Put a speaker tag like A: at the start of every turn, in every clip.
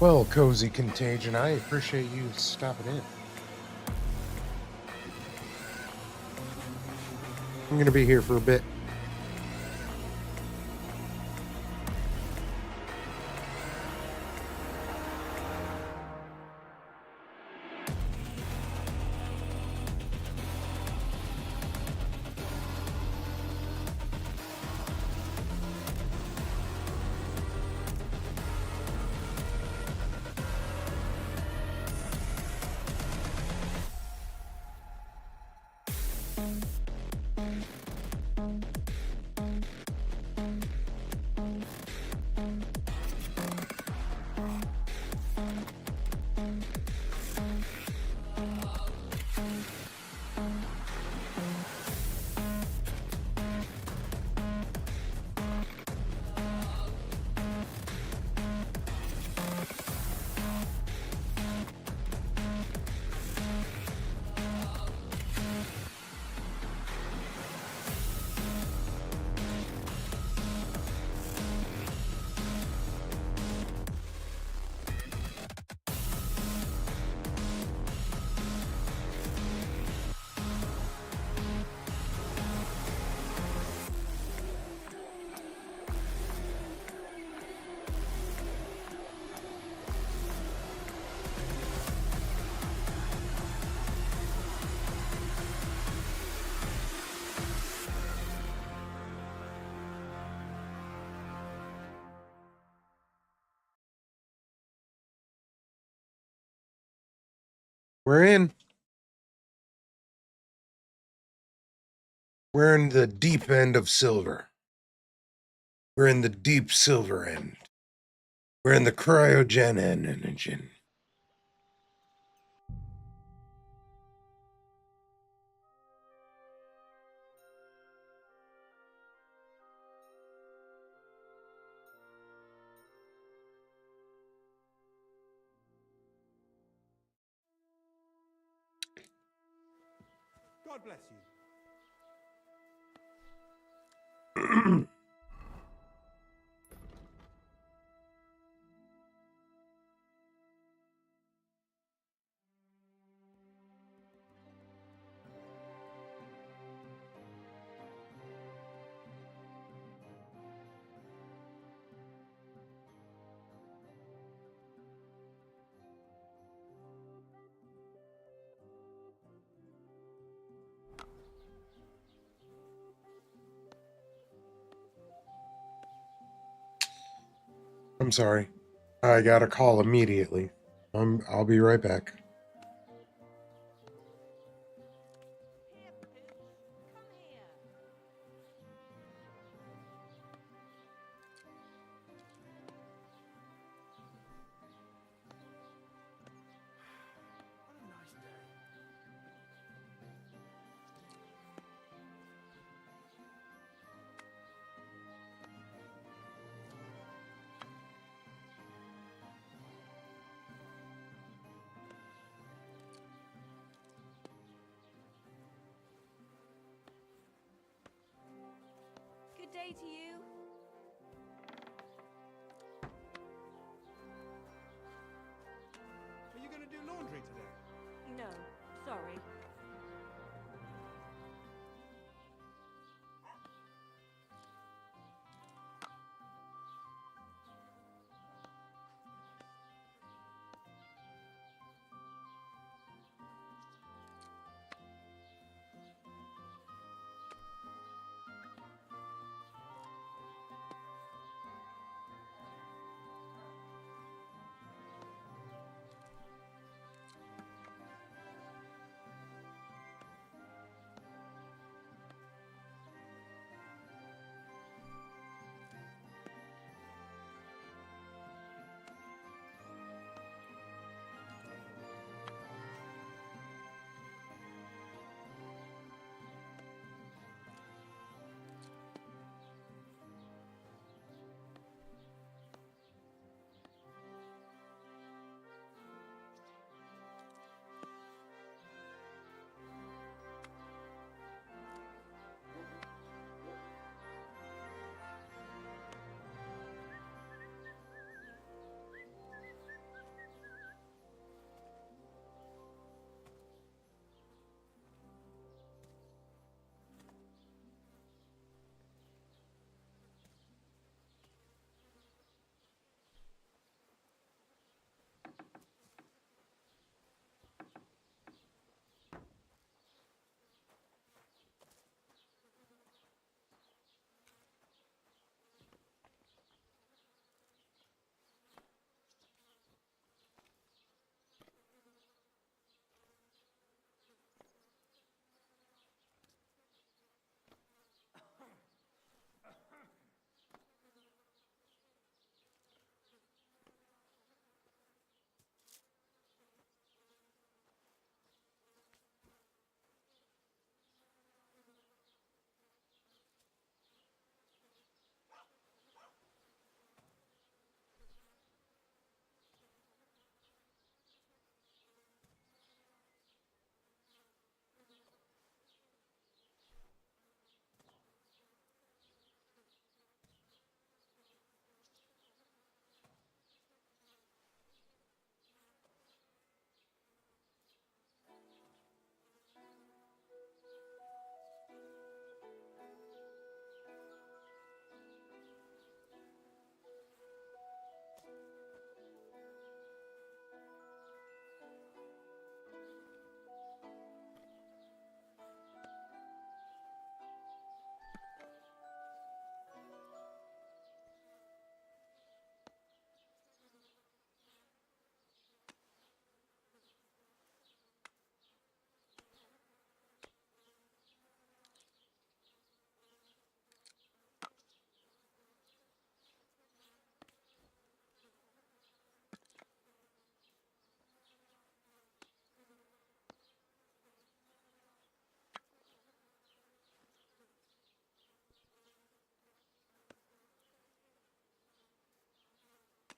A: Well, Cozy Contagion, I appreciate you stopping in. I'm going to be here for a bit. We're in. We're in the deep end of silver. We're in the deep silver end. We're in the cryogen engine.
B: God bless you.
A: I'm sorry. I got a call immediately. I'll be right back.
C: Good day to you.
B: Are you going to do laundry today?
C: No, sorry.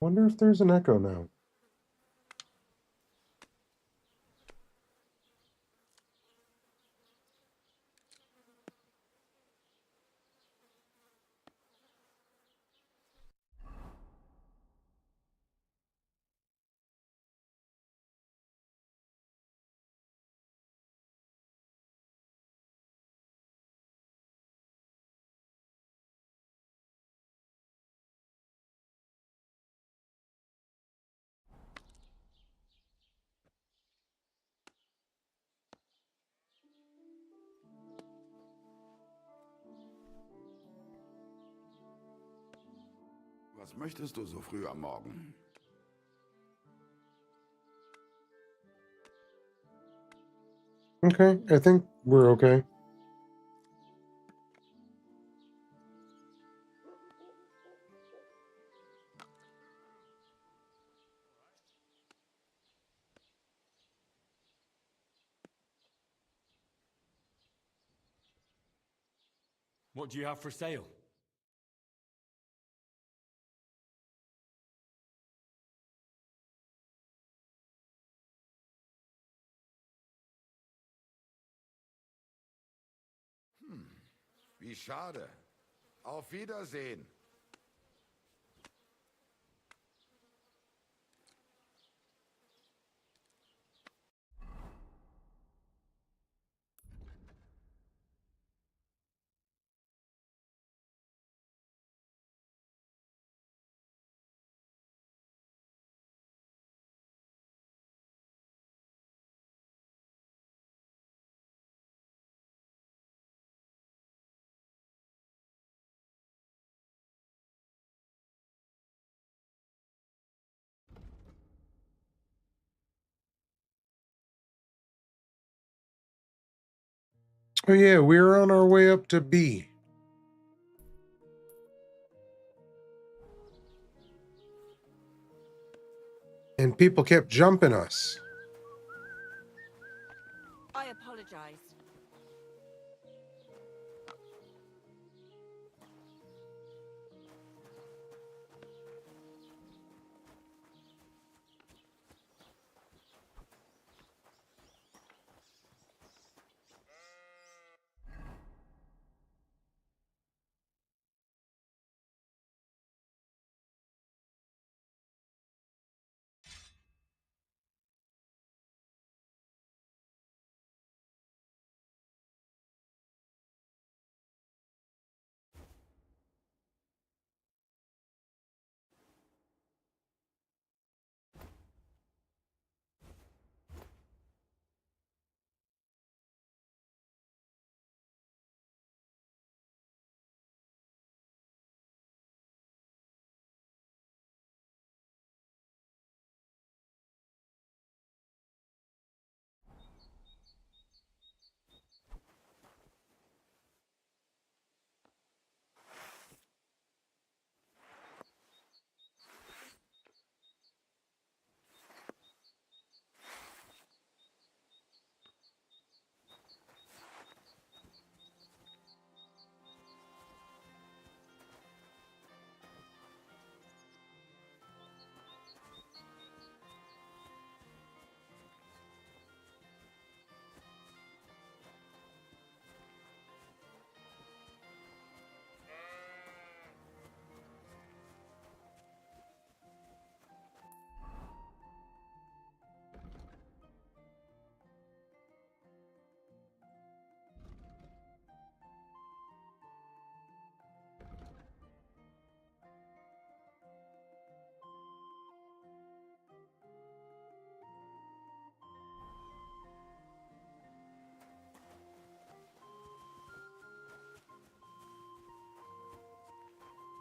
A: Wonder if there's an echo now.
D: Was möchtest du so früh am Morgen?
A: Okay, I think we're okay.
E: What do you have for sale?
D: Wie schade. Auf Wiedersehen.
A: Oh yeah, we're on our way up to B. And people kept jumping us.
C: I apologize.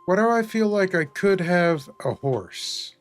A: Why do I feel like I could have a horse?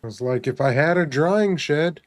A: I was like, if I had a drying shed.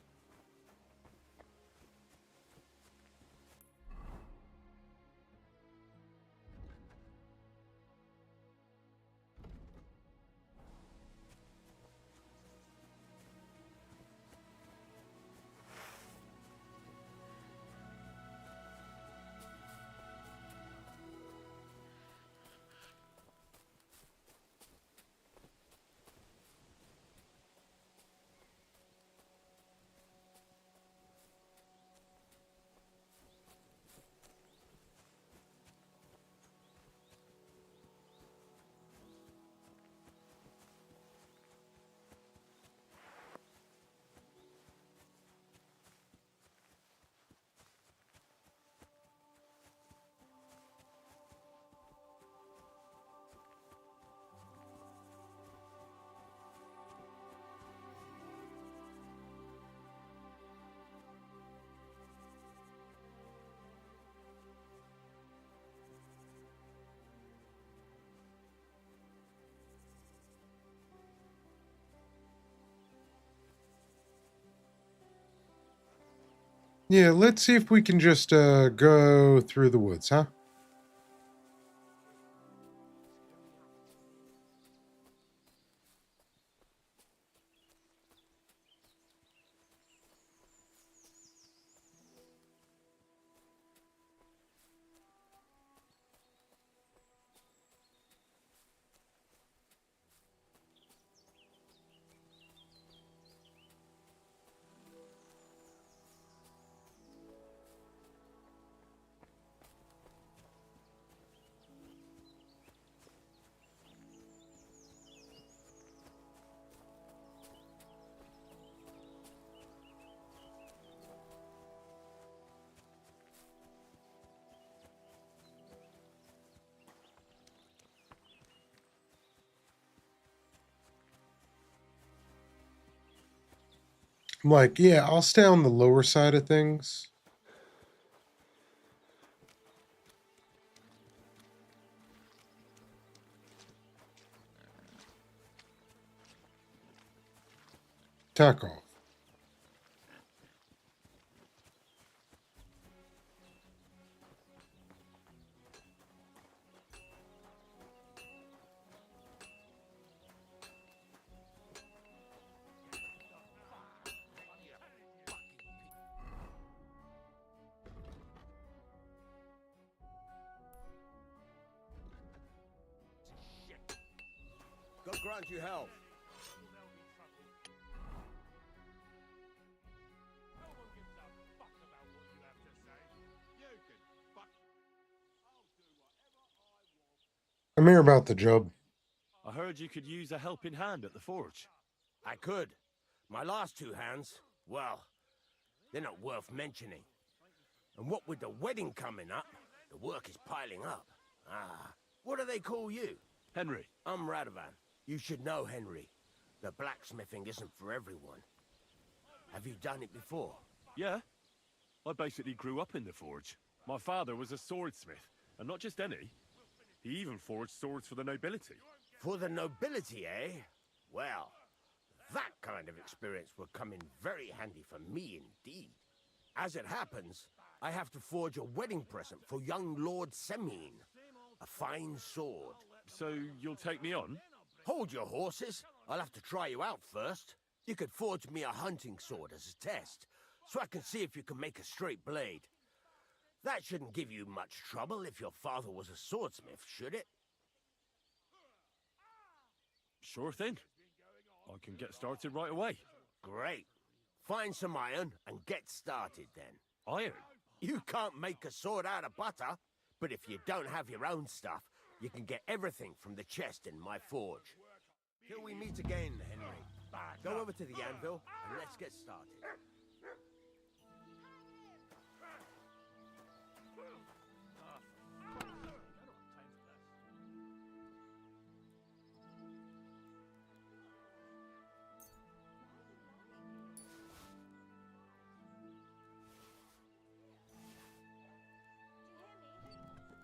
A: Yeah, let's see if we can just go through the woods, huh? I'm like, yeah, I'll stay on the lower side of things. Tack off.
F: God grant you health.
A: I'm here about the job.
E: I heard you could use a helping hand at the forge.
F: I could. My last two hands, well, they're not worth mentioning. And what with the wedding coming up, the work is piling up. What do they call you?
E: Henry.
F: I'm Radovan. You should know, Henry. The blacksmithing isn't for everyone. Have you done it before?
E: Yeah. I basically grew up in the forge. My father was a swordsmith, and not just any. He even forged swords for the nobility.
F: For the nobility, eh? Well, that kind of experience will come in very handy for me indeed. As it happens, I have to forge a wedding present for young Lord Semine. A fine sword.
E: So you'll take me on?
F: Hold your horses. I'll have to try you out first. You could forge me a hunting sword as a test, so I can see if you can make a straight blade. That shouldn't give you much trouble if your father was a swordsmith, should it?
E: Sure thing. I can get started right away.
F: Great. Find some iron and get started then.
E: Iron?
F: You can't make a sword out of butter, but if you don't have your own stuff, you can get everything from the chest in my forge. Till we meet again, Henry. Go over to the anvil and let's get started.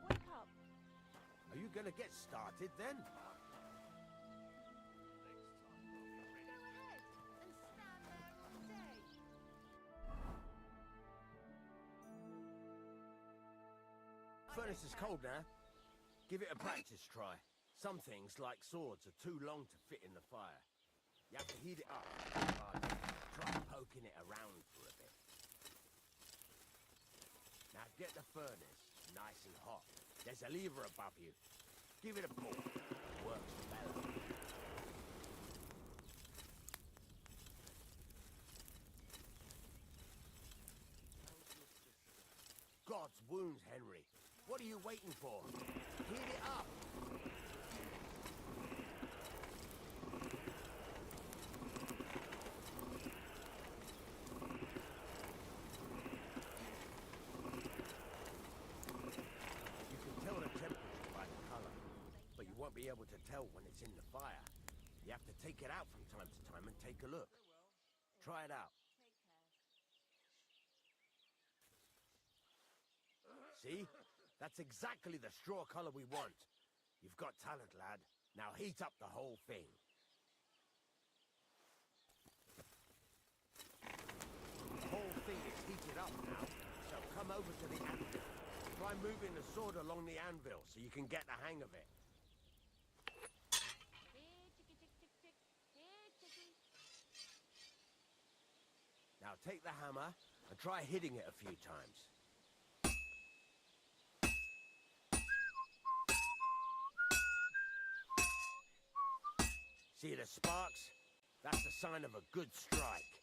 C: Wake up.
F: Are you gonna get started then?
C: Go ahead.
F: furnace is cold now. Give it a practice try. Some things, like swords, are too long to fit in the fire. You have to heat it up. Try poking it around for a bit. Now get the furnace nice and hot. There's a lever above you. Give it a pull. It works better. God's wounds, Henry. What are you waiting for? Heat it up! You can tell the temperature by the color, but you won't be able to tell when it's in the fire. You have to take it out from time to time and take a look. Try it out. See? That's exactly the straw color we want. You've got talent, lad. Now heat up the whole thing. The whole thing is heated up now, so come over to the anvil. Try moving the sword along the anvil so you can get the hang of it.
C: Here, ticky, tick, tick, tick. Here, ticky.
F: Now take the hammer and try hitting it a few times. See the sparks? That's a sign of a good strike.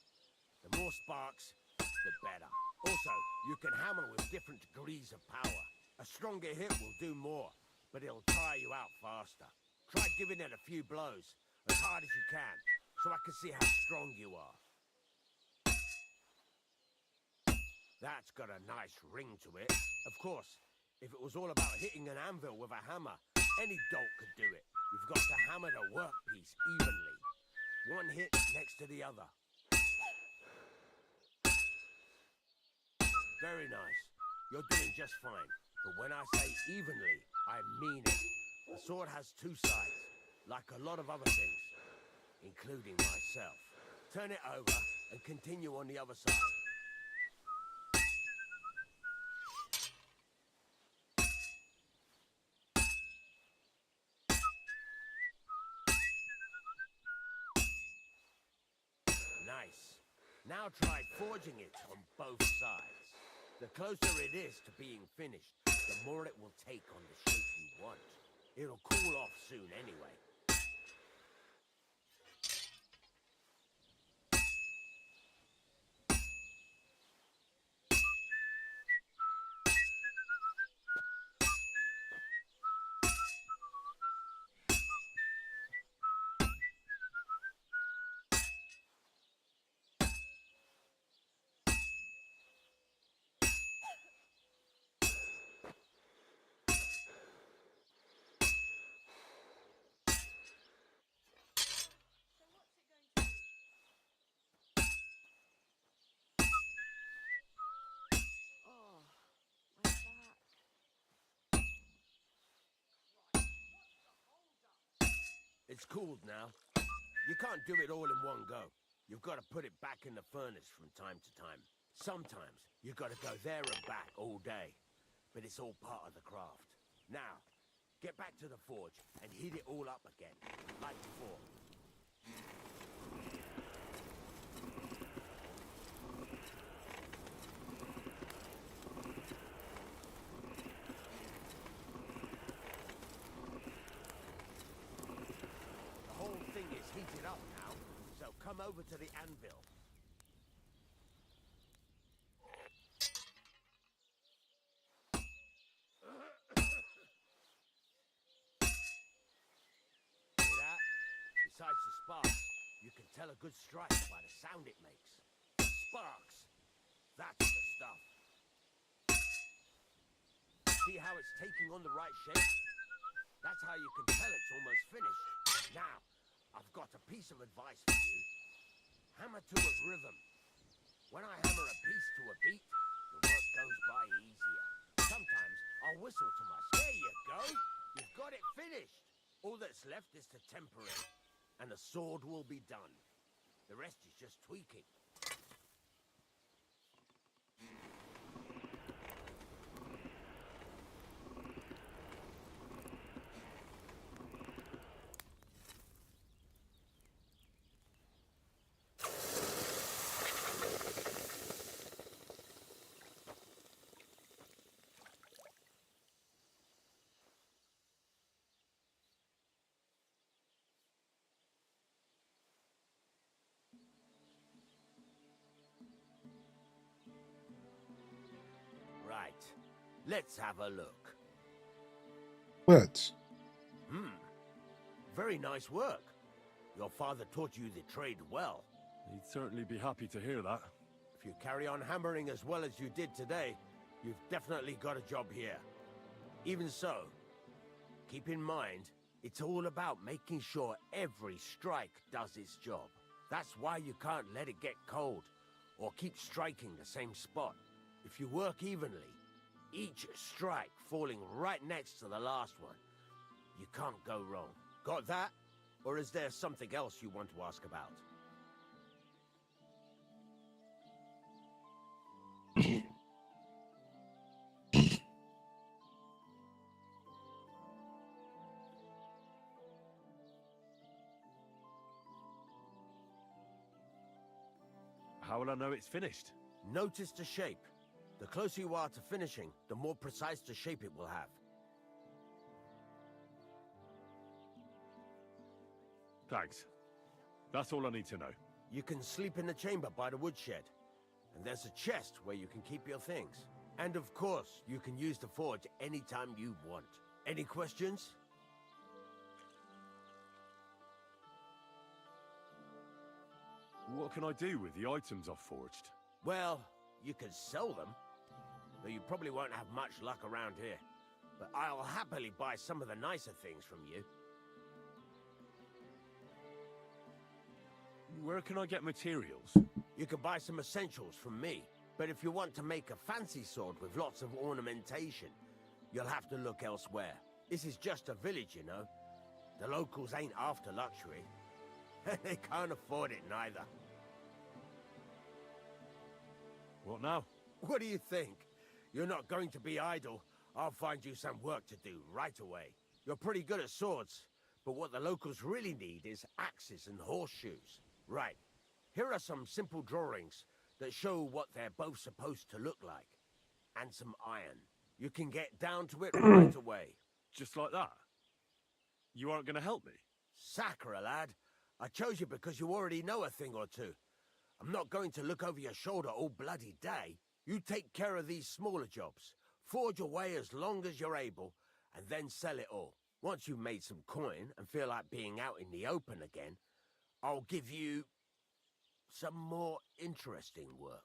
F: The more sparks, the better. Also, you can hammer with different degrees of power. A stronger hit will do more, but it'll tire you out faster. Try giving it a few blows, as hard as you can, so I can see how strong you are. That's got a nice ring to it. Of course, if it was all about hitting an anvil with a hammer, any dolt could do it. You've got to hammer the workpiece evenly. One hit next to the other. Very nice. You're doing just fine. But when I say evenly, I mean it. The sword has two sides, like a lot of other things, including myself. Turn it over and continue on the other side. Nice. Now try forging it on both sides. The closer it is to being finished, the more it will take on the shape you want. It'll cool off soon anyway.
C: So what's it going to be? Oh, my back.
F: It's cooled now. You can't do it all in one go. You've got to put it back in the furnace from time to time. Sometimes you've got to go there and back all day. But it's all part of the craft. Now, get back to the forge and heat it all up again, like before. The whole thing is heated up now, so come over to the anvil. See that? Besides the sparks, you can tell a good strike by the sound it makes. Sparks! That's the stuff. See how it's taking on the right shape? That's how you can tell it's almost finished. Now, I've got a piece of advice for you. Hammer to a rhythm. When I hammer a piece to a beat, the work goes by easier. Sometimes I'll whistle to my... There you go! You've got it finished! All that's left is to temper it, and the sword will be done. The rest is just tweaking. Let's have a look.
A: Let's.
F: Very nice work. Your father taught you the trade well.
E: He'd certainly be happy to hear that.
F: If you carry on hammering as well as you did today, you've definitely got a job here. Even so, keep in mind, it's all about making sure every strike does its job. That's why you can't let it get cold, or keep striking the same spot. If you work evenly, each strike falling right next to the last one, you can't go wrong. Got that? Or is there something else you want to ask about?
E: How will I know it's finished?
F: Notice the shape. The closer you are to finishing, the more precise the shape it will have.
E: Thanks. That's all I need to know.
F: You can sleep in the chamber by the woodshed. And there's a chest where you can keep your things. And of course, you can use the forge anytime you want. Any questions?
E: What can I do with the items I've forged?
F: Well, you could sell them. Though you probably won't have much luck around here. But I'll happily buy some of the nicer things from you.
E: Where can I get materials?
F: You can buy some essentials from me. But if you want to make a fancy sword with lots of ornamentation, you'll have to look elsewhere. This is just a village, you know. The locals ain't after luxury. They can't afford it neither.
E: What now?
F: What do you think? You're not going to be idle. I'll find you some work to do right away. You're pretty good at swords, but what the locals really need is axes and horseshoes. Right. Here are some simple drawings that show what they're both supposed to look like. And some iron. You can get down to it right away.
E: Just like that? You aren't going to help me?
F: Sacre, lad. I chose you because you already know a thing or two. I'm not going to look over your shoulder all bloody day. You take care of these smaller jobs. Forge away as long as you're able, and then sell it all. Once you've made some coin and feel like being out in the open again, I'll give you some more interesting work.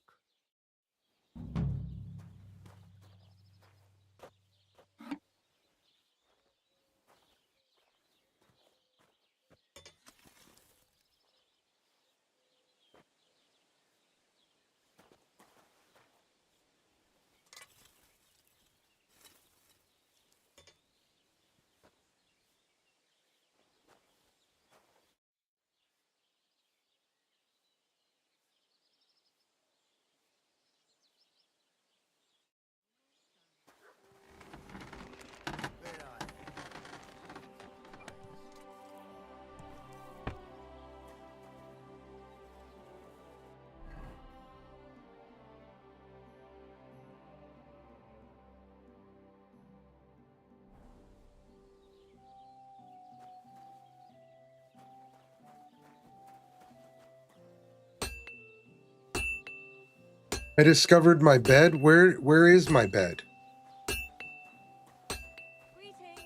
A: I discovered my bed. Where is my bed?
C: Greetings.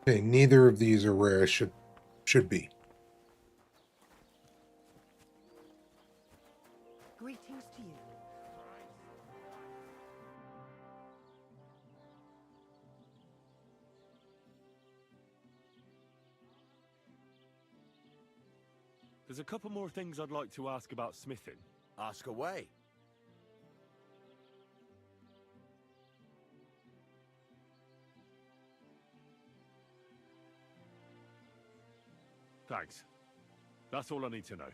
A: Okay, neither of these are where I should be.
G: Greetings to you.
E: There's a couple more things I'd like to ask about smithing.
F: Ask away.
E: Thanks. That's all I need to know.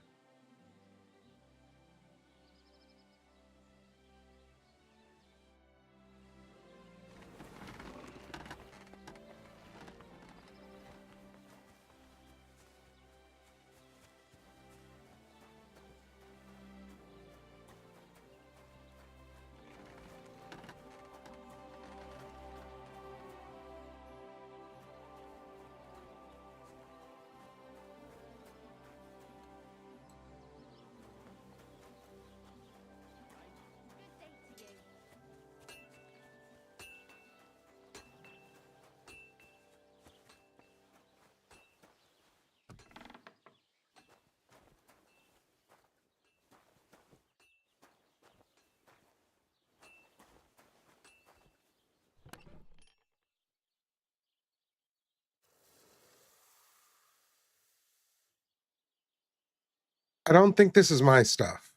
C: Good day to you.
A: I don't think this is my stuff.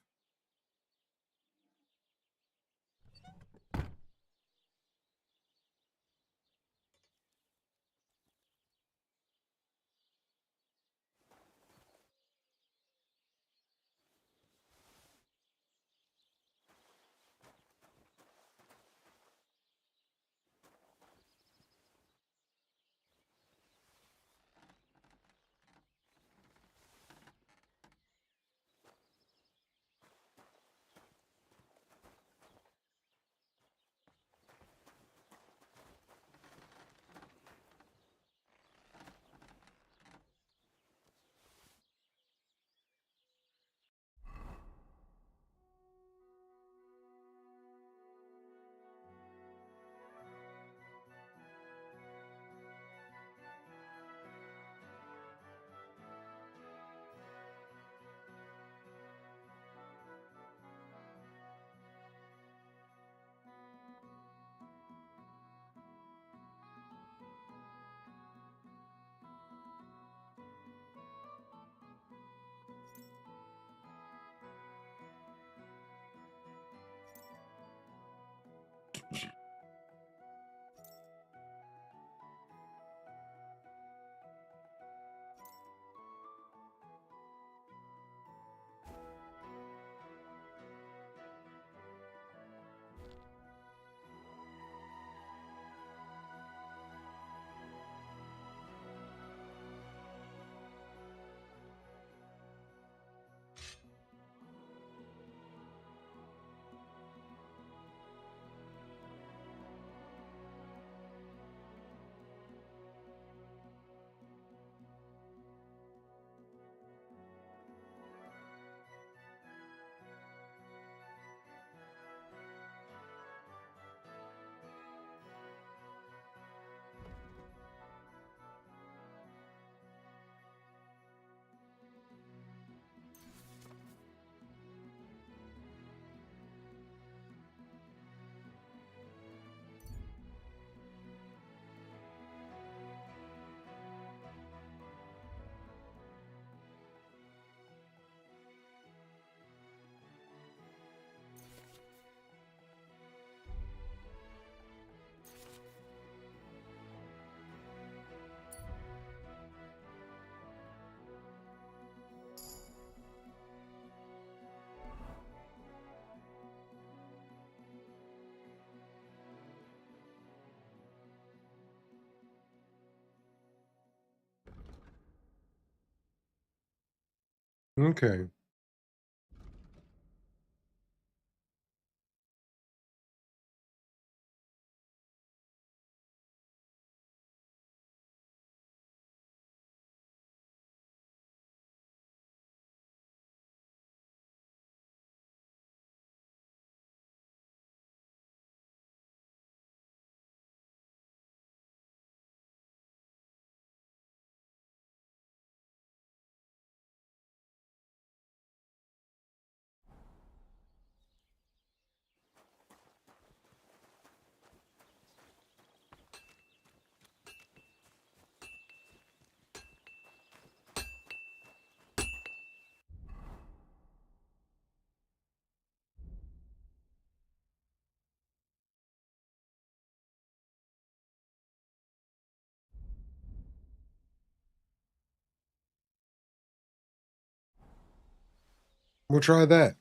A: Okay. We'll try that.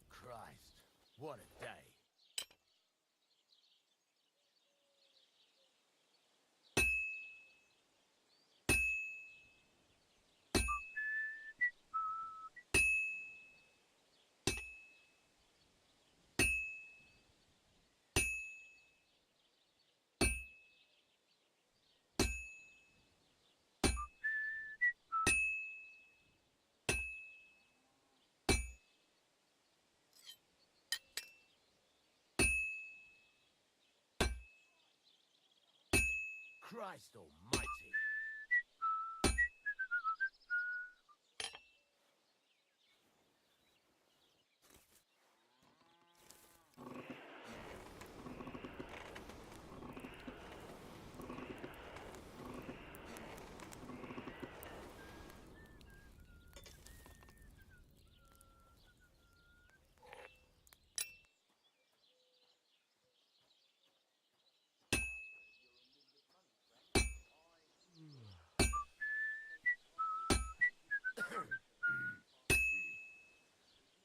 F: Christ, what a day. Christ almighty.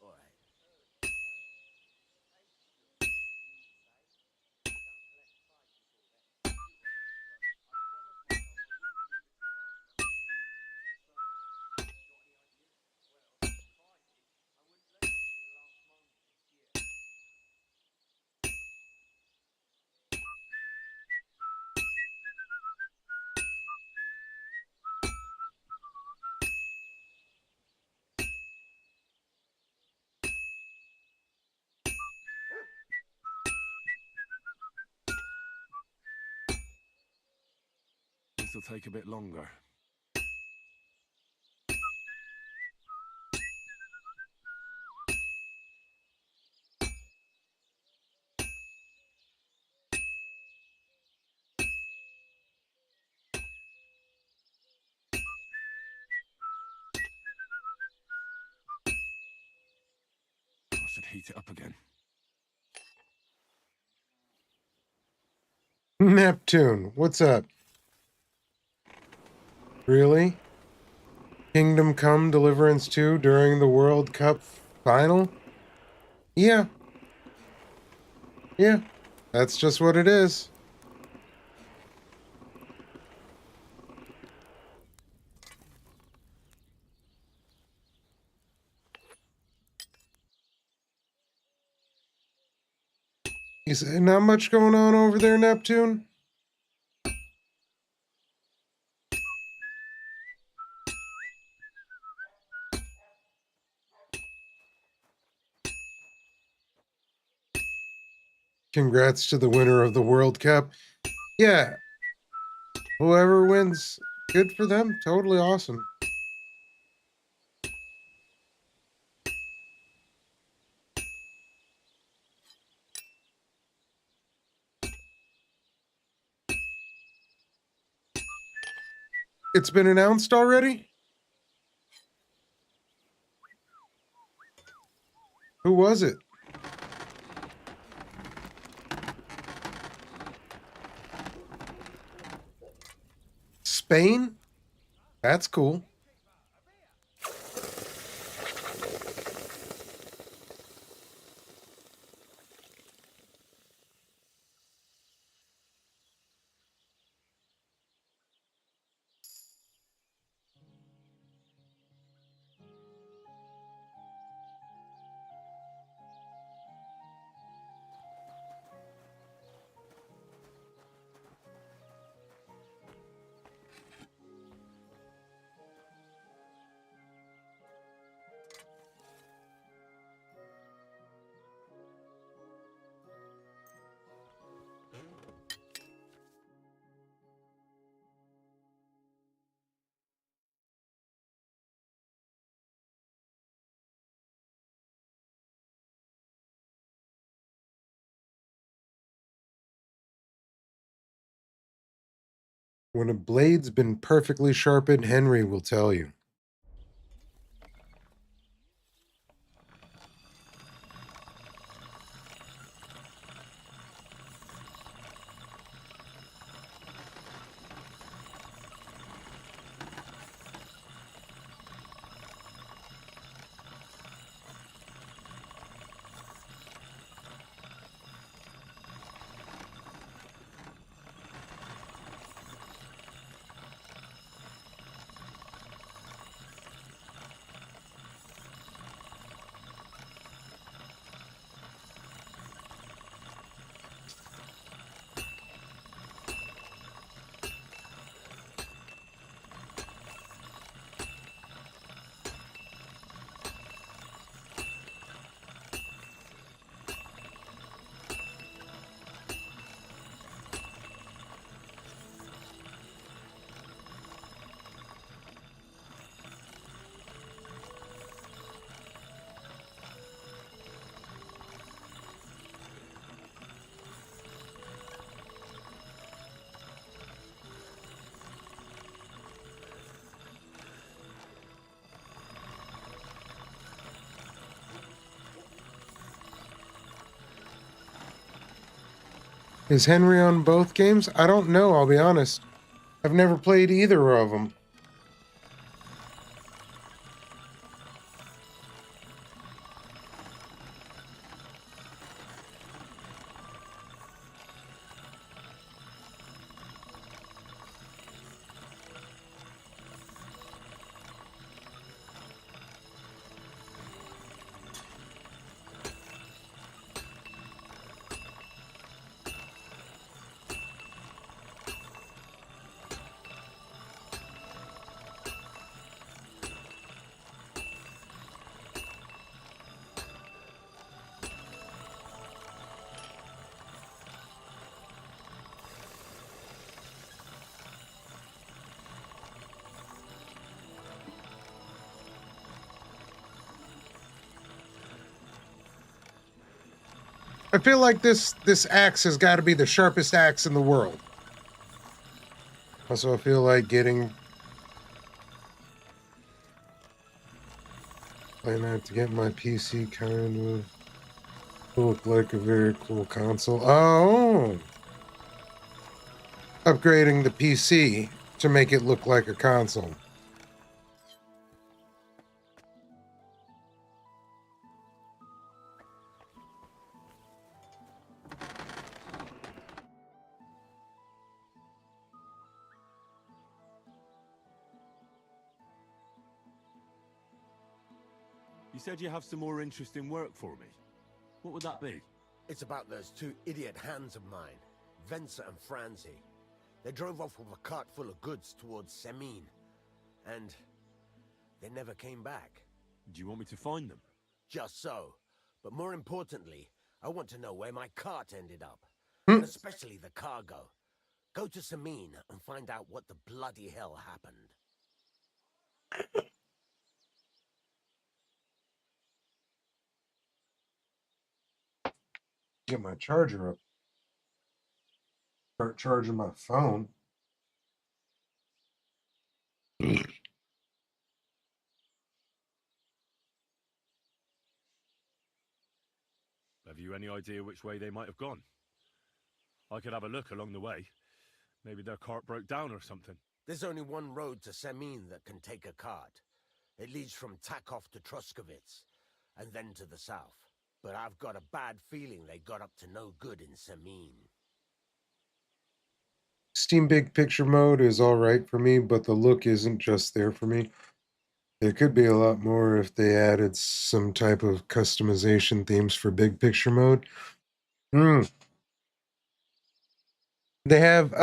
F: All right.
E: This'll take a bit longer. I should heat it up again.
A: Neptune, what's up? Really? Kingdom Come Deliverance 2 during the World Cup final? Yeah. Yeah. That's just what it is. You say not much going on over there, Neptune? Congrats to the winner of the World Cup. Yeah. Whoever wins, good for them. Totally awesome. It's been announced already? Who was it? Spain? That's cool. When a blade's been perfectly sharpened, Henry will tell you. Is Henry on both games? I don't know, I'll be honest. I've never played either of them. I feel like this axe has got to be the sharpest axe in the world. Also, I feel like getting... Playing out to get my PC kind of look like a very cool console. Oh! Upgrading the PC to make it look like a console.
E: You said you have some more interesting work for me. What would that be?
F: It's about those two idiot hands of mine, Venser and Franzi. They drove off with a cart full of goods towards Semin, and they never came back.
E: Do you want me to find them?
F: Just so. But more importantly, I want to know where my cart ended up,
A: Hmm.
F: and especially the cargo. Go to Semin and find out what the bloody hell happened.
A: Get my charger up. Start charging my phone.
E: Have you any idea which way they might have gone? I could have a look along the way. Maybe their cart broke down or something.
F: There's only one road to Semin that can take a cart. It leads from Takov to Troskovitz, and then to the south. But I've got a bad feeling they got up to no good in Semin.
A: Steam Big Picture mode is alright for me, but the look isn't just there for me. There could be a lot more if they added some type of customization themes for Big Picture mode. They have,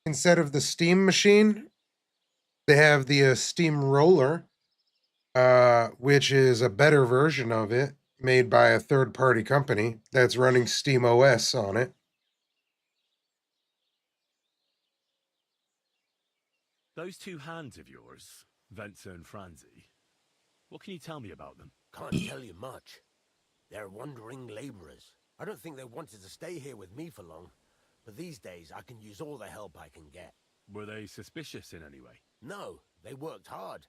A: instead of the Steam machine, they have the Steam Roller, which is a better version of it, made by a third-party company that's running Steam OS on it.
E: Those two hands of yours, Venser and Franzi, what can you tell me about them?
F: Can't tell you much. They're wandering laborers. I don't think they wanted to stay here with me for long. but these days I can use all the help I can get.
E: Were they suspicious in any way?
F: No, they worked hard.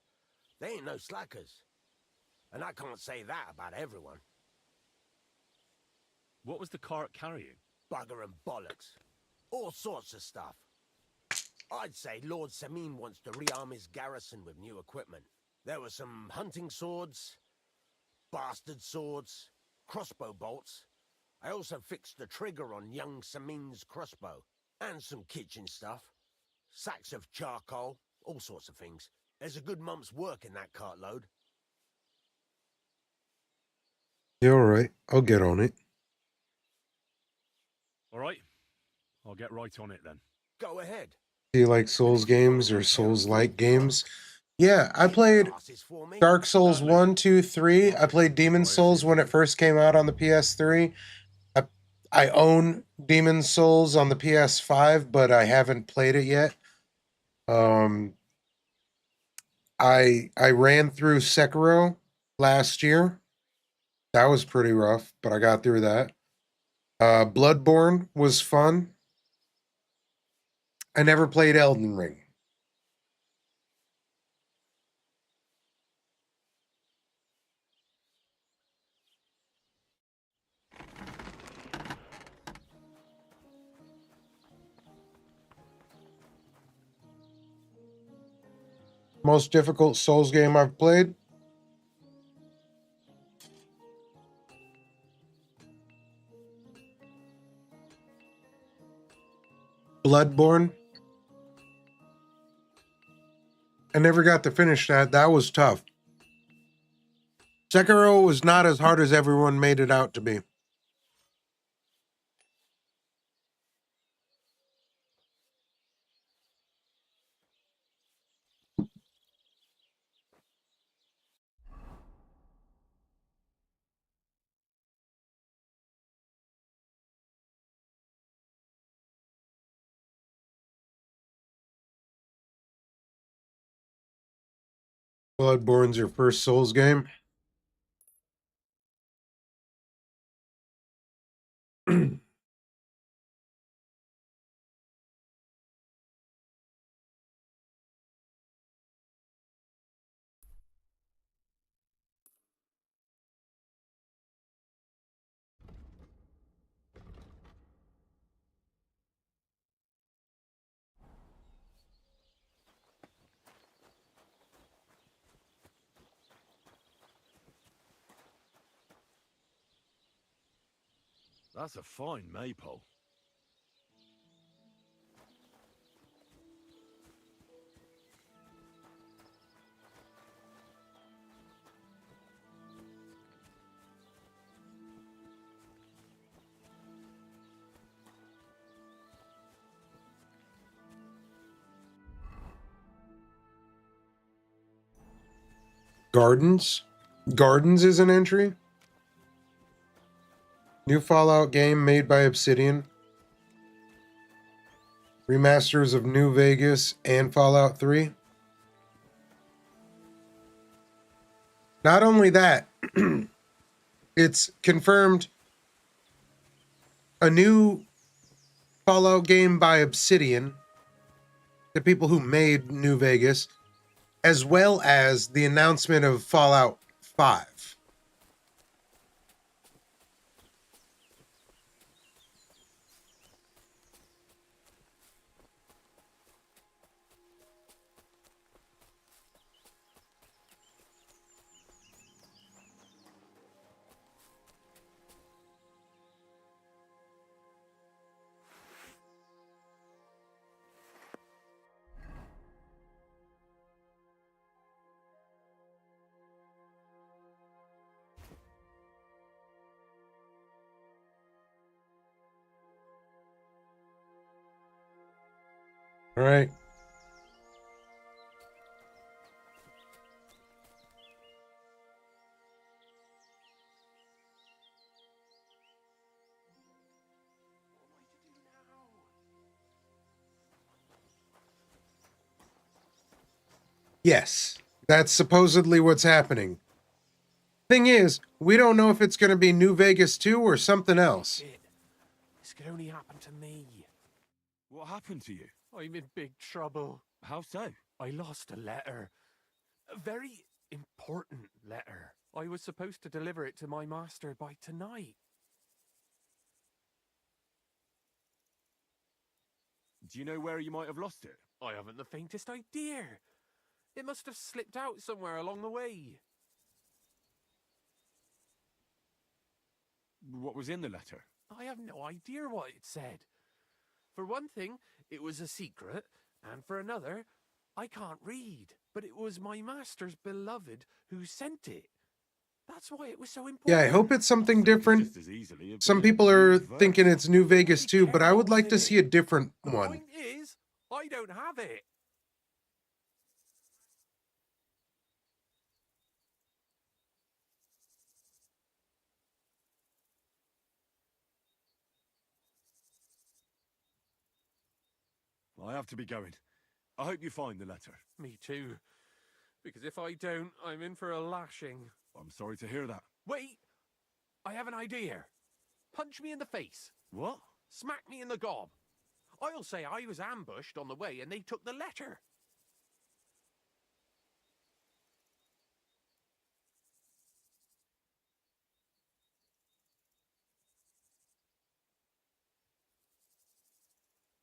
F: They ain't no slackers. And I can't say that about everyone.
E: What was the cart carrying?
F: Bugger and bollocks. All sorts of stuff. I'd say Lord Samin wants to rearm his garrison with new equipment. There were some hunting swords, bastard swords, crossbow bolts. I also fixed the trigger on young Samin's crossbow. And some kitchen stuff. Sacks of charcoal, all sorts of things. There's a good month's work in that cartload.
A: Yeah, all right. I'll get on it.
E: All right. I'll get right on it then.
F: Go ahead.
A: Do you like Souls games or Souls-like games? Yeah, I played
F: Passes for me.
A: Dark Souls 1, 2, 3. I played Demon Souls when it first came out on the PS3. I own Demon Souls on the PS5, but I haven't played it yet. I ran through Sekiro last year. That was pretty rough, but I got through that. Bloodborne was fun. I never played Elden Ring. Most difficult Souls game I've played? Bloodborne. I never got to finish that. That was tough. Sekiro was not as hard as everyone made it out to be. Bloodborne's your first Souls game?
E: That's a fine maypole.
A: Gardens? Gardens is an entry? New Fallout game made by Obsidian. Remasters of New Vegas and Fallout 3. Not only that, it's confirmed a new Fallout game by Obsidian, the people who made New Vegas, as well as the announcement of Fallout 5. All right. Yes, that's supposedly what's happening. Thing is, we don't know if it's going to be New Vegas 2 or something else.
B: Shit. This could only happen to me.
E: What happened to you?
G: I'm in big trouble.
E: How so?
G: I lost a letter. A very important letter. I was supposed to deliver it to my master by tonight.
E: Do you know where you might have lost it?
G: I haven't the faintest idea. It must have slipped out somewhere along the way.
E: What was in the letter?
G: I have no idea what it said. For one thing, it was a secret, and for another, I can't read. But it was my master's beloved who sent it. That's why it was so important.
A: Yeah, I hope it's something
E: Could
A: different.
E: just as easily have
A: Some
E: been a
A: people are
E: nude verse.
A: thinking it's New Vegas
G: Bloody
A: too, but I would
G: care
A: like to
G: what's in
A: see a
G: it.
A: different
G: The
A: one.
G: point is, I don't have it.
E: I have to be going. I hope you find the letter.
G: Me too. Because if I don't, I'm in for a lashing.
E: I'm sorry to hear that.
G: Wait! I have an idea. Punch me in the face.
E: What?
G: Smack me in the gob. I'll say I was ambushed on the way and they took the letter.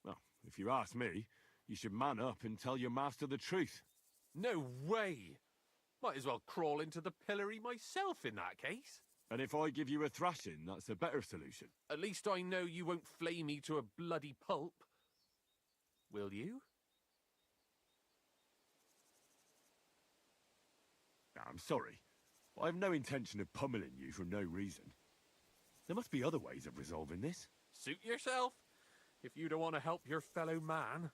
E: Well, if you ask me, you should man up and tell your master the truth.
G: No way! Might as well crawl into the pillory myself in that case.
E: And if I give you a thrashing, that's a better solution.
G: At least I know you won't flay me to a bloody pulp. Will you?
E: I'm sorry. I have no intention of pummeling you for no reason. There must be other ways of resolving this.
G: Suit yourself, if you don't want to help your fellow man.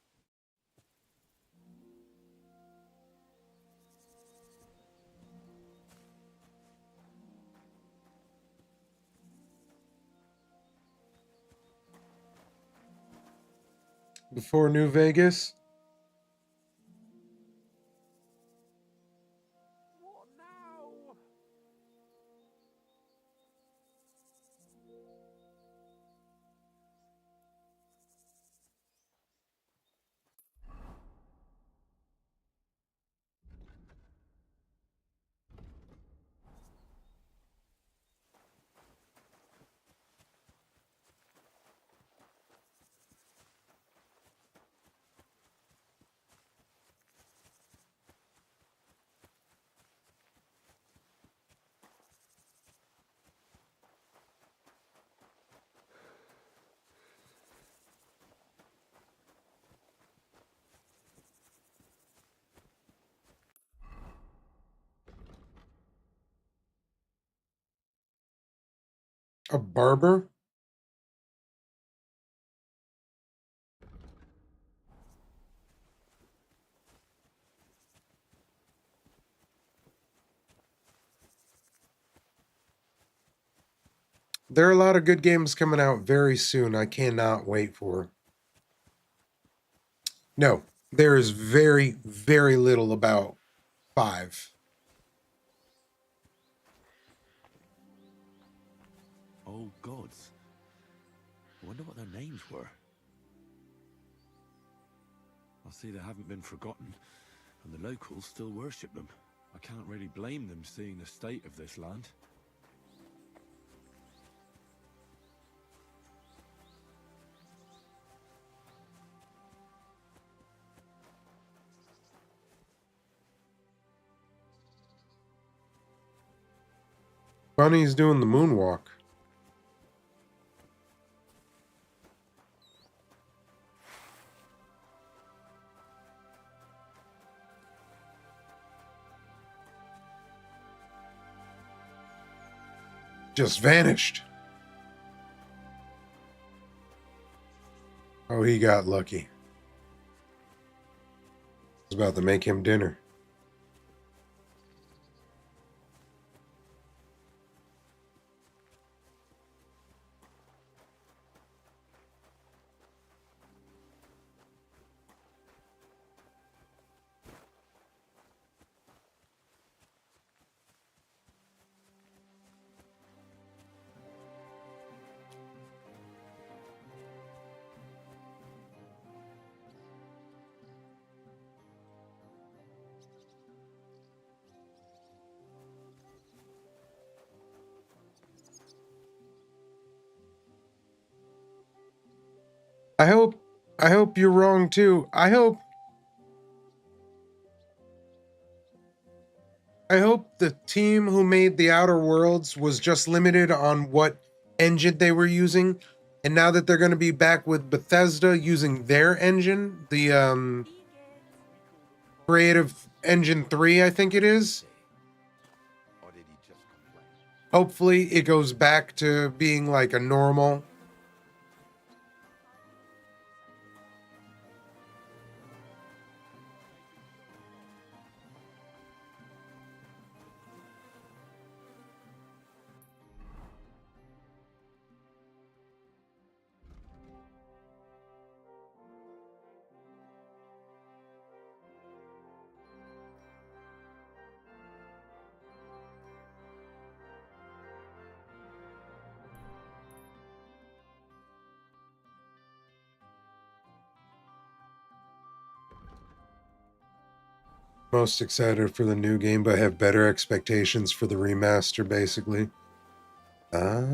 A: Before New Vegas,
G: What now?
A: a barber. There are a lot of good games coming out very soon. I cannot wait for. No, there is very, very little about 5.
E: Oh, gods. I wonder what their names were. I see they haven't been forgotten, and the locals still worship them. I can't really blame them seeing the state of this land.
A: Bunny's doing the moonwalk. Just vanished. Oh, he got lucky. I was about to make him dinner. I hope you're wrong too. I hope the team who made the Outer Worlds was just limited on what engine they were using, and now that they're going to be back with Bethesda using their engine, the Creative Engine 3, I think it is.
D: Or did he just complain?
A: Hopefully it goes back to being like a normal. Most excited for the new game, but have better expectations for the remaster, basically. Ah.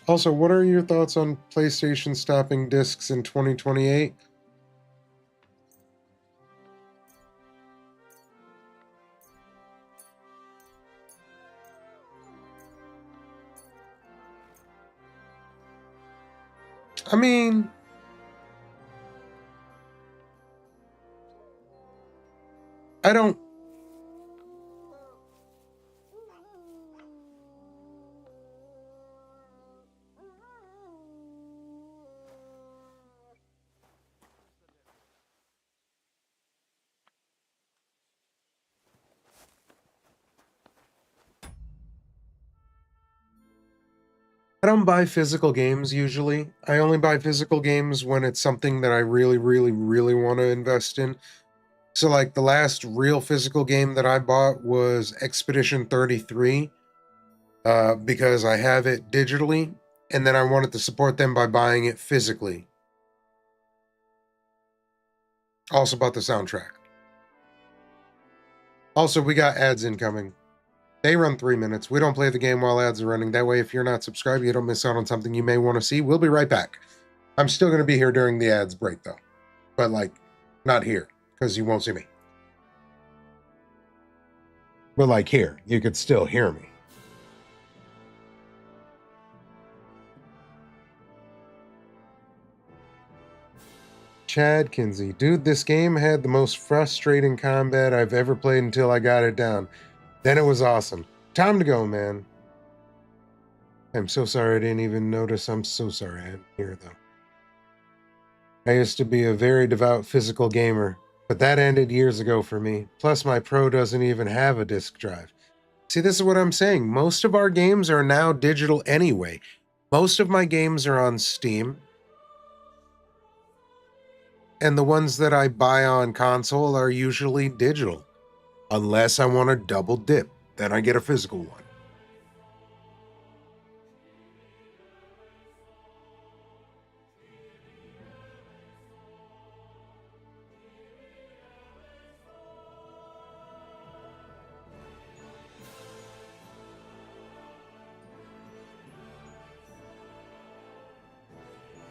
A: Also, what are your thoughts on PlayStation stopping discs in 2028? I mean, I don't. I don't buy physical games usually. I only buy physical games when it's something that I really, really, really want to invest in. So, like, the last real physical game that I bought was Expedition 33, because I have it digitally, and then I wanted to support them by buying it physically. Also bought the soundtrack. Also, we got ads incoming. They run 3 minutes. We don't play the game while ads are running. That way, if you're not subscribed, you don't miss out on something you may want to see. We'll be right back. I'm still going to be here during the ads break, though. But, like, not here, because you won't see me. But, like, here, you could still hear me. Chad Kinsey. Dude, this game had the most frustrating combat I've ever played until I got it down. Then it was awesome. Time to go, man. I'm so sorry I didn't even notice. I'm so sorry I'm here, though. I used to be a very devout physical gamer, but that ended years ago for me. Plus, my Pro doesn't even have a disk drive. See, this is what I'm saying. Most of our games are now digital anyway. Most of my games are on Steam. And the ones that I buy on console are usually digital. Unless I want to double dip. Then I get a physical one.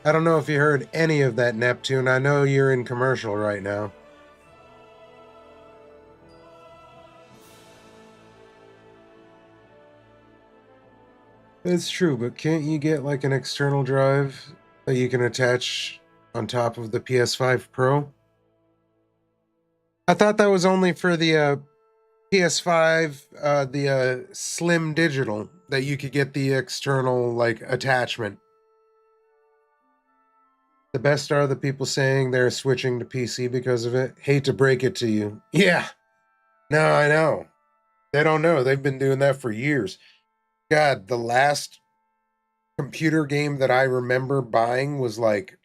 A: I don't know if you heard any of that, Neptune. I know you're in commercial right now. It's true, but can't you get like an external drive that you can attach on top of the PS5 Pro? I thought that was only for the PS5, the Slim Digital, that you could get the external like attachment. The best are the people saying they're switching to PC because of it. Hate to break it to you. Yeah, no, I know. They don't know. They've been doing that for years. God, the last computer game that I remember buying was like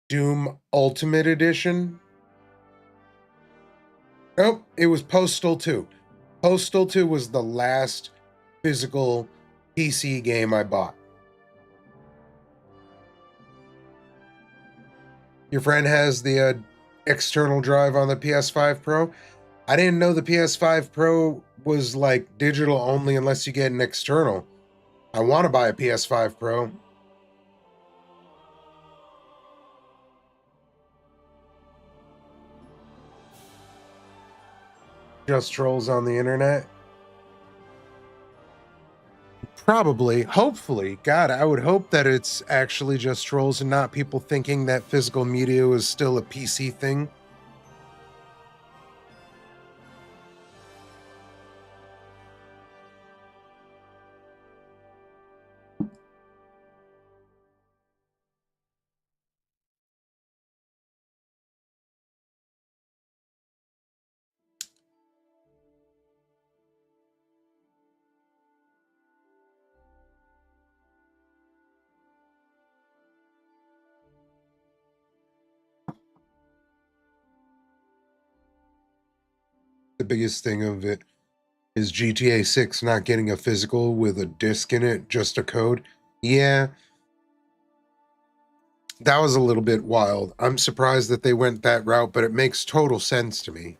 A: Doom Ultimate Edition. Oh, it was Postal 2. Postal 2 was the last physical PC game I bought. Your friend has the external drive on the PS5 Pro. I didn't know the PS5 Pro was like digital only unless you get an external. I want to buy a PS5 Pro. Just trolls on the internet. Probably, hopefully. God, I would hope that it's actually just trolls and not people thinking that physical media is still a PC thing. The biggest thing of it is GTA 6 not getting a physical with a disc in it, just a code. Yeah, that was a little bit wild. I'm surprised that they went that route, but it makes total sense to me.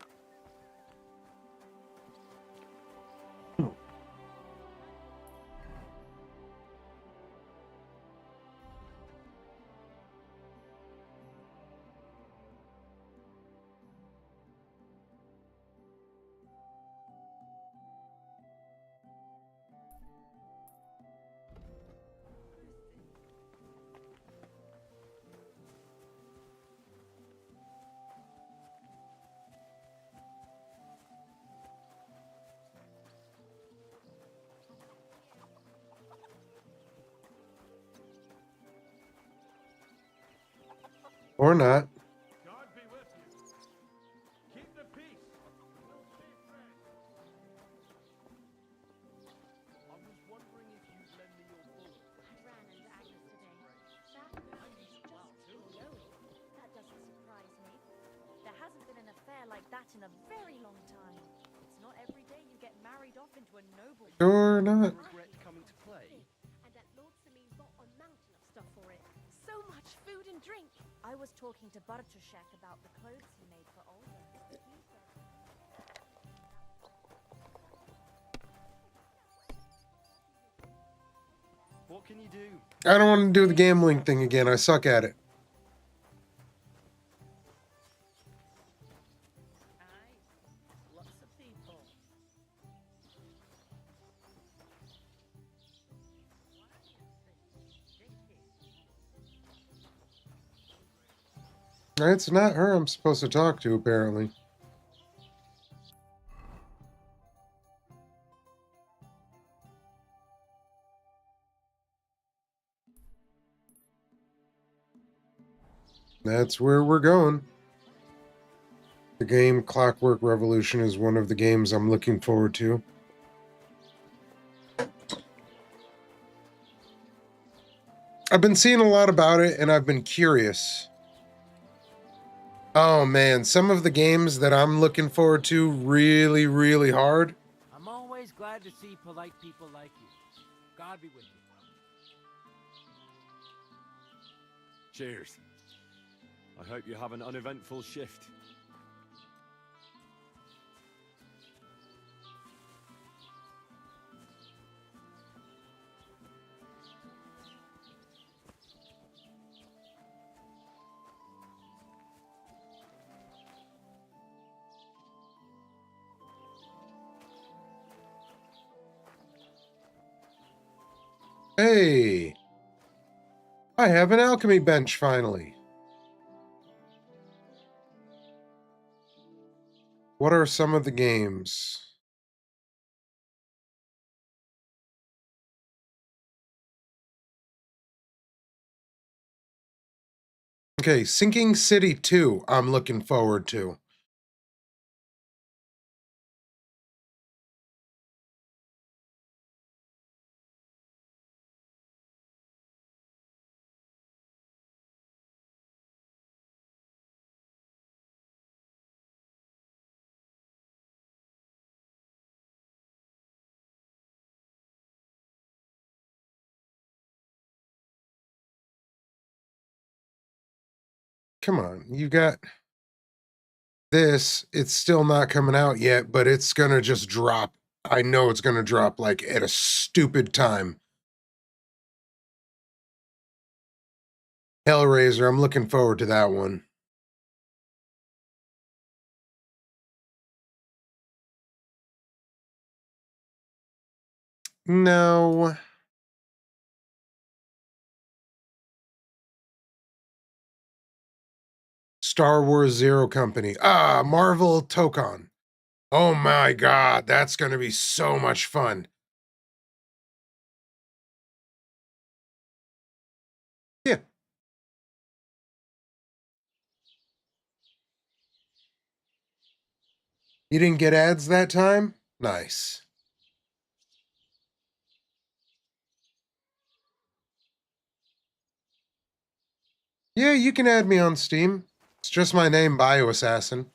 A: Or not.
B: God be with you. Keep the peace. We'll stay friends. I was wondering if you'd lend me your bullet.
C: Ran into Agnes today. That mood is just glowing. That doesn't surprise me. There hasn't been an affair like that in a very long time. It's not every day you get married off into a noble.
A: Or not.
B: Regret coming to play.
C: And that Lord Samin got a mountain of stuff for it. So much food and drink. I was talking to Bartoszek about the clothes he made for Olga. He said...
B: What can you do?
A: I don't want to do the gambling thing again. I suck at it.
C: Lots of people.
A: It's not her I'm supposed to talk to, apparently. That's where we're going. The game Clockwork Revolution is one of the games I'm looking forward to. I've been seeing a lot about it and I've been curious. Oh man, some of the games that I'm looking forward to really, really hard.
H: I'm always glad to see polite people like you. God be with you.
E: Cheers. I hope you have an uneventful shift.
A: Hey, I have an alchemy bench finally. What are some of the games? Okay, Sinking City 2, I'm looking forward to. come on. You got this. It's still not coming out yet, but it's going to just drop. I know it's going to drop like at a stupid time. Hellraiser, I'm looking forward to that one. No. Star Wars Zero Company. Ah, Marvel Tokon. Oh my god, that's going to be so much fun. Yeah. You didn't get ads that time? Nice. Yeah, you can add me on Steam. It's just my name, BioAssassin.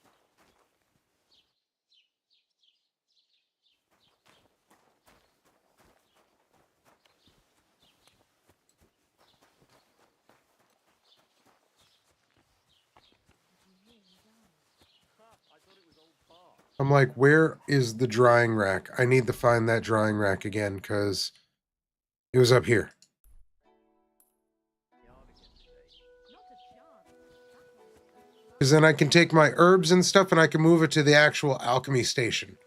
A: I'm like, where is the drying rack? I need to find that drying rack again because it was up here. Because then I can take my herbs and stuff and I can move it to the actual alchemy station.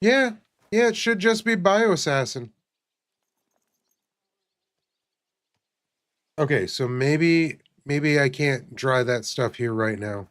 A: Yeah, yeah, it should just be BioAssassin. Okay, so maybe I can't dry that stuff here right now.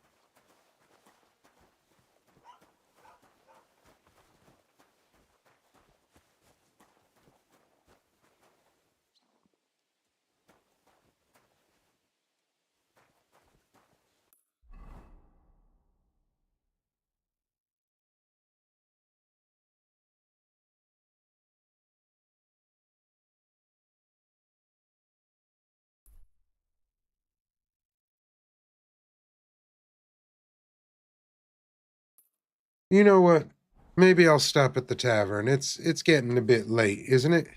A: You know what? Maybe I'll stop at the tavern. It's getting a bit late, isn't it?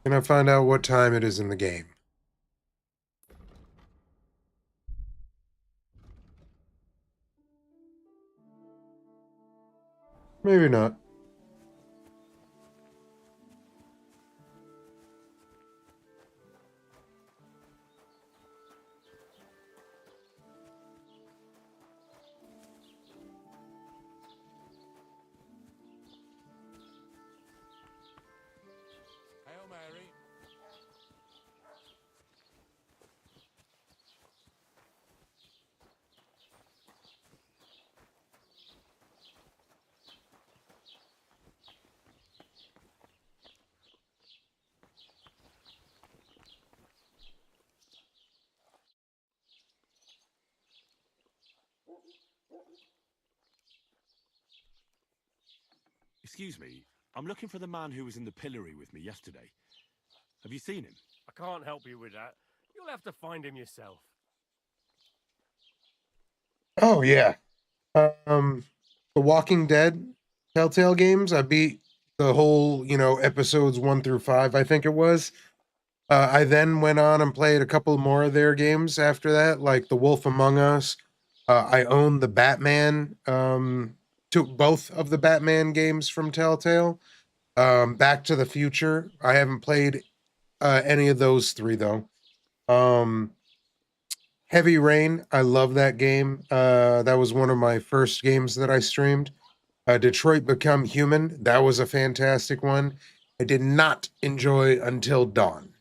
A: Can I find out what time it is in the game? Maybe not.
G: Hail Mary.
E: Excuse me, I'm looking for the man who was in the pillory with me yesterday. Have you seen him?
B: I can't help you with that. You'll have to find him yourself.
A: Oh yeah. The Walking Dead Telltale games. I beat the whole, episodes 1 through 5, I think it was. I then went on and played a couple more of their games after that, like The Wolf Among Us. I own the Batman, to both of the Batman games from Telltale. Back to the Future. I haven't played any of those three though. Um, Heavy Rain. I love that game. That was one of my first games that I streamed. Detroit Become Human. That was a fantastic one. I did not enjoy Until Dawn.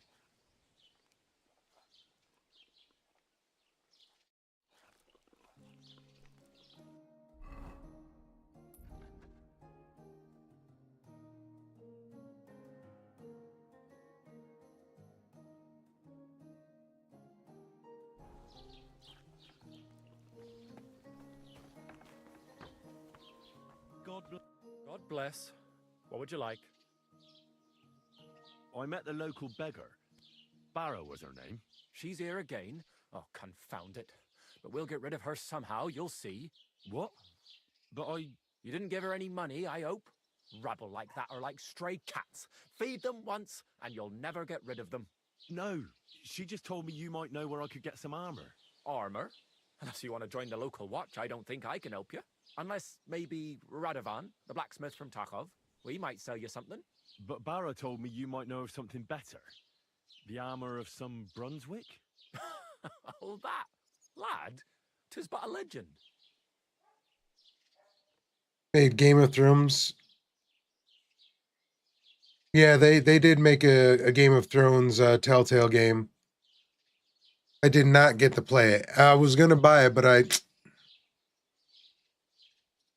I: God bless. What would you like?
E: I met the local beggar. Barrow was her name.
I: She's here again? Oh, confound it. But we'll get rid of her somehow, you'll see.
E: What? But I...
I: You didn't give her any money, I hope? Rabble like that are like stray cats. Feed them once, and you'll never get rid of them.
E: No, she just told me you might know where I could get some armor.
I: Armor? Unless you want to join the local watch, I don't think I can help you. Unless, maybe, Radovan, the blacksmith from Takov. We might sell you something.
E: But Barrow told me you might know of something better. The armor of some Brunswick?
I: Oh, that, lad, 'tis but a legend.
A: Made Game of Thrones. Yeah, they did make a Game of Thrones Telltale game. I did not get to play it. I was gonna buy it, but I...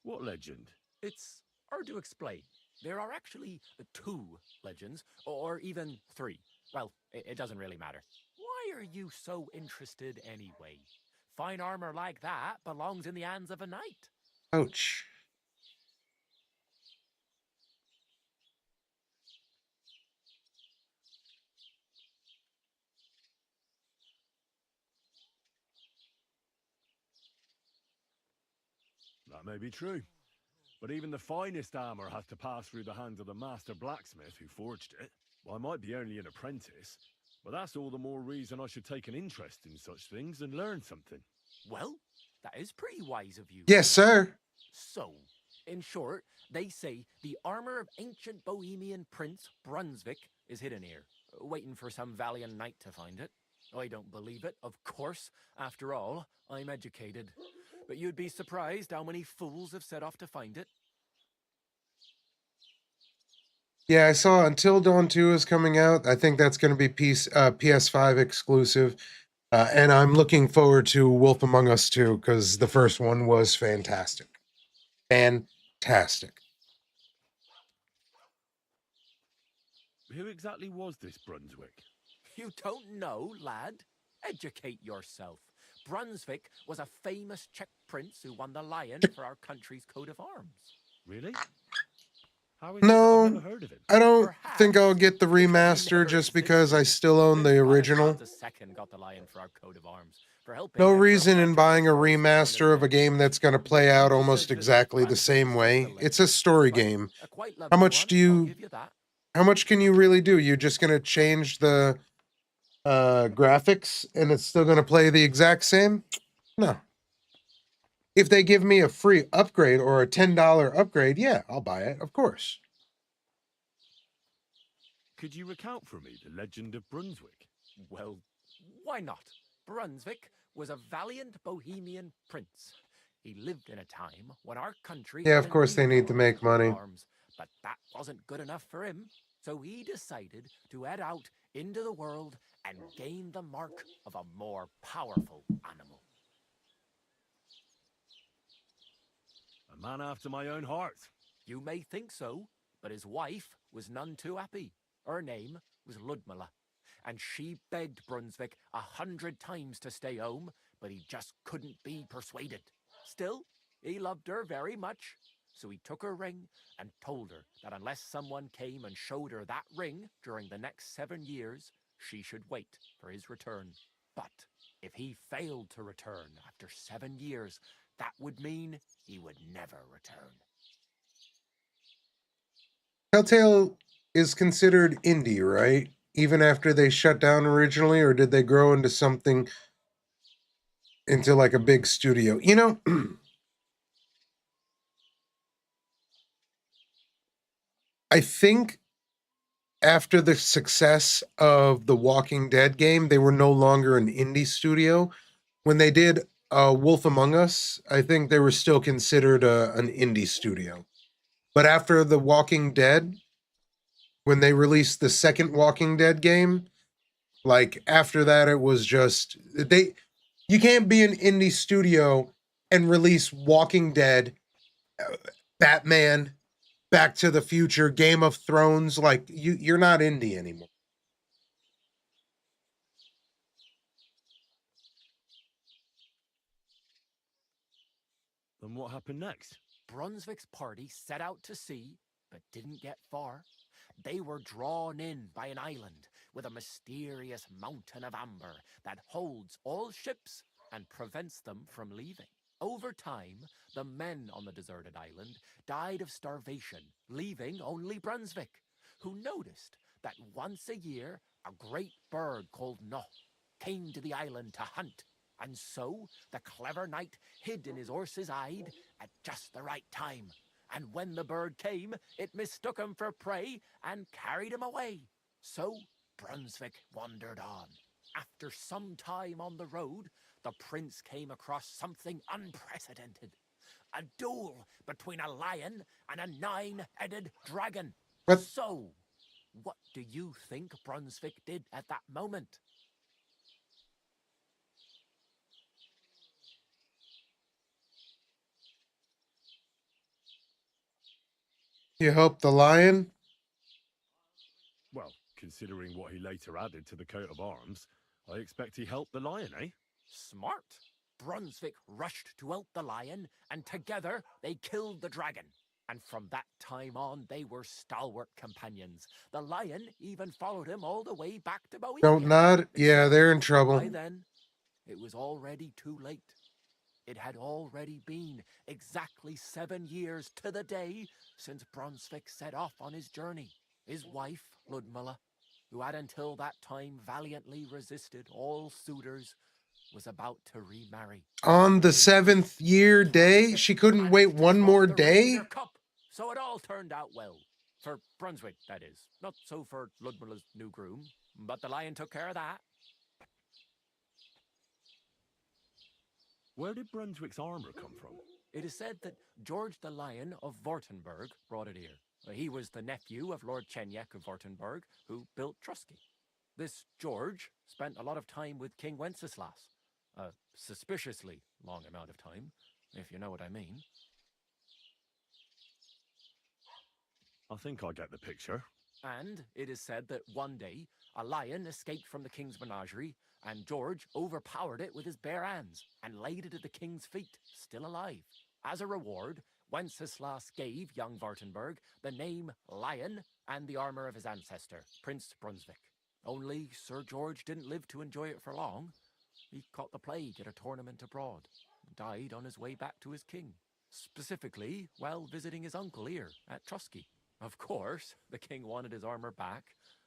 E: What legend?
I: It's hard to explain. There are actually 2 legends, or even 3. Well, it doesn't really matter. Why are you so interested anyway? Fine armor like that belongs in the hands of a knight.
A: Ouch.
E: That may be true. But even the finest armor has to pass through the hands of the master blacksmith who forged it. Well, I might be only an apprentice, but that's all the more reason I should take an interest in such things and learn something.
I: Well, that is pretty wise of you.
A: Yes, sir.
I: So, in short, they say the armor of ancient Bohemian Prince Brunswick is hidden here, waiting for some valiant knight to find it. I don't believe it, of course. After all, I'm educated. But you'd be surprised how many fools have set off to find it.
A: Yeah, I saw Until Dawn 2 is coming out. I think that's going to be PS5 exclusive. And I'm looking forward to Wolf Among Us 2 because the first one was fantastic. Fantastic.
E: Who exactly was this Brunswick?
I: You don't know, lad? Educate yourself. Brunswick was a famous Czech prince who won the lion for our country's coat of arms.
E: Really? How is it that
A: No,
E: I've never heard of him?
A: I don't
I: Perhaps
A: think I'll get the
I: because he
A: remaster
I: never
A: just because I
I: existed.
A: still own the
I: Prince
A: original.
I: Vladislav II got the lion for our coat of arms for helping
A: No
I: Emperor
A: reason in
I: Frederick
A: buying a
I: the First win
A: remaster of a
I: his
A: game that's going to play out
I: You
A: almost
I: said that
A: exactly the
I: Brunswick
A: same
I: was the
A: way.
I: legend,
A: It's a story
I: but
A: game.
I: a quite
A: How
I: lovely
A: much
I: one,
A: do
I: I'll
A: you
I: give you that.
A: how much can you really do? You're just going to change the graphics and it's still going to play the exact same? No. If they give me a free upgrade or a $10 upgrade, yeah, I'll buy it, of course.
E: Could you recount for me the legend of Brunswick?
I: Well, why not? Brunswick was a valiant Bohemian prince. He lived in a time when our country
A: Yeah,
I: had
A: of
I: a
A: course they
I: new
A: need to
I: coat
A: make
I: of
A: money.
I: arms, but that wasn't good enough for him. So he decided to head out into the world and gain the mark of a more powerful animal.
E: A man after my own heart.
I: You may think so, but his wife was none too happy. Her name was Ludmilla, and she begged Brunswick 100 times to stay home, but he just couldn't be persuaded. Still, he loved her very much, so he took her ring and told her that unless someone came and showed her that ring during the next 7 years, she should wait for his return. But if he failed to return after 7 years, that would mean he would never return.
A: Telltale is considered indie, right? Even after they shut down originally, or did they grow into something, into like a big studio? You know, I think after the success of the Walking Dead game, they were no longer an indie studio. When they did Wolf Among Us, I think they were still considered an indie studio. But after the Walking Dead, when they released the second Walking Dead game, like after that, it was just they. You can't be an indie studio and release Walking Dead, Batman, Back to the Future, Game of Thrones. Like you're not indie anymore.
E: Then what happened next?
I: Brunswick's party set out to sea, but didn't get far. They were drawn in by an island with a mysterious mountain of amber that holds all ships and prevents them from leaving. Over time, the men on the deserted island died of starvation, leaving only Brunswick, who noticed that once a year a great bird called Noh came to the island to hunt. And so the clever knight hid in his horse's hide at just the right time. And when the bird came, it mistook him for prey and carried him away. So Brunswick wandered on. After some time on the road, the prince came across something unprecedented. A duel between a lion and a 9-headed dragon.
A: What?
I: So, what do you think Brunswick did at that moment?
A: You help the lion?
E: Well, considering what he later added to the coat of arms, I expect he helped the lion, eh?
I: Smart. Brunswick rushed to help the lion, and together they killed the dragon. And from that time on, they were stalwart companions. The lion even followed him all the way back to Bohemia.
A: Don't nod. Yeah, they're in trouble.
I: By then, it was already too late. It had already been exactly 7 years to the day since Brunswick set off on his journey. His wife, Ludmilla, who had until that time valiantly resisted all suitors, was about to remarry.
A: On the 7th year day? She couldn't wait one more day?
I: So it all turned out well. For Brunswick, that is. Not so for Ludmilla's new groom, but the lion took care of that.
E: Where did Brunswick's armor come from?
I: It is said that George the Lion of Württemberg brought it here. He was the nephew of Lord Chenyek of Württemberg, who built Trusky. This George spent a lot of time with King Wenceslas. A suspiciously long amount of time, if you know what I mean.
E: I think I get the picture.
I: And it is said that one day, a lion escaped from the king's menagerie, and George overpowered it with his bare hands and laid it at the king's feet, still alive. As a reward, Wenceslas gave young Württemberg the name Lion and the armor of his ancestor, Prince Brunswick. Only Sir George didn't live to enjoy it for long. He caught the plague at a tournament abroad and died on his way back to his king, specifically while visiting his uncle here at Trusky. Of course, the king wanted his armor back,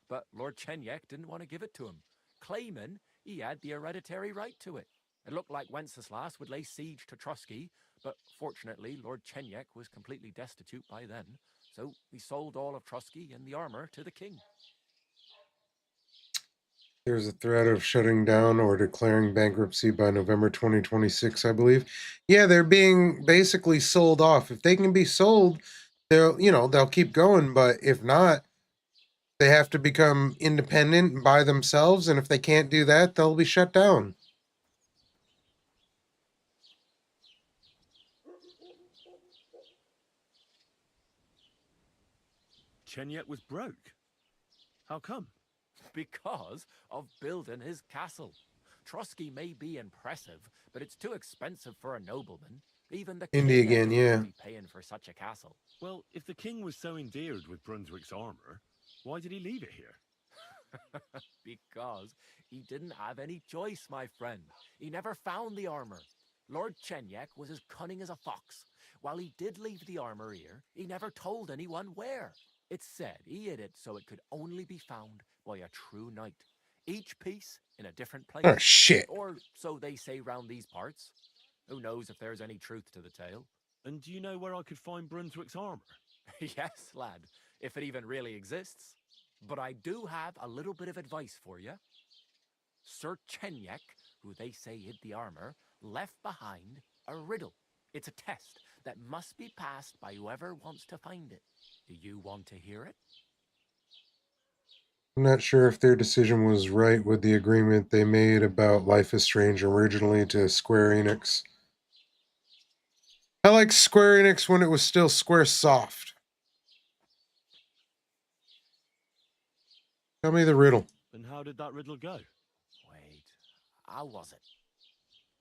I: but Lord Chenyek didn't want to give it to him, claiming he had the hereditary right to it. It looked like Wenceslas would lay siege to Trusky, but fortunately Lord Chenyek was completely destitute by then, so he sold all of Trusky and the armor to the king.
A: There's a threat of shutting down or declaring bankruptcy by November 2026, I believe. Yeah, they're being basically sold off. If they can be sold, they'll keep going, but if not, they have to become independent by themselves, and if they can't do that, they'll be shut down.
E: Chenyek was broke. How come?
I: Because of building his castle. Trusky may be impressive, but it's too expensive for a nobleman. Even the
A: Indy
I: king
A: again, yeah.
I: be paying for such a castle.
E: Well, if the king was so endeared with Brunswick's armor, why did he leave it here?
I: Because he didn't have any choice, my friend. He never found the armor. Lord Chenyek was as cunning as a fox. While he did leave the armor here, he never told anyone where. It's said he hid it so it could only be found by a true knight. Each piece in a different place.
A: Oh, shit.
I: Or so they say round these parts. Who knows if there's any truth to the tale?
E: And do you know where I could find Brunswick's armor?
I: Yes, lad, if it even really exists. But I do have a little bit of advice for you. Sir Chenyek, who they say hid the armor, left behind a riddle. It's a test that must be passed by whoever wants to find it. Do you want to hear it?
A: I'm not sure if their decision was right with the agreement they made about Life is Strange originally to Square Enix. I like Square Enix when it was still Square Soft. Tell me the riddle.
E: And how did that riddle go?
I: Wait, how was it?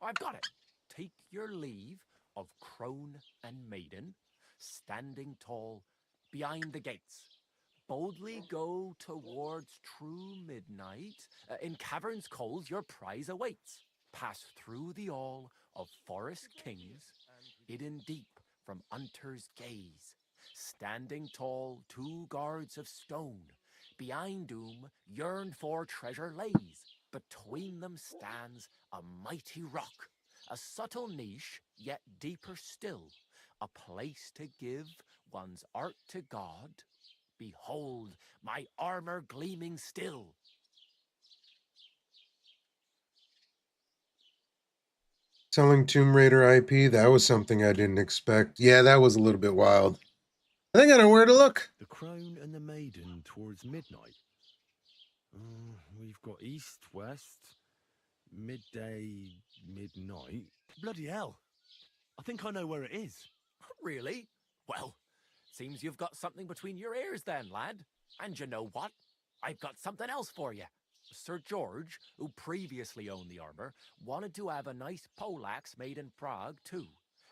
I: I've got it. Take your leave of crone and maiden, standing tall behind the gates. Boldly go towards true midnight. In caverns cold your prize awaits. Pass through the all of forest kings, hidden deep from hunter's gaze. Standing tall, 2 guards of stone, behind whom yearned for treasure lays. Between them stands a mighty rock, a subtle niche, yet deeper still, a place to give one's art to God. Behold, my armor gleaming still.
A: Selling Tomb Raider IP, that was something I didn't expect. Yeah, that was a little bit wild. I think I know where to look.
E: The Crown and the Maiden towards midnight. We've got east, west, midday, midnight. Bloody hell. I think I know where it is.
I: Really? Well, seems you've got something between your ears then, lad. And you know what? I've got something else for you. Sir George, who previously owned the armor, wanted to have a nice poleaxe made in Prague too,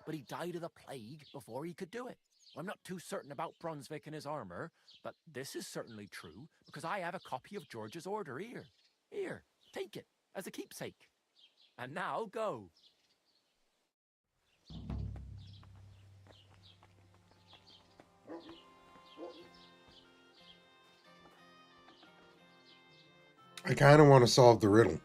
I: but he died of the plague before he could do it. I'm not too certain about Brunswick and his armor, but this is certainly true because I have a copy of George's order here. Here, take it as a keepsake. And now go.
A: I kind of want to solve the riddle.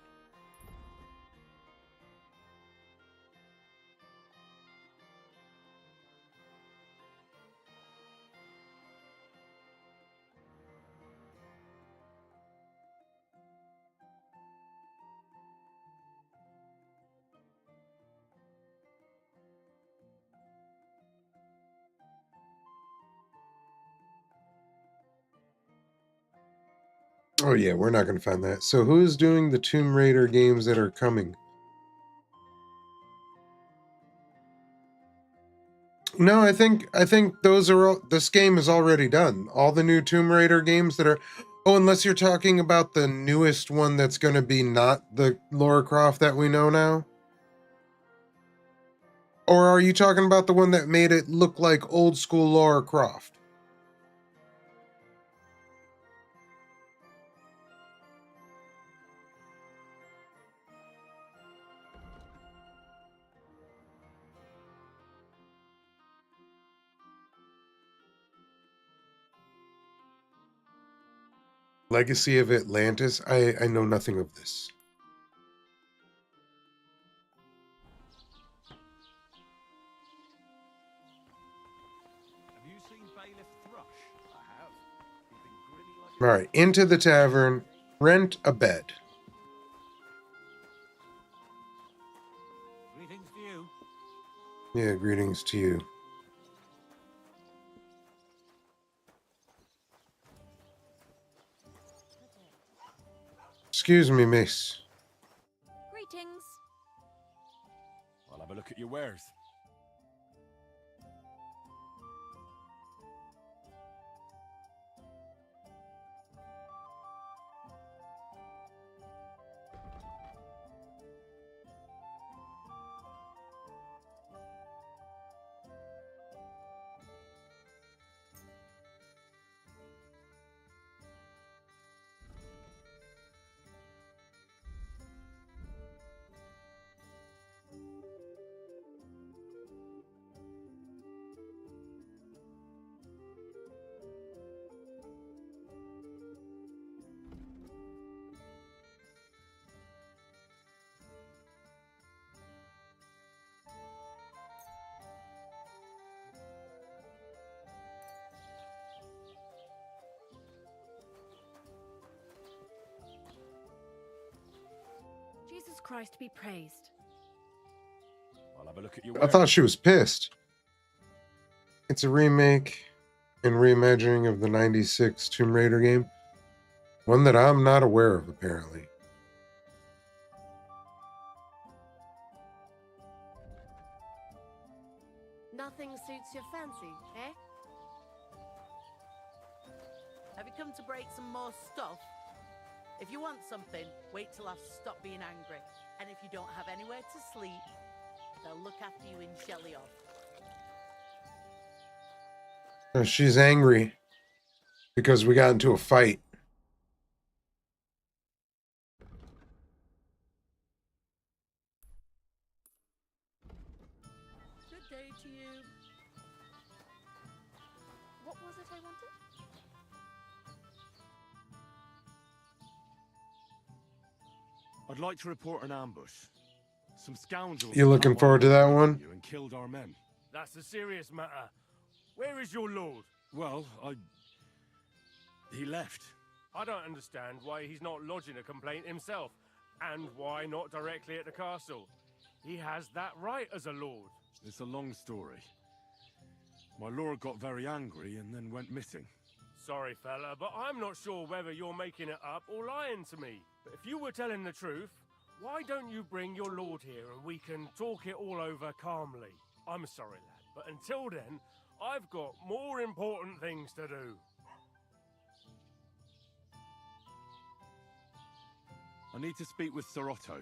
A: Oh yeah, we're not going to find that. So who's doing the Tomb Raider games that are coming? No, I think those are all, this game is already done. All the new Tomb Raider games that are, oh, unless you're talking about the newest one that's going to be not the Lara Croft that we know now. Or are you talking about the one that made it look like old school Lara Croft? Legacy of Atlantis? I know nothing of this.
B: Have you seen Bailiff Thrush? I have. He's been grinning like
A: All right, into the tavern, rent a bed.
H: Greetings to you.
A: Yeah, greetings to you. Excuse me, miss.
C: Greetings.
E: I'll have a look at your wares.
C: Jesus Christ be praised.
E: I'll have a look at your
A: I
E: wares.
A: thought she was pissed. It's a remake and reimagining of the 96 Tomb Raider game. One that I'm not aware of, apparently.
J: Nothing suits your fancy, eh? Have you come to break some more stuff? If you want something, wait till I've stopped being angry. And if you don't have anywhere to sleep, they'll look after you in Shelly off.
A: She's angry because we got into a fight.
J: Good day to you.
C: What was it I wanted?
E: I'd like to report an ambush. Some scoundrels
A: You looking
E: attacked my
A: forward to that
E: lord
A: one?
E: retinue and killed our men.
B: That's a serious matter. Where is your lord?
E: Well, he left.
B: I don't understand why he's not lodging a complaint himself, and why not directly at the castle. He has that right as a lord.
E: It's a long story. My lord got very angry and then went missing.
B: Sorry, fella, but I'm not sure whether you're making it up or lying to me. But if you were telling the truth, why don't you bring your lord here and we can talk it all over calmly? I'm sorry, lad, but until then, I've got more important things to do.
E: I need to speak with Sir Otto.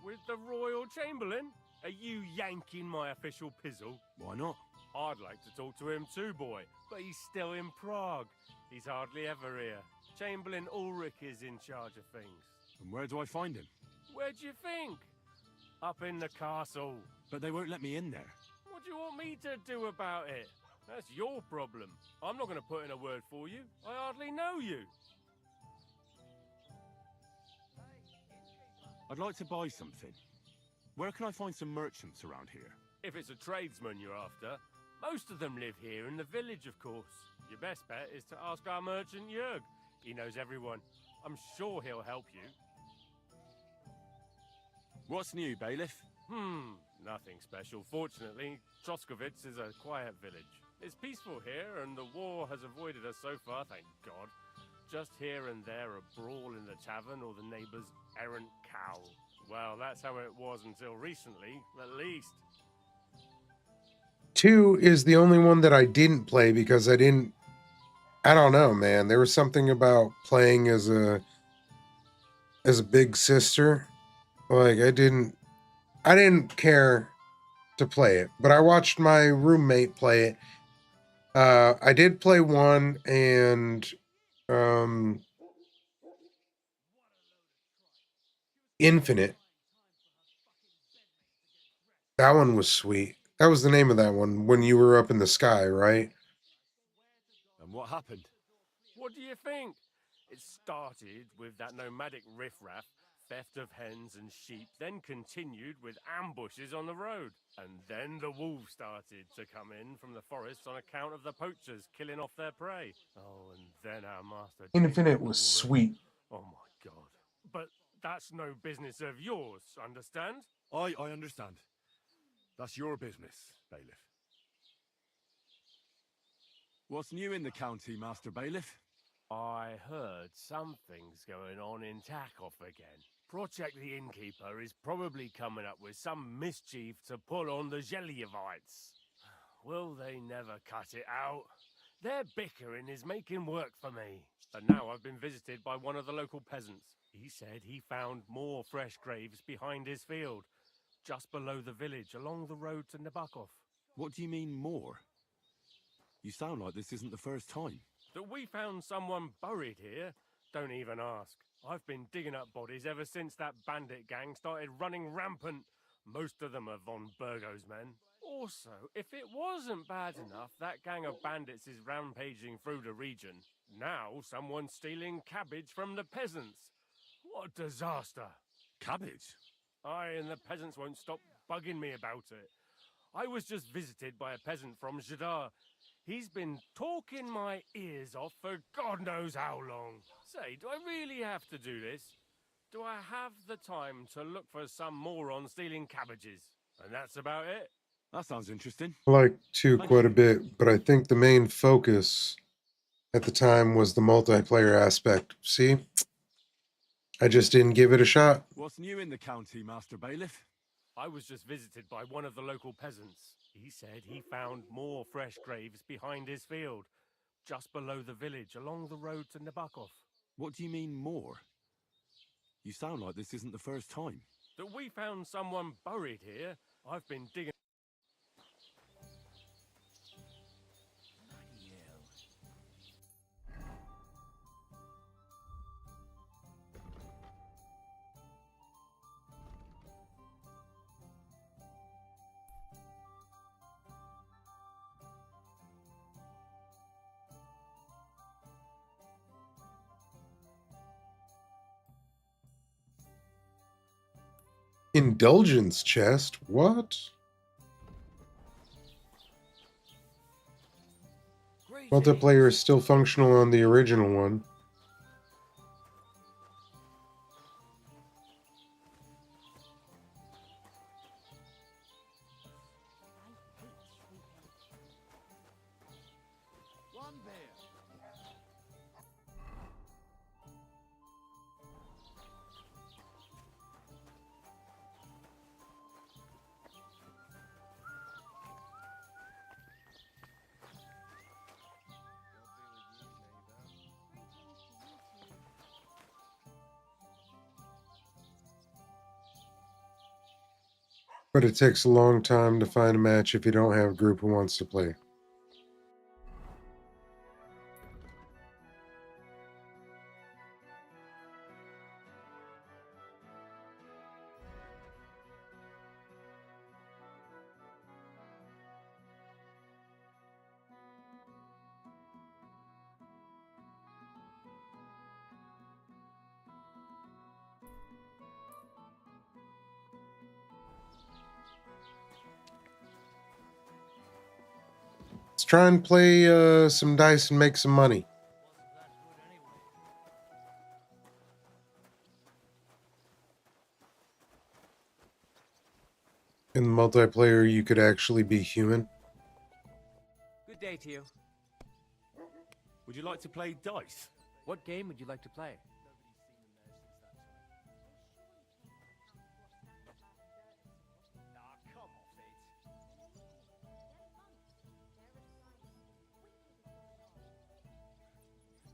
B: With the Royal Chamberlain? Are you yanking my official pizzle?
E: Why not?
B: I'd like to talk to him too, boy, but he's still in Prague. He's hardly ever here. Chamberlain Ulrich is in charge of things.
E: And where do I find him?
B: Where do you think? Up in the castle.
E: But they won't let me in there.
B: What do you want me to do about it? That's your problem. I'm not going to put in a word for you. I hardly know you.
E: I'd like to buy something. Where can I find some merchants around here?
B: If it's a tradesman you're after, most of them live here in the village, of course. Your best bet is to ask our merchant Jörg. He knows everyone. I'm sure he'll help you.
E: What's new, bailiff?
B: Nothing special. Fortunately, Troskovitz is a quiet village. It's peaceful here, and the war has avoided us so far, thank God. Just here and there a brawl in the tavern or the neighbour's errant cow. Well, that's how it was until recently, at least.
A: 2 is the only one that I didn't play because I don't know, man. There was something about playing as a big sister. Like I didn't care to play it, but I watched my roommate play it. I did play 1 and Infinite. That one was sweet. That was the name of that one when you were up in the sky, right?
E: And what happened?
B: What do you think? It started with that nomadic riffraff, theft of hens and sheep, then continued with ambushes on the road. And then the wolves started to come in from the forests on account of the poachers killing off their prey. Oh, and then our master...
A: Infinite was sweet.
B: Oh my God. But that's no business of yours, understand?
E: I understand. That's your business, bailiff. What's new in the county, Master Bailiff?
B: I heard something's going on in Takov again. Project the Innkeeper is probably coming up with some mischief to pull on the Zelievites. Will they never cut it out? Their bickering is making work for me. And now I've been visited by one of the local peasants. He said he found more fresh graves behind his field, just below the village, along the road to Nabokov.
E: What do you mean, more? You sound like this isn't the first time.
B: That we found someone buried here? Don't even ask. I've been digging up bodies ever since that bandit gang started running rampant. Most of them are von Burgo's men. Also, if it wasn't bad enough that gang of bandits is rampaging through the region, now someone's stealing cabbage from the peasants. What a disaster.
E: Cabbage?
B: Aye, and the peasants won't stop bugging me about it. I was just visited by a peasant from Jadar. He's been talking my ears off for God knows how long. Say, do I really have to do this? Do I have the time to look for some moron stealing cabbages? And that's about it.
E: That sounds interesting.
A: I like 2 quite a bit, but I think the main focus at the time was the multiplayer aspect. See? I just didn't give it a shot.
E: What's new in the county, Master Bailiff?
B: I was just visited by one of the local peasants. He said he found more fresh graves behind his field, just below the village, along the road to Nabokov.
E: What do you mean, more? You sound like this isn't the first time.
B: That we found someone buried here. I've been digging...
H: Bloody hell.
A: Indulgence chest? What? Multiplayer is still functional on the original one.
F: One beer.
A: But it takes a long time to find a match if you don't have a group who wants to play. Let's try and play some dice and make some money. In the multiplayer, you could actually be human.
H: Good day to you.
E: Would you like to play dice?
H: What game would you like to play?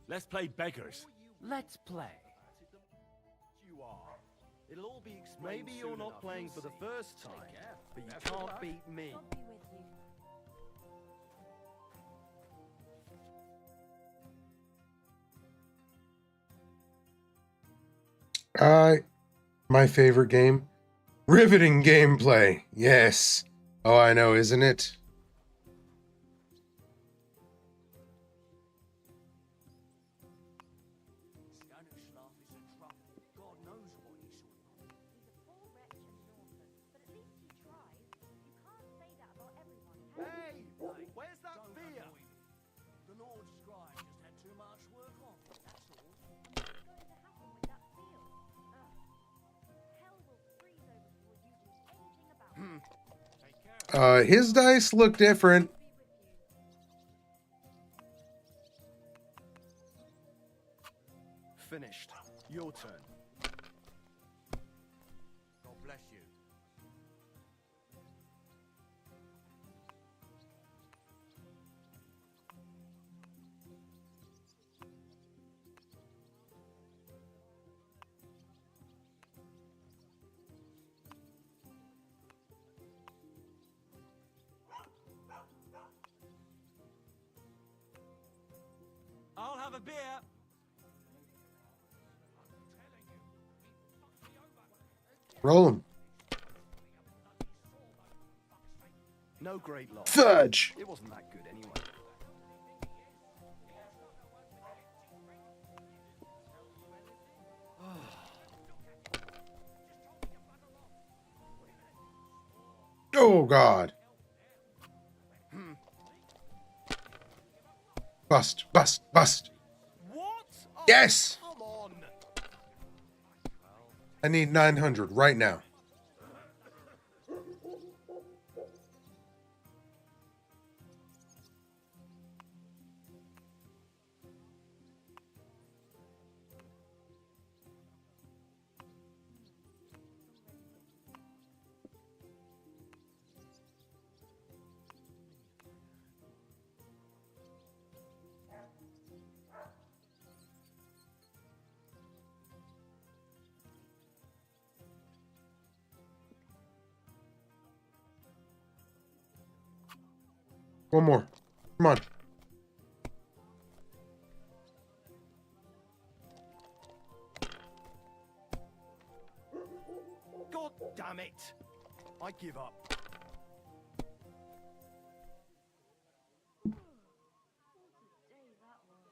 E: Let's play beggars.
H: Let's play.
F: You are. It'll all be explained. Maybe you're not playing for the first time, but you can't beat me.
C: God be with you.
A: My favorite game. Riveting gameplay. Yes. Oh, I know, isn't it?
C: He's a poor wretch and an orphan, but at least he tries. You can't say that about everyone, can you?
F: Hey, where's that beer?
K: The Lord Scribe just had too much work on, that's all.
C: What's going to happen with that seal? Ugh. Hell will freeze over before you do anything about it.
A: His dice look different.
C: Be with you.
F: Finished. Your turn.
B: God bless you.
H: I'll have a beer.
A: Roll him.
F: No great loss.
A: Fudge.
F: It wasn't that good anyway.
A: Oh, God. Bust, bust, bust.
F: What? Oh,
A: Yes!
F: come on.
A: I need 900 right now. One more. Come on.
F: God damn it. I give up.
C: Day that was.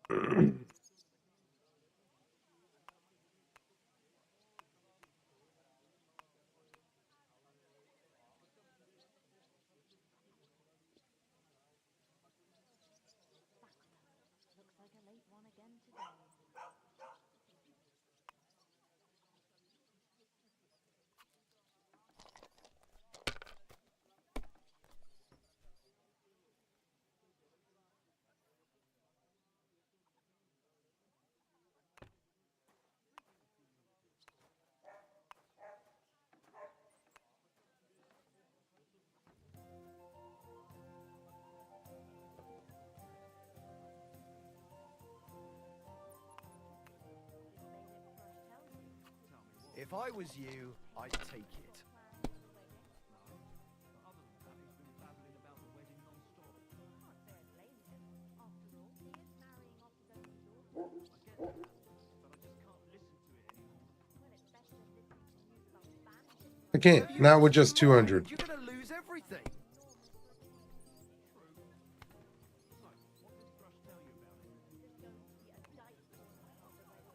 C: Looks like a late one again today.
K: If I was you, I'd take it.
A: I can't. Not with just 200.
K: You're gonna lose everything.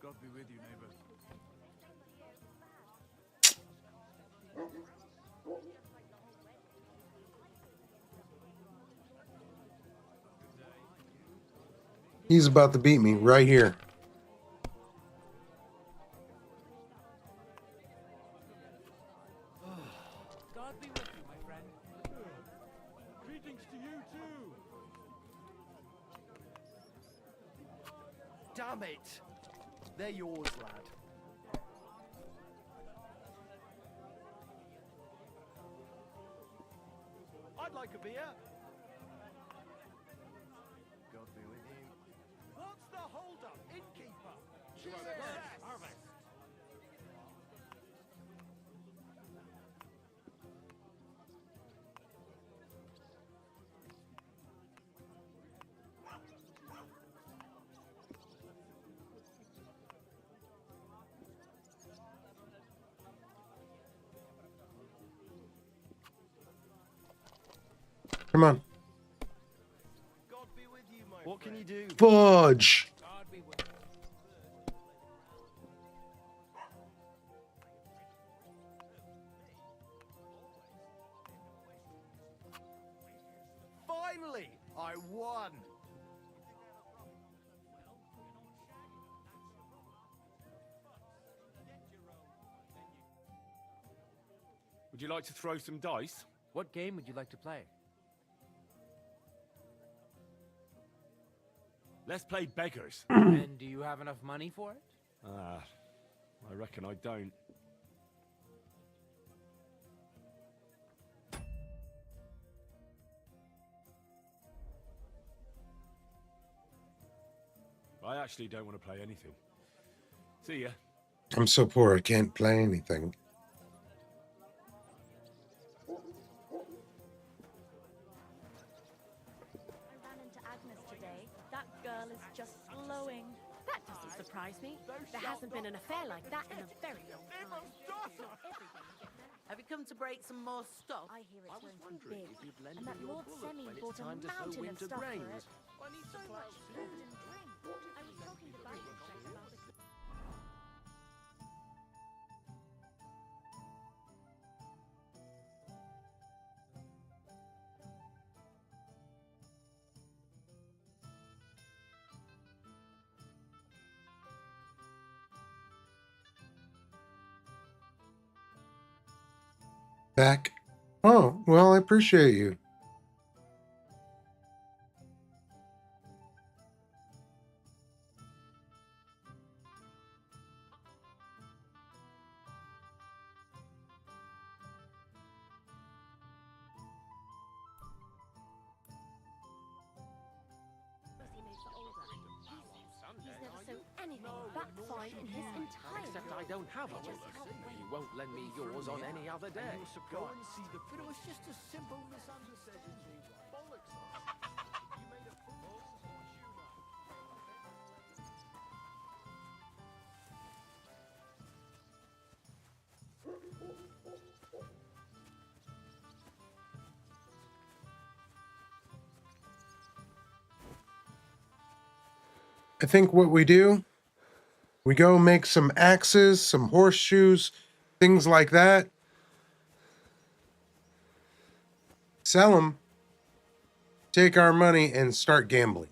G: God be with you, neighbor.
A: He's about to beat me right here.
H: God be with you, my friend.
E: Greetings to you too.
K: Damn it. They're yours, lad. I'd like a beer. God be with you. What's the hold-up, innkeeper? Cheers! Harvest.
A: Come on.
K: God be with you, my What can you do?
A: Fudge.
H: God be with you.
K: Finally, I won.
E: Would you like to throw some dice?
H: What game would you like to play?
E: Let's play beggars.
H: And do you have enough money for it?
E: I reckon I don't. I actually don't want to play anything. See ya.
A: I'm so poor I can't play anything.
C: I ran into Agnes today. That girl is just glowing.
J: That doesn't surprise me. There hasn't been an affair like that in a very long time. Have you come to break some more stuff?
C: I hear it's going too big. And that Lord Semi bought a mountain of stuff for it.
K: I need
C: So much food and drink. I was talking to Bible about the
A: Back. Oh, well, I appreciate you.
C: He's never sown anything that fine in his entire
I: Except I
C: life.
I: don't have a
C: Just
I: wallet.
C: help me.
I: You won't lend me yours on any other day.
K: Go and see the. But it was just a simple misunderstanding. Bollocks. You made a fool.
A: I think what we do, we go make some axes, some horseshoes, things like that. Sell them, take our money, and start gambling.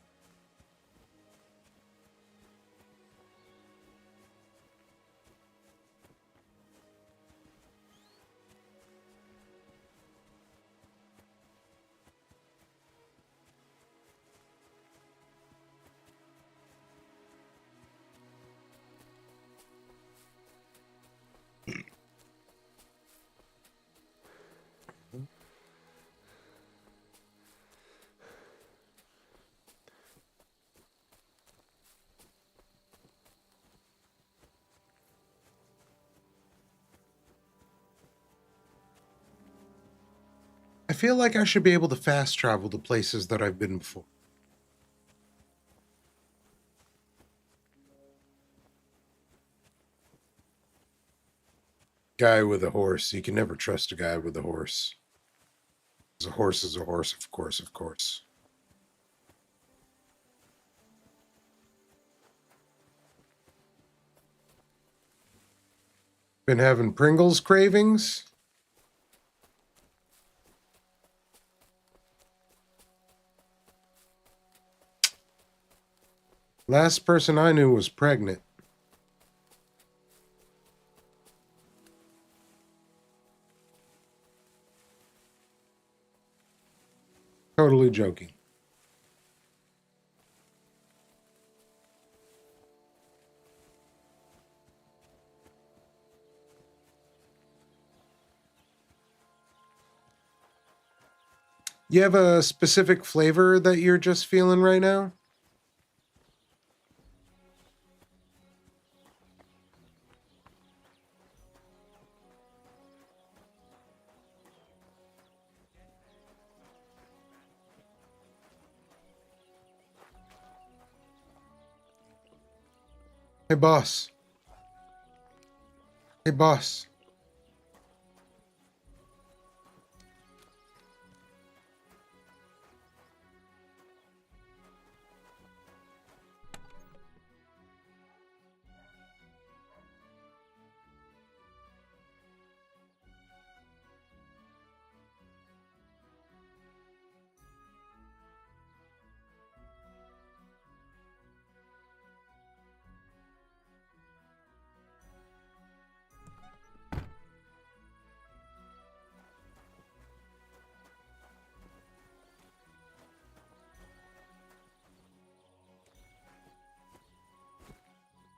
A: I feel like I should be able to fast travel to places that I've been before. Guy with a horse. You can never trust a guy with a horse. 'Cause a horse is a horse, of course, of course. Been having Pringles cravings? Last person I knew was pregnant. Totally joking. You have a specific flavor that you're just feeling right now? Hey, boss. Hey, boss.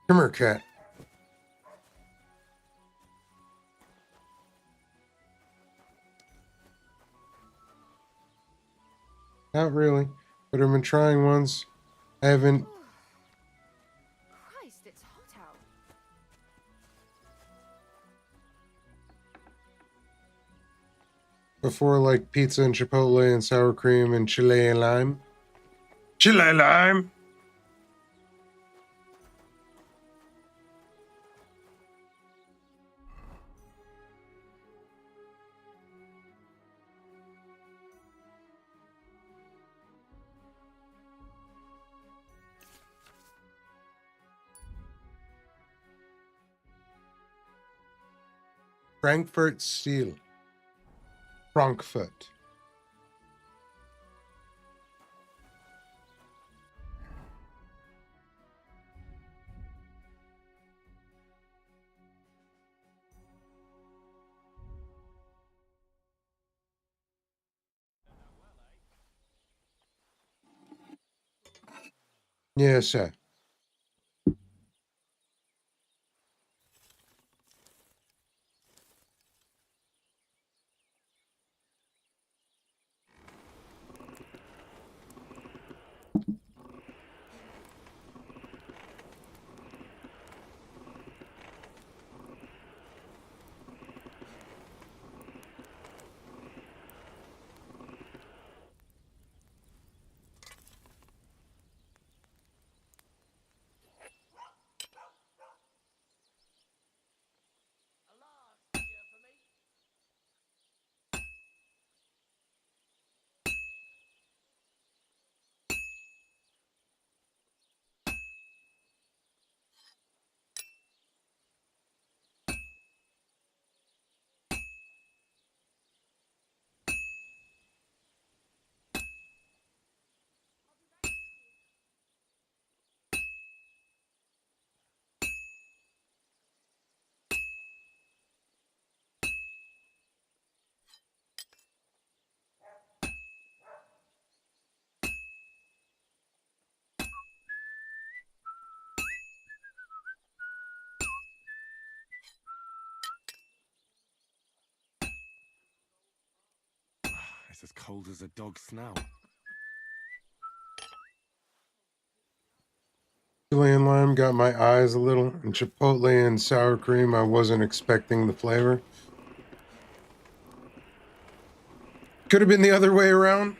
A: Come here, cat. Not really, but I've been trying ones. I haven't.
C: Christ, it's hot out.
A: Before, like pizza and chipotle and sour cream and chile and lime. Chile lime. Frankfurt Steel. Frankfurt. Yes, sir.
E: It's as cold as a dog's snout.
A: Chili and lime got my eyes a little, and chipotle and sour cream, I wasn't expecting the flavor. Could have been the other way around.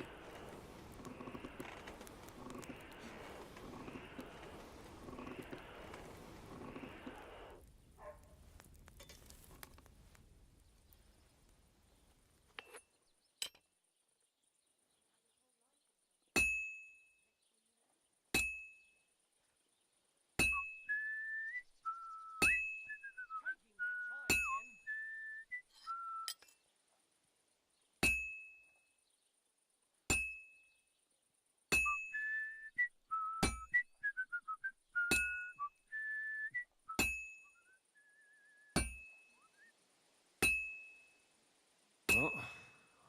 E: Well,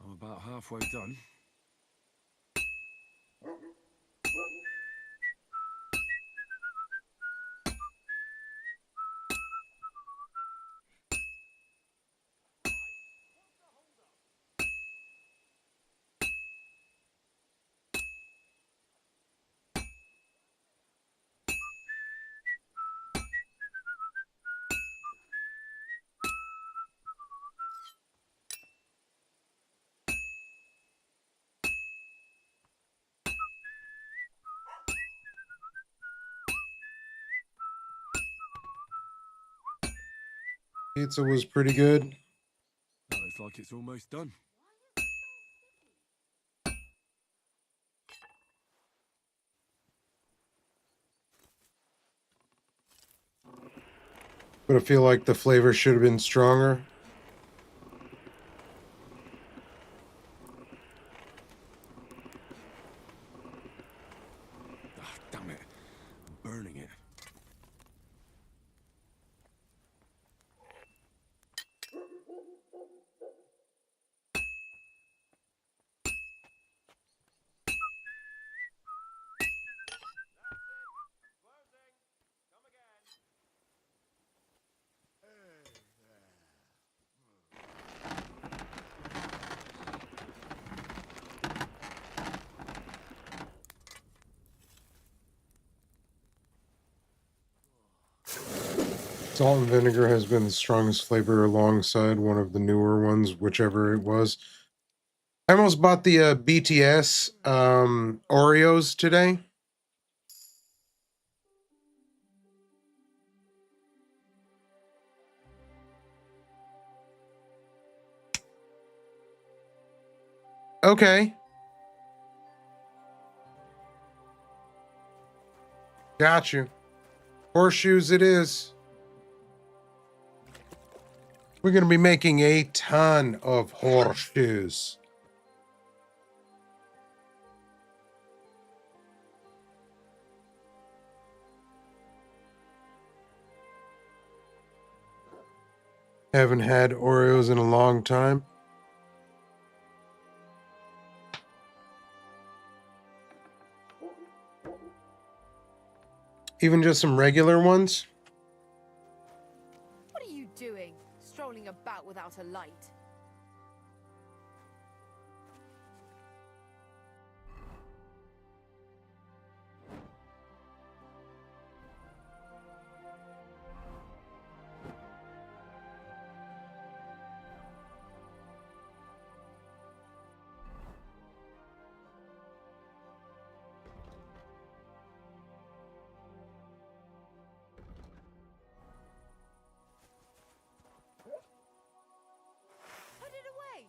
E: I'm about halfway done.
A: Pizza was pretty good.
E: That looks like it's almost done.
A: But I feel like the flavor should have been stronger.
E: Ah, damn it. I'm burning it.
A: Salt and vinegar has been the strongest flavor alongside one of the newer ones, whichever it was. I almost bought the BTS Oreos today. Okay. Got you. Horseshoes it is. We're going to be making a ton of horseshoes. Haven't had Oreos in a long time. Even just some regular ones.
C: What are you doing? Strolling about without a light? Put it away!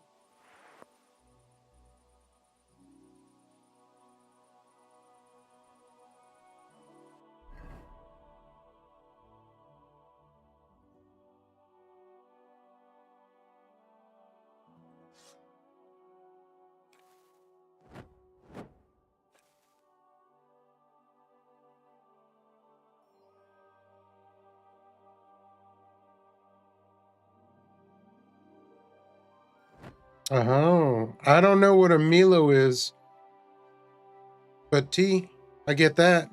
A: Oh, I don't know what a Milo is, but tea, I get that.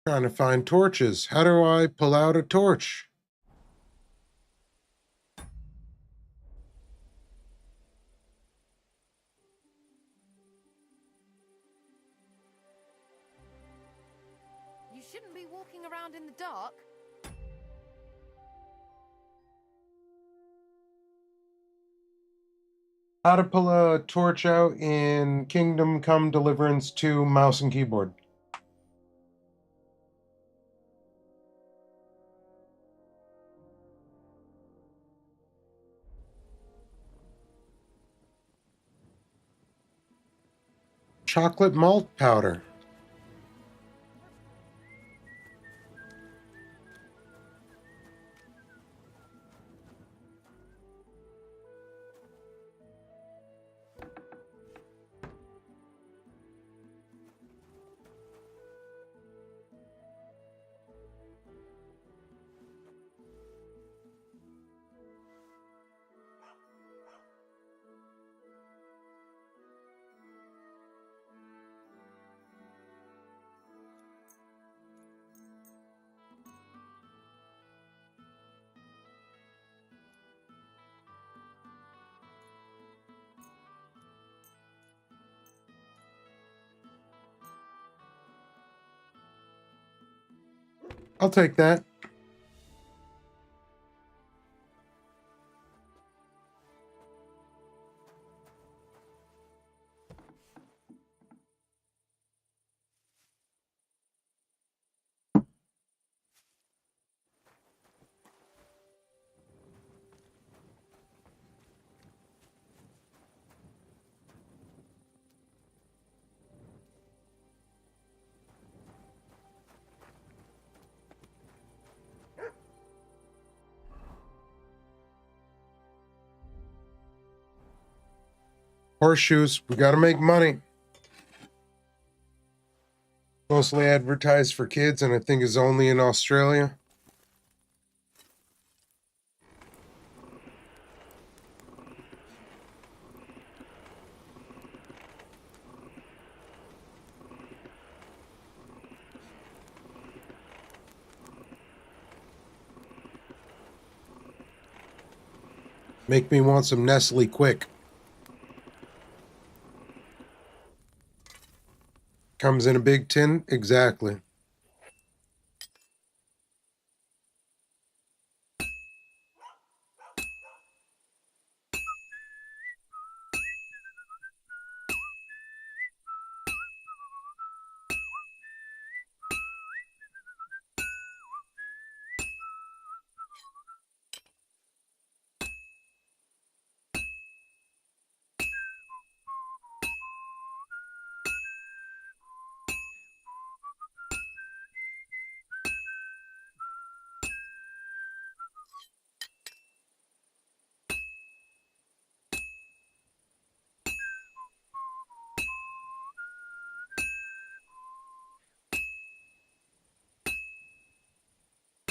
A: Trying to find torches. How do I pull out a torch?
C: You shouldn't be walking around in the dark.
A: How to pull a torch out in Kingdom Come Deliverance 2 mouse and keyboard. Chocolate malt powder. I'll take that. Horseshoes. We gotta make money. Mostly advertised for kids, and I think is only in Australia. Make me want some Nestle quick. Comes in a big tin? Exactly.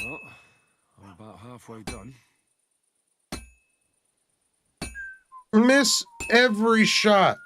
E: Well, I'm about halfway done.
A: Miss every shot.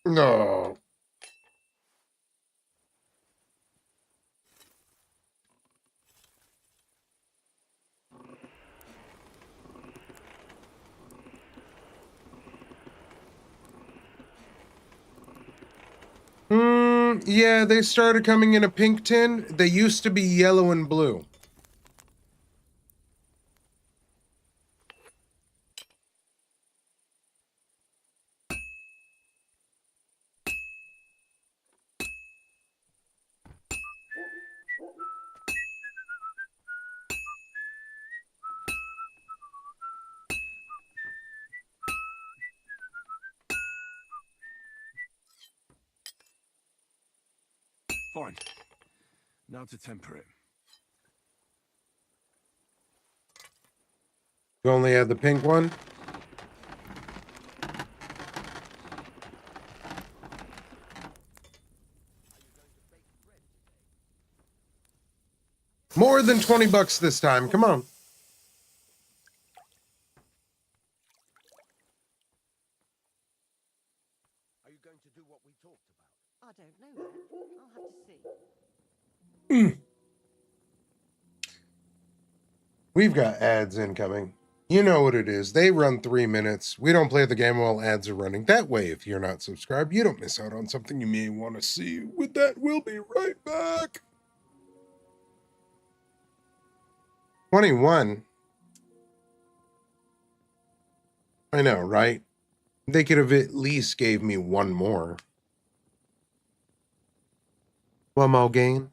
A: No. Yeah, they started coming in a pink tin. They used to be yellow and blue.
E: Fine. Now to temper it.
A: You only had the pink one? More than 20 bucks this time. Come on.
F: Are you going to do what we talked about?
J: I don't know yet. I'll have to see.
A: We've got ads incoming. You know what it is. They run 3 minutes. We don't play the game while ads are running. That way, if you're not subscribed, you don't miss out on something you may want to see. With that, we'll be right back. 21. I know, right? They could have at least gave me one more. One more game.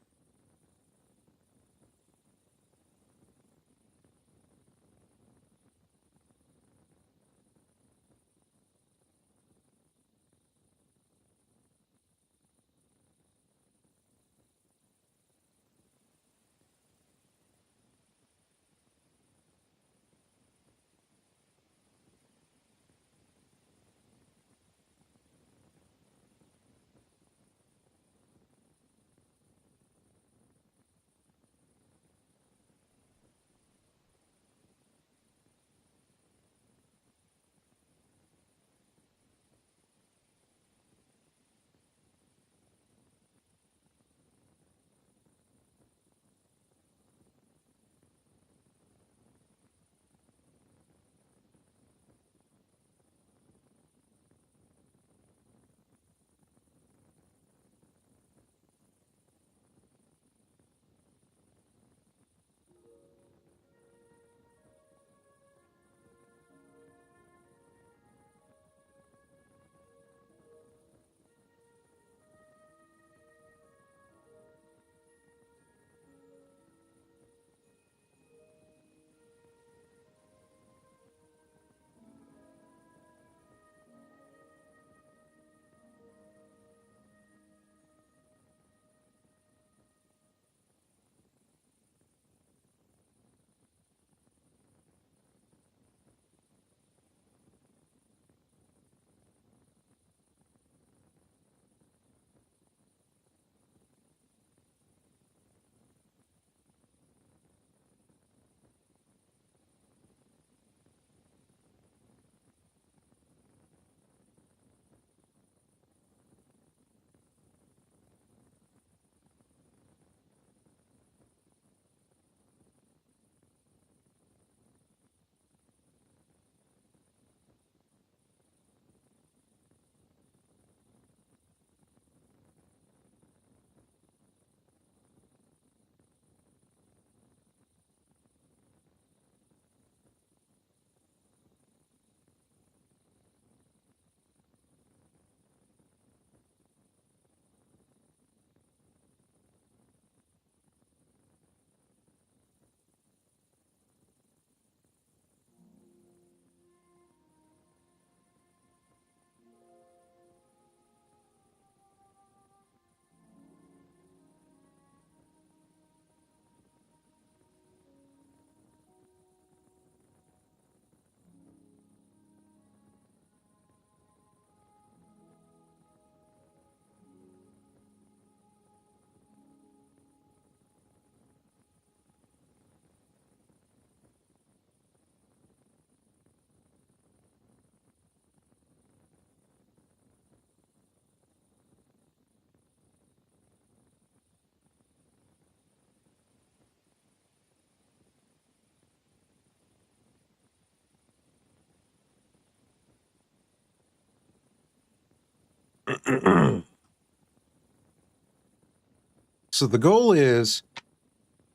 A: So the goal is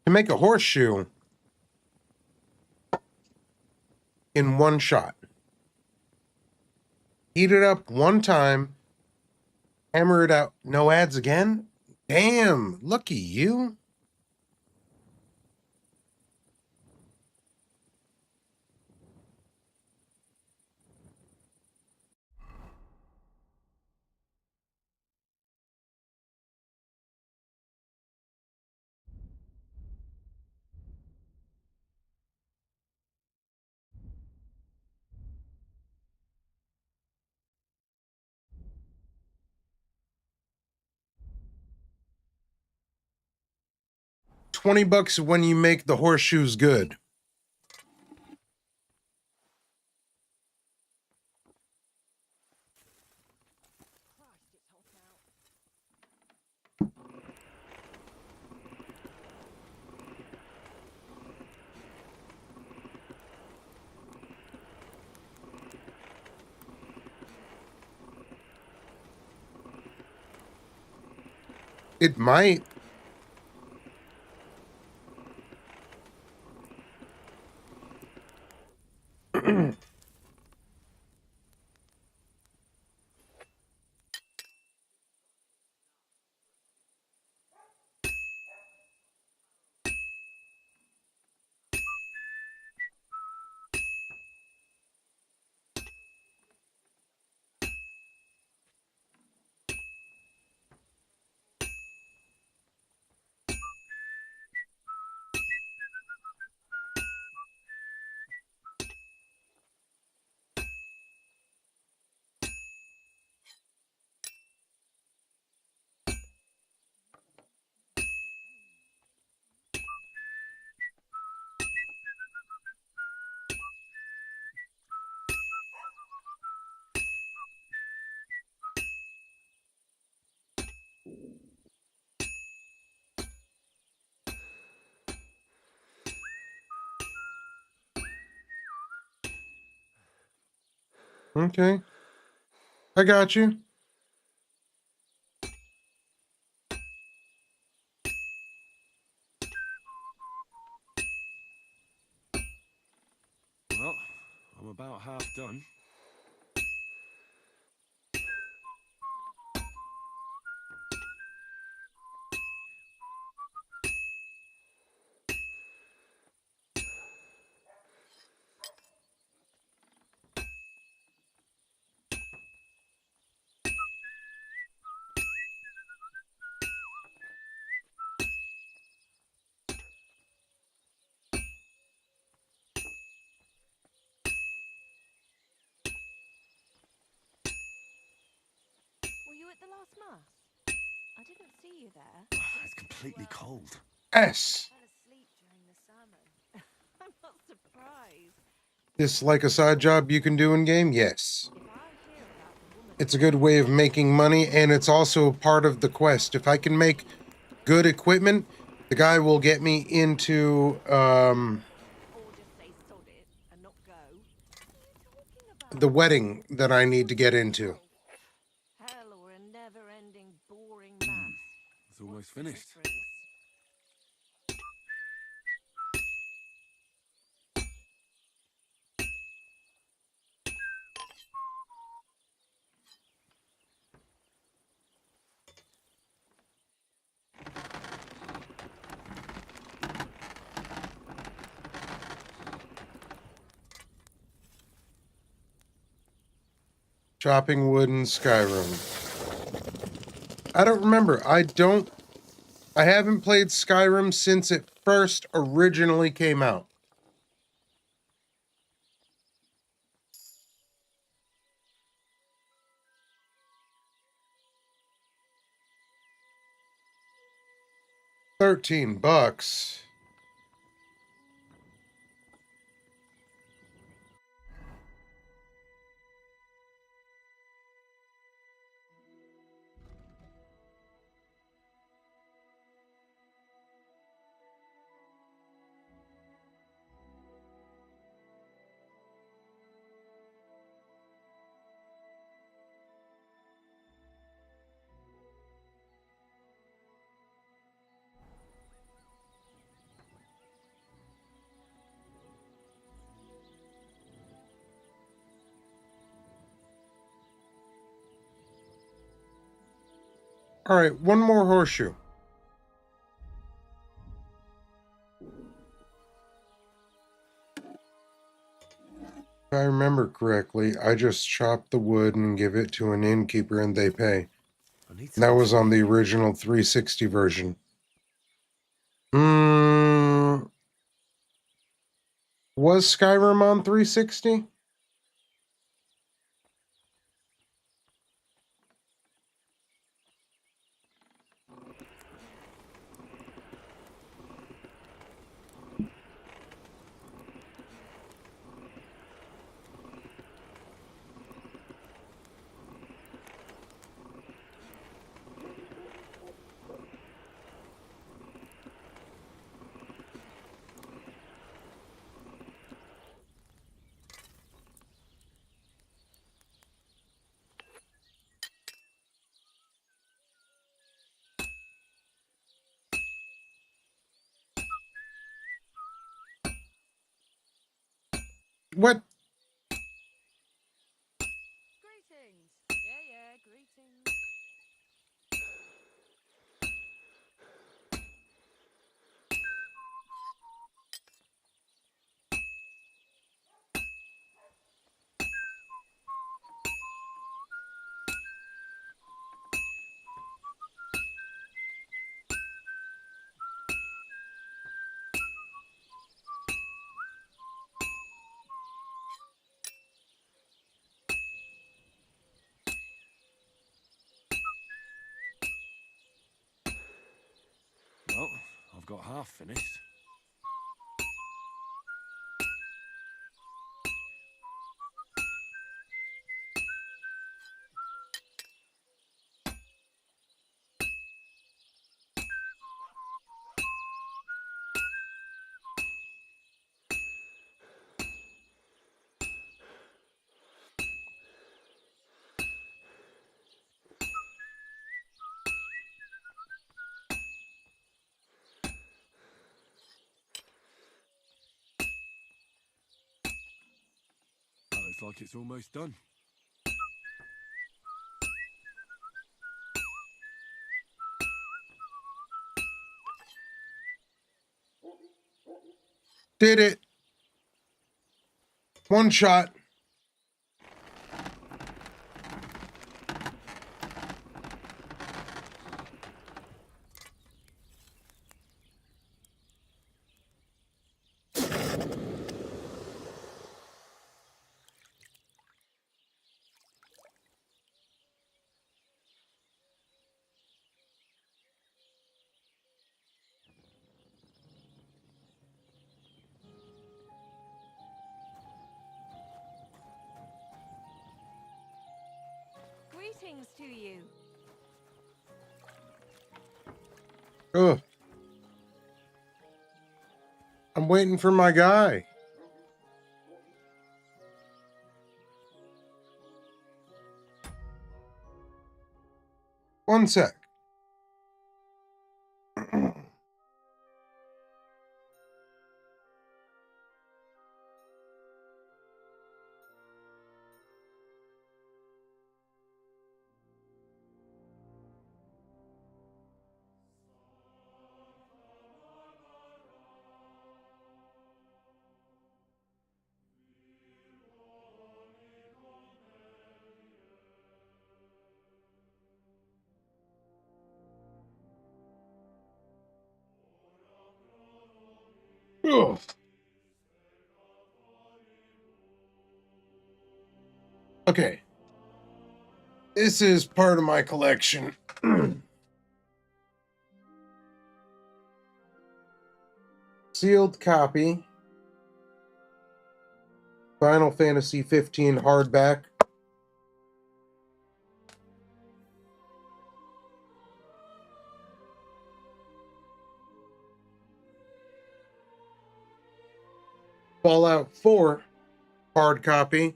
A: to make a horseshoe in one shot. Heat it up one time, hammer it out. No ads again? Damn, lucky you. $20 when you make the horseshoes good. It might. Okay. I got you.
E: Well, I'm about half done.
C: Were you at the last mass? I didn't see you there.
E: It's completely cold.
A: S.
C: I fell asleep during the sermon. I'm not surprised.
A: This like a side job you can do in game? Yes.
C: If I hear about the woman
A: It's a good way of making money, and it's also part of the quest. If I can make good equipment, the guy will get me into
C: or just say sod it and not go. What are you talking about?
A: the wedding that I need to get into.
C: Hell or a never-ending boring mass.
E: It's almost
C: What's the
E: finished.
C: difference?
A: Chopping wood in Skyrim. I don't remember. I haven't played Skyrim since it first originally came out. $13. All right, one more horseshoe. If I remember correctly, I just chop the wood and give it to an innkeeper and they pay.
E: I need
A: And that
E: some
A: was on the
E: tea.
A: original 360 version. Was Skyrim on 360? What?
C: Greetings. Yeah, greetings.
E: Well, I've got half finished. Looks like it's almost done.
A: Did it. One shot.
C: Greetings to you.
A: Ugh. I'm waiting for my guy. One sec. Ugh. Okay. This is part of my collection. Sealed copy. Final Fantasy 15 hardback. Fallout 4 hard copy.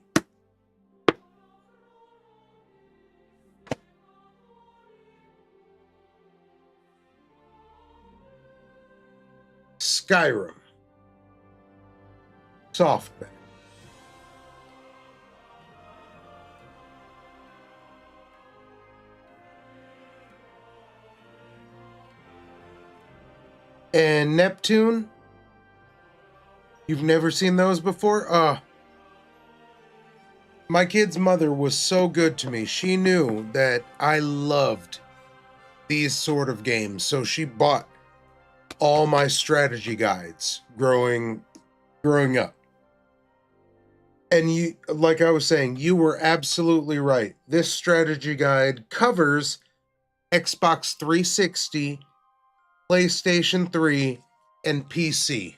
A: Skyrim softback. And Neptune. You've never seen those before? My kid's mother was so good to me. She knew that I loved these sort of games, so she bought all my strategy guides growing up. And you, like I was saying, you were absolutely right. This strategy guide covers Xbox 360, PlayStation 3, and PC.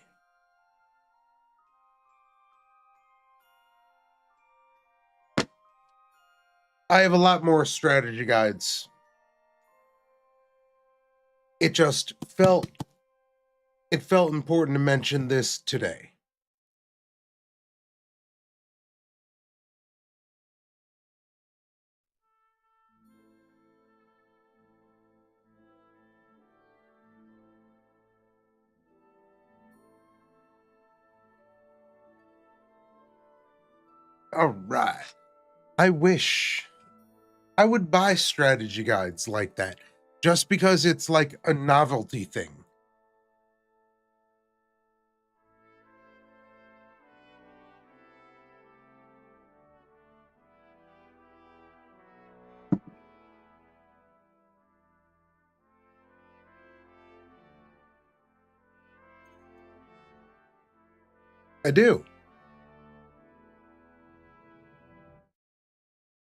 A: I have a lot more strategy guides. It just felt important to mention this today. All right. I wish I would buy strategy guides like that just because it's like a novelty thing. I do.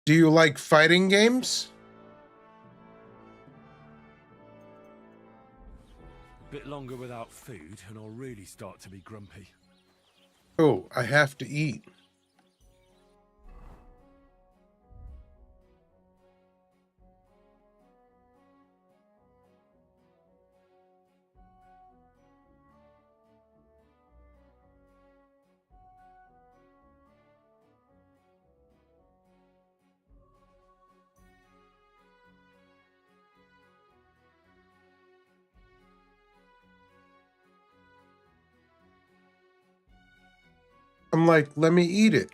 A: Do you like fighting games?
E: A bit longer without food, and I'll really start to be grumpy.
A: Oh, I have to eat. I'm like, let me eat it.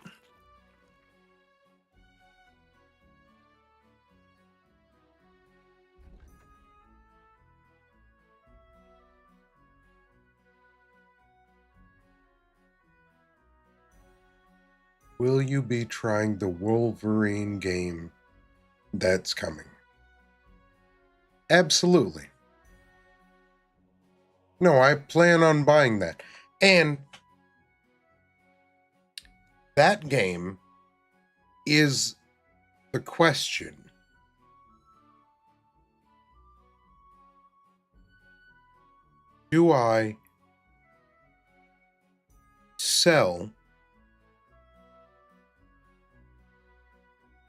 A: Will you be trying the Wolverine game that's coming? Absolutely. No, I plan on buying that. And that game is the question. Do I sell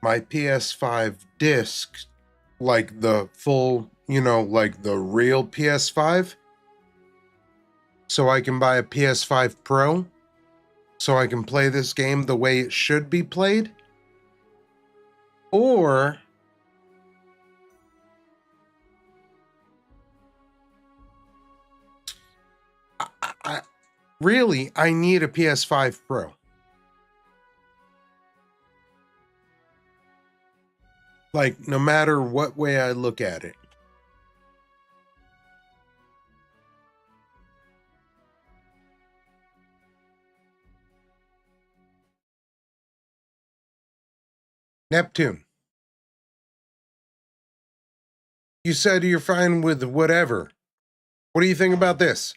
A: my PS5 disc, like the full, like the real PS5, so I can buy a PS5 Pro, so I can play this game the way it should be played? Or really, I need a PS5 Pro. Like, no matter what way I look at it. Neptune. You said you're fine with whatever. What do you think about this?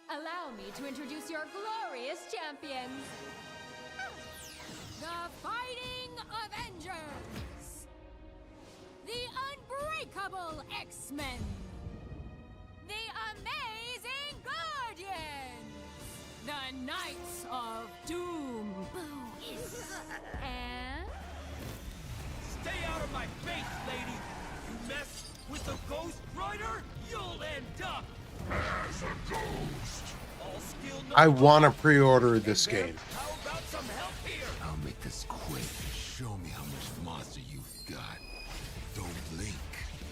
L: Allow me to introduce your glorious champions. The Fighting Avengers. The Unbreakable X-Men. The Amazing Guardians. The Knights of Doom. And...
F: Stay out of my face, lady! You mess with the Ghost Rider, you'll end up as a ghost. All skill, no
A: I want to pre-order this game.
F: How about some help here?
D: I'll make this quick. Show me how much monster you've got. Don't blink.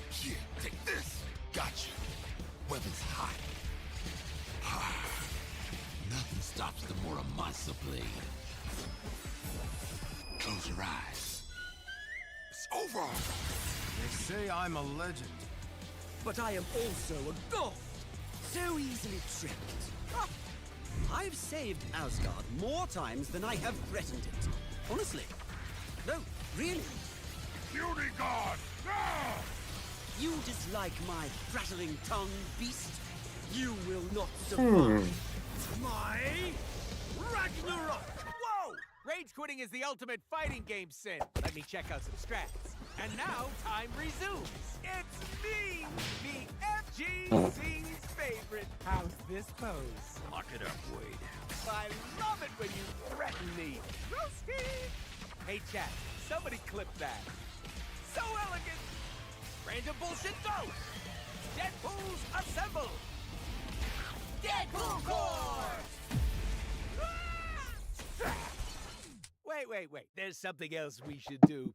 D: Here, take this. Gotcha. Weapon's hot. Nothing stops the more a monster blade. Close your eyes. It's over.
K: They say I'm a legend.
M: But I am also a ghost. So easily tricked. Ah, I've saved Asgard more times than I have threatened it. Honestly. No, really.
F: Beauty God! Now!
M: You dislike my prattling tongue, beast? You will not survive.
F: My Ragnarok!
H: Whoa! Rage quitting is the ultimate fighting game sin. Let me check out some strats. And now time resumes. It's me, the FGC's favorite. How's this pose?
F: Lock it up, Wade.
H: I love it when you threaten me. Roasty! Hey, chat, somebody clip that. So elegant! Random bullshit go! Deadpools assemble! Deadpool Corps! Wait. There's something else we should do.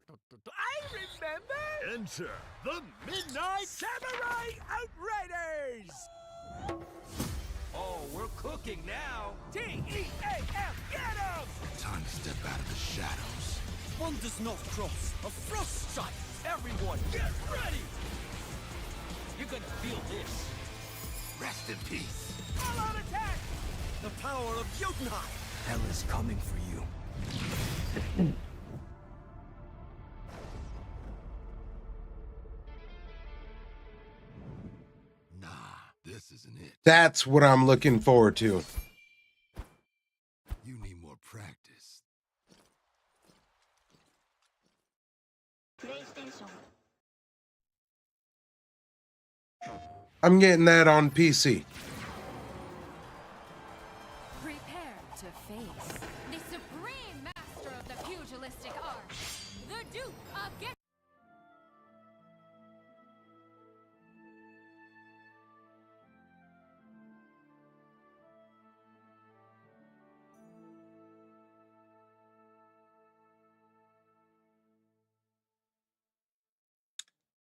H: I remember!
E: Enter the Midnight
H: Samurai Outriders! Oh, we're cooking now. T-E-A-M, get 'em!
D: Time to step out of the shadows.
M: One does not cross a frost giant.
H: Everyone, get ready! You're gonna feel this.
D: Rest in peace.
H: All out attack!
M: The power of Jotunheim.
K: Hell is coming for you.
D: Nah, this isn't it.
A: That's what I'm looking forward to.
D: You need more practice.
A: I'm getting that on PC.
L: Prepare to face the supreme master of the pugilistic art, the Duke of Get.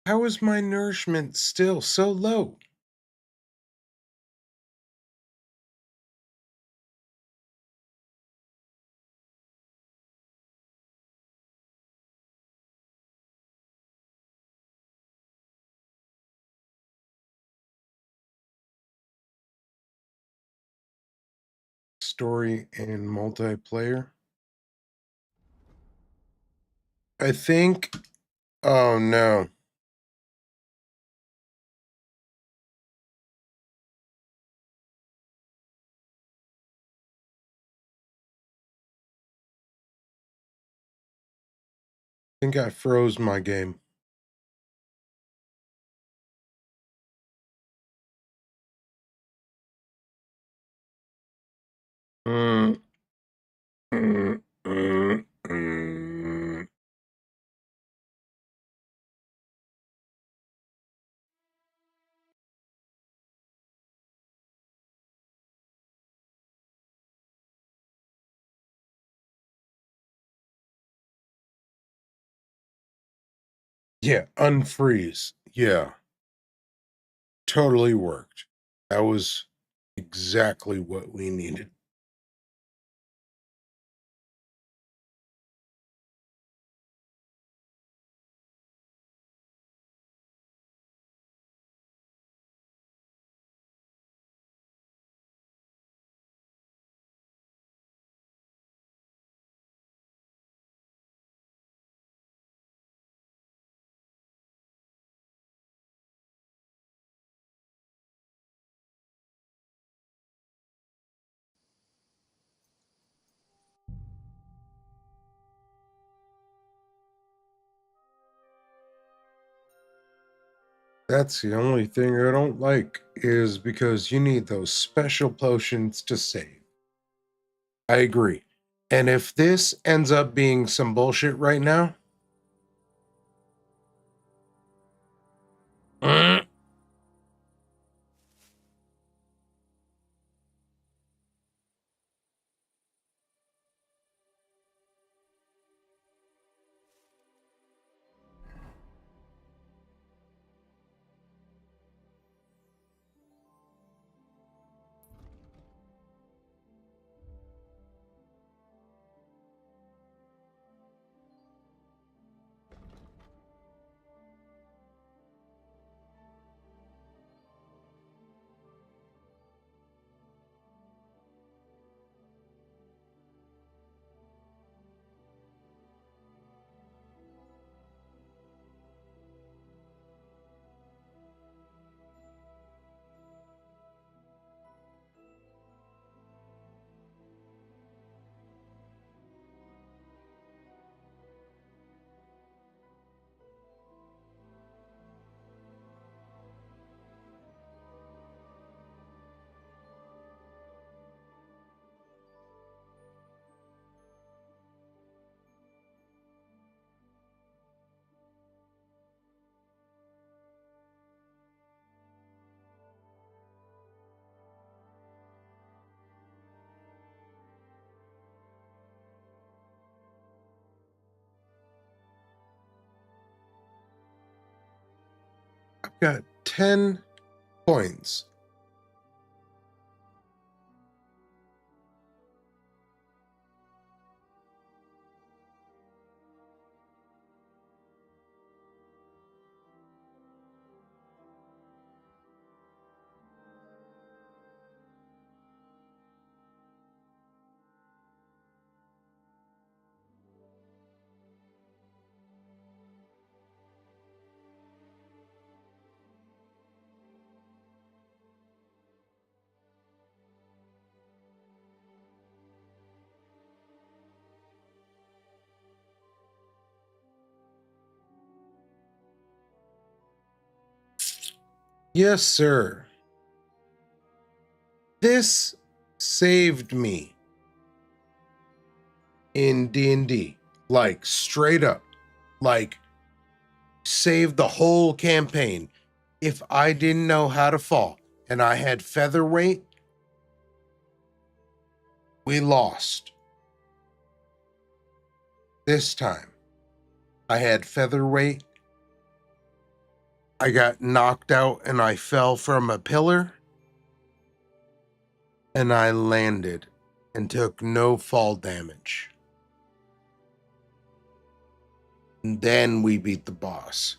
A: How is my nourishment still so low? Story and multiplayer. I think. Oh no. I think I froze my game. Mm, mm, mm, mm. Yeah, unfreeze. Yeah, totally worked. That was exactly what we needed. That's the only thing I don't like, is because you need those special potions to save. I agree. And if this ends up being some bullshit right now, mm, I've got 10 coins. Yes, sir. This saved me in D&D. Like, straight up. Like, saved the whole campaign. If I didn't know how to fall and I had featherweight, we lost. This time, I had featherweight. I got knocked out and I fell from a pillar. And I landed and took no fall damage. And then we beat the boss.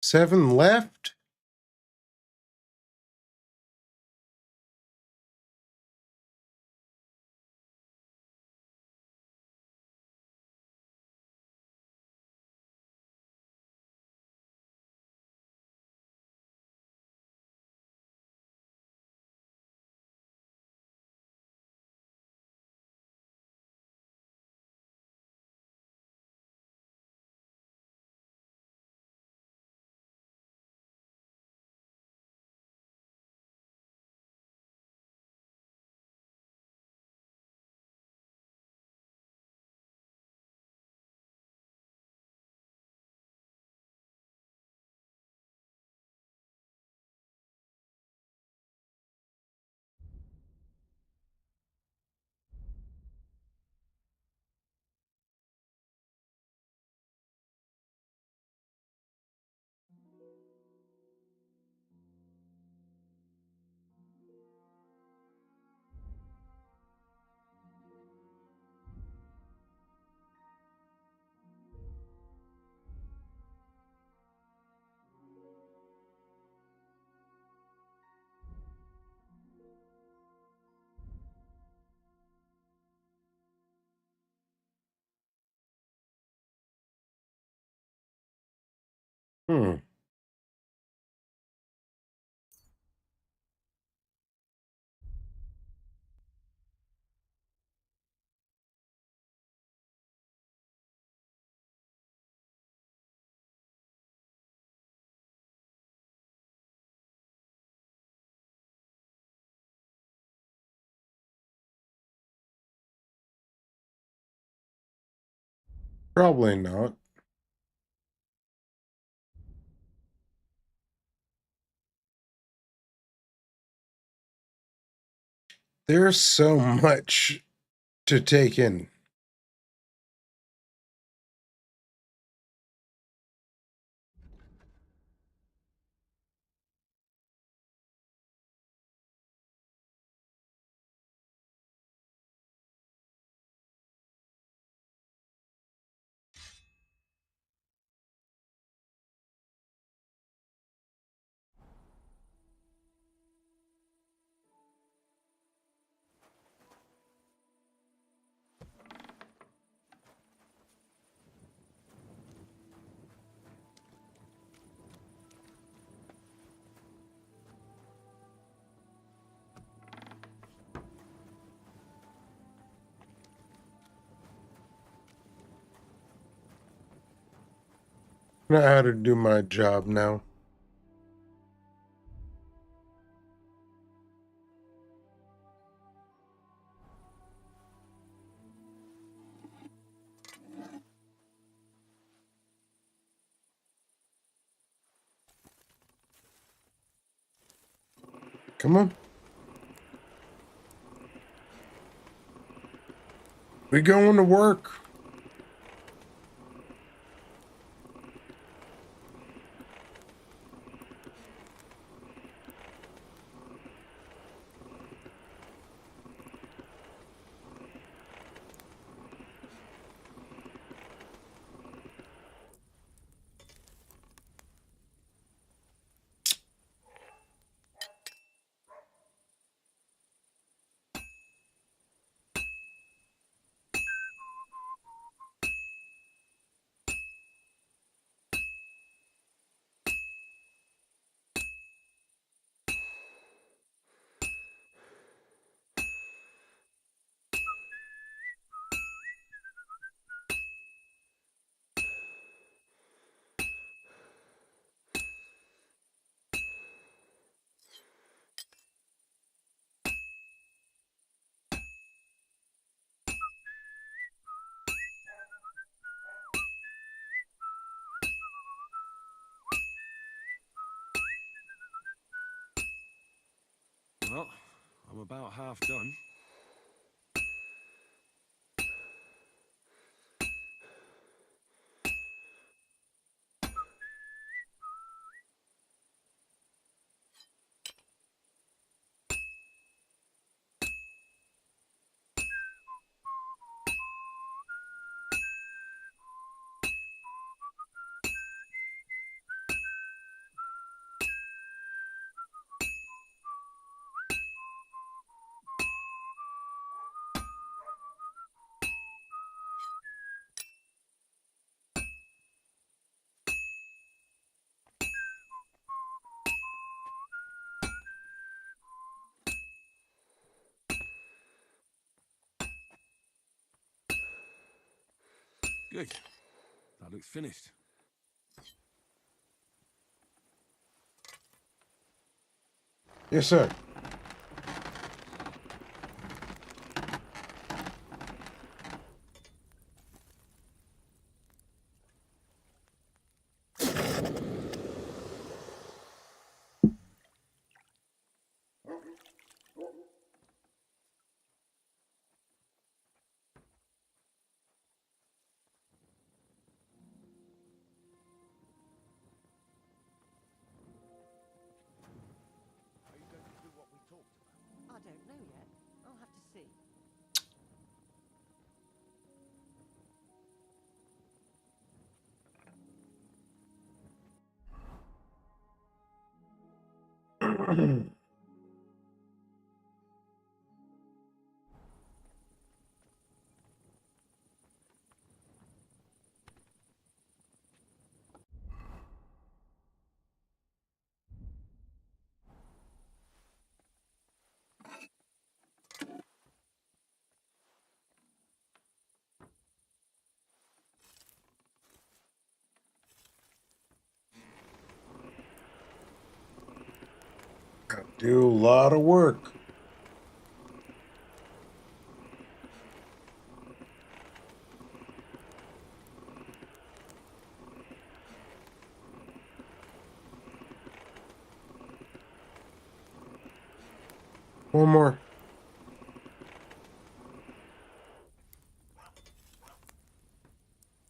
A: Seven left? Hmm. Probably not. There's so much to take in. I know how to do my job now. Come on. We going to work.
E: Well, I'm about half done. Good. That looks finished.
A: Yes, sir.
F: Are you going to do what we talked about?
J: I don't know yet. I'll have to see.
A: Do a lot of work. One more.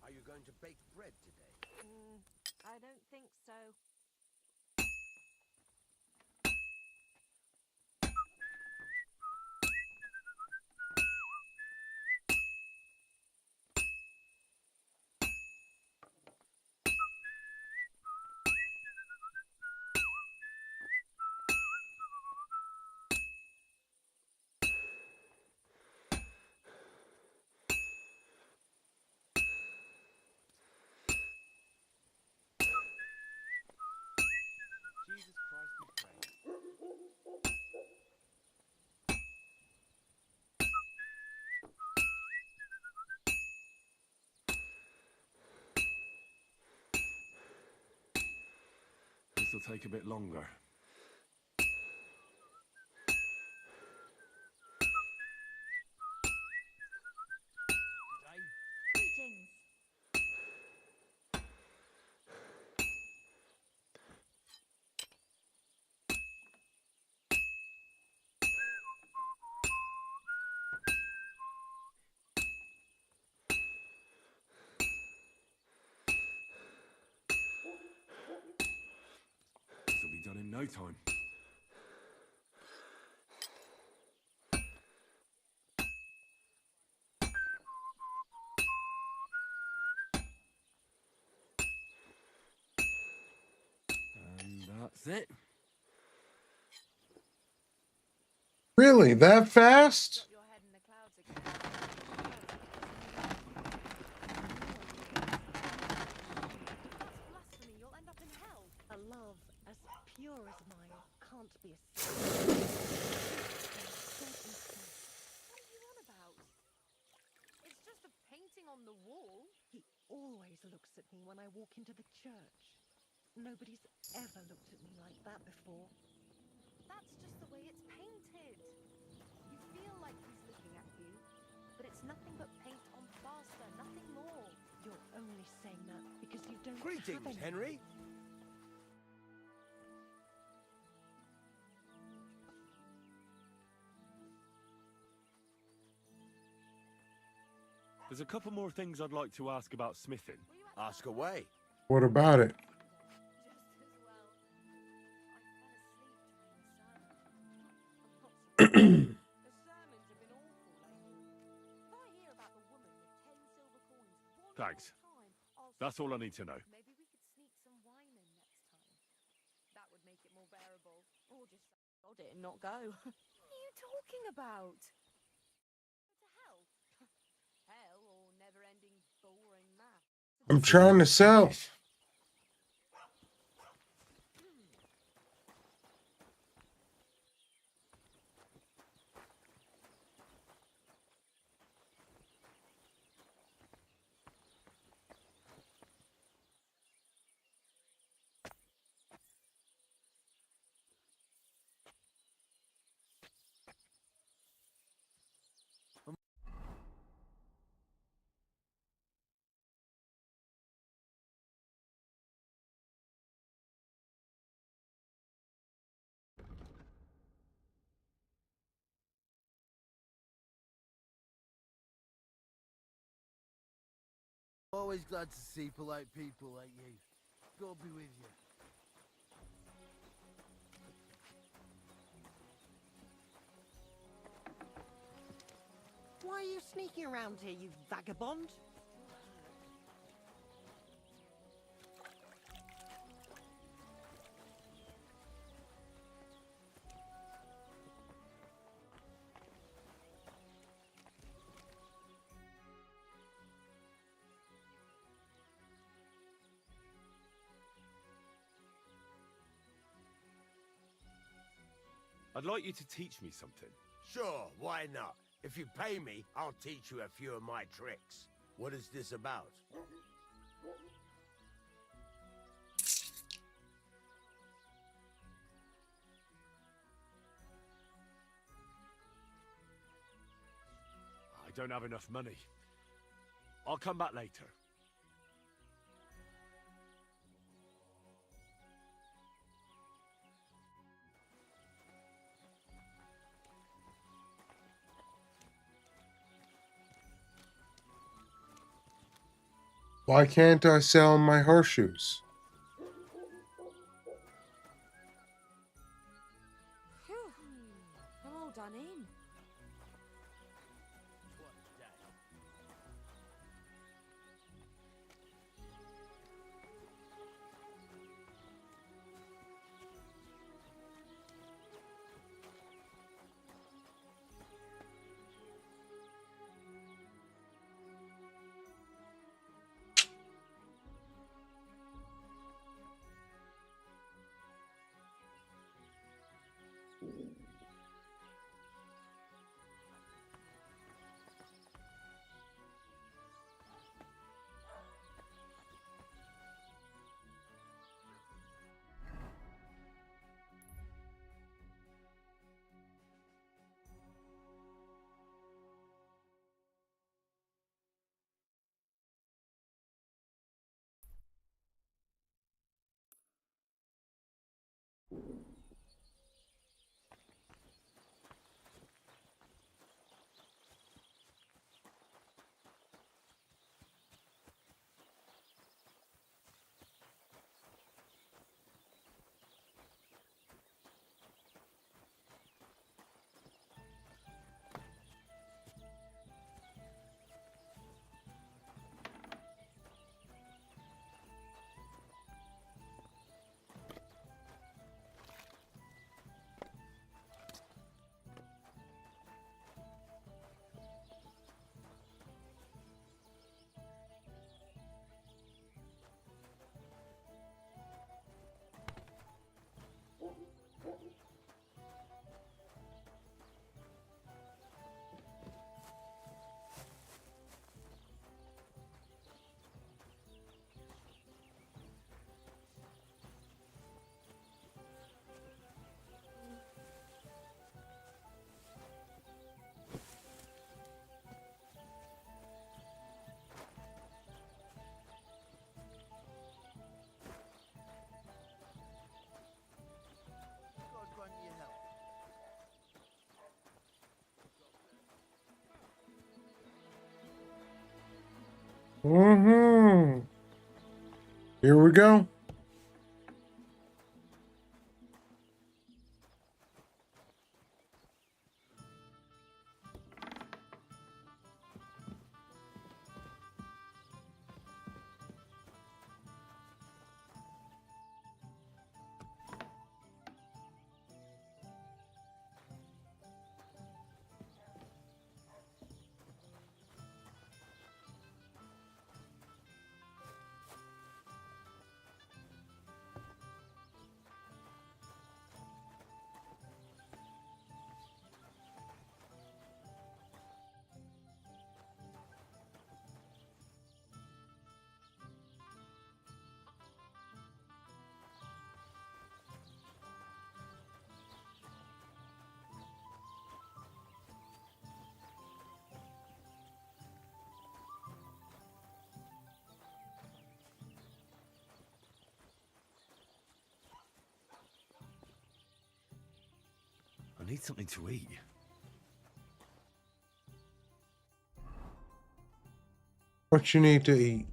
F: Are you going to bake bread today?
C: I don't think so.
H: Jesus Christ, we pray.
E: This'll take a bit longer.
C: Greetings.
E: done in no time. And that's it.
A: Really, that fast?
C: Got your head in the clouds again. That's blasphemy. You'll end up in hell.
N: A love as pure as mine can't be a sin.
C: What are you on about? It's just a painting on the wall.
N: He always looks at me when I walk into the church. Nobody's ever looked at me like that before.
C: That's just the way it's painted. You feel like he's looking at you, but it's nothing but paint on plaster, nothing more.
N: You're only saying that because you don't
F: Greetings,
N: have any.
F: Henry.
E: There's a couple more things I'd like to ask about smithing.
F: Ask away.
A: What about it?
C: Just as well. I fell asleep during the sermon. The sermons have been awful lately. If I hear about the woman with 10 silver coins one
E: Thanks.
C: more time, I'll
E: That's all I need to know.
C: Maybe we could sneak some wine in next time. That would make it more bearable. Or just sod it and not go. What are you talking about? To hell. Hell or never-ending boring math.
A: I'm trying to sell.
K: Always glad to see polite people like you. God be with you.
N: Why are you sneaking around here, you vagabond?
E: I'd like you to teach me something.
F: Sure, why not? If you pay me, I'll teach you a few of my tricks. What is this about?
E: I don't have enough money. I'll come back later.
A: Why can't I sell my horseshoes?
C: Phew. I'm all done in.
A: Mm-hmm. Here we go.
E: I need something to eat.
A: What you need to eat?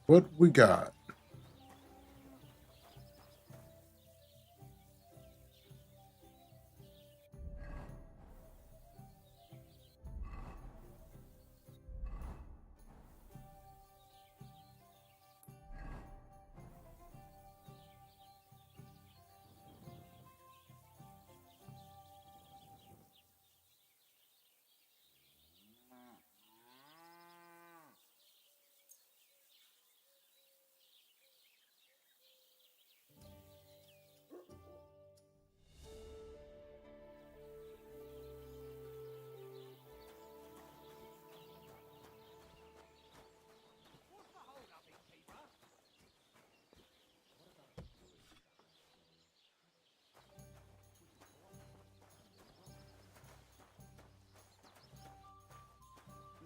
A: What we got?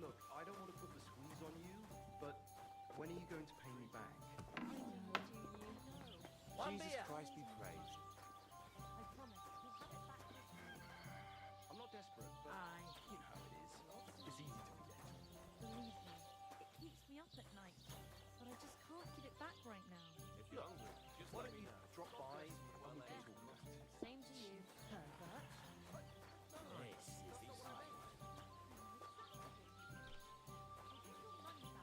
K: Look, I don't want to put the squeeze on you, but when are you going to pay me back?
J: One
H: Jesus
J: beer.
H: Christ be praised.
C: I promise, we'll have it back this week.
K: I'm not desperate, but
J: Aye.
K: you know how it is. It's easy to forget.
C: Believe me, it keeps me up at night. But I just can't get it back right now.
H: If you're hungry, just
K: Why
H: let
K: don't
H: me
K: you
H: know.
K: drop by and we can talk about it?
C: Same to you, pervert.
H: This is the exciting.
K: I'll give you another week.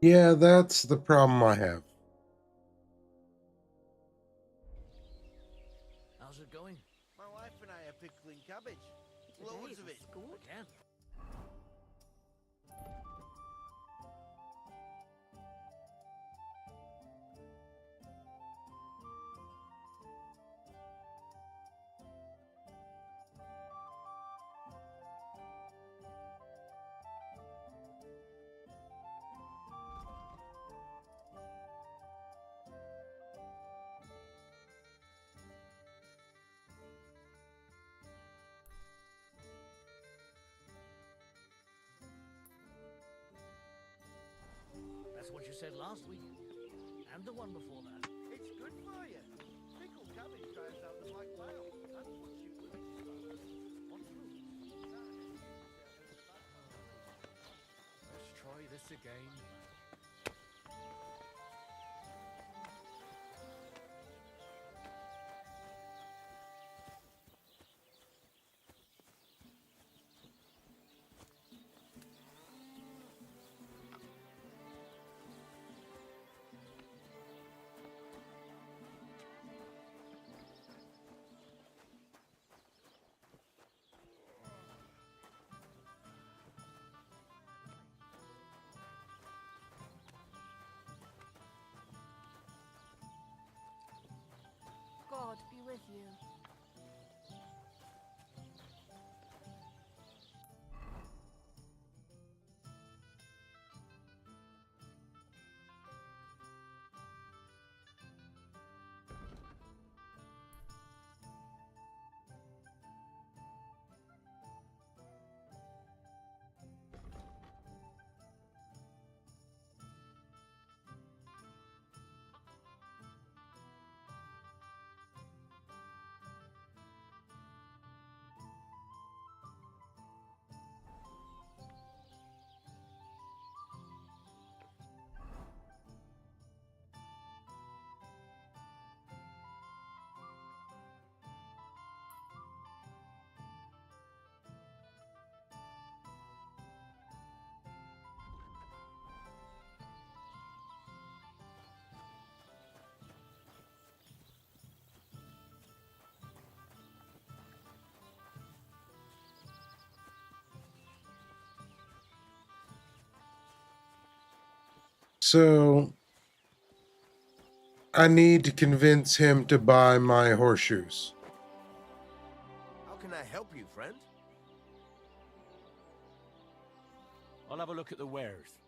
A: Yeah, that's the problem I have.
I: How's it going?
F: My wife and I are pickling cabbage.
J: Today
F: Loads
J: is
F: of
J: a
F: it.
J: score.
I: Again? That's what you said last week. And the one before that.
F: It's good for you. Pickled cabbage drives out the black bile and puts you
I: What's wrong? Let's try this again.
L: with you.
A: So I need to convince him to buy my horseshoes.
F: How can I help you, friend?
I: I'll have a look at the wares.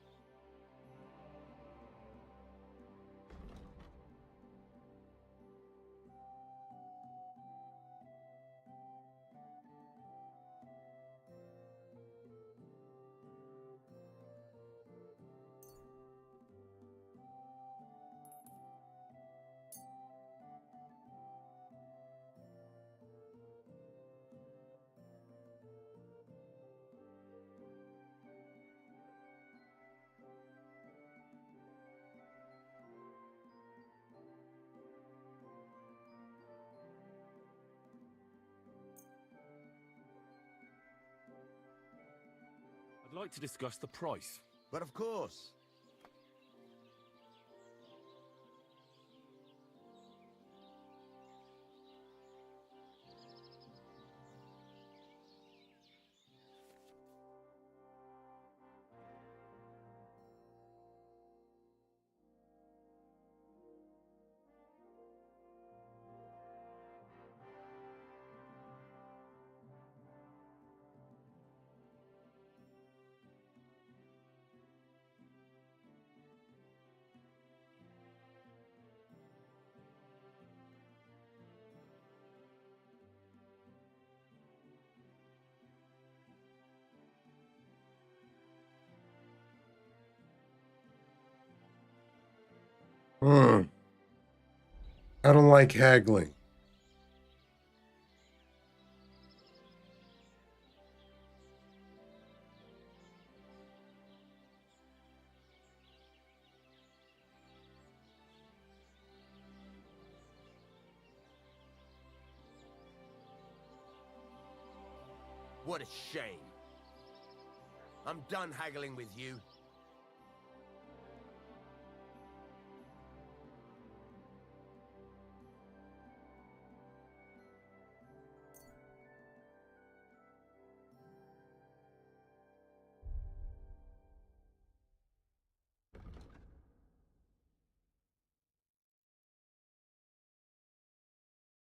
I: I'd like to discuss the price.
F: But of course.
A: I don't like haggling.
F: What a shame. I'm done haggling with you.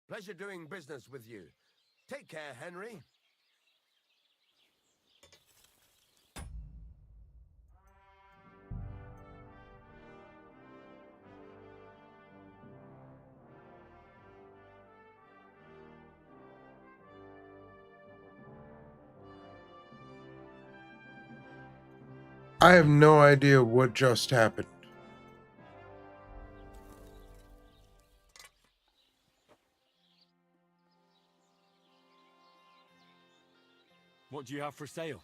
F: Pleasure doing business with you. Take care, Henry.
A: I have no idea what just happened.
I: What do you have for sale?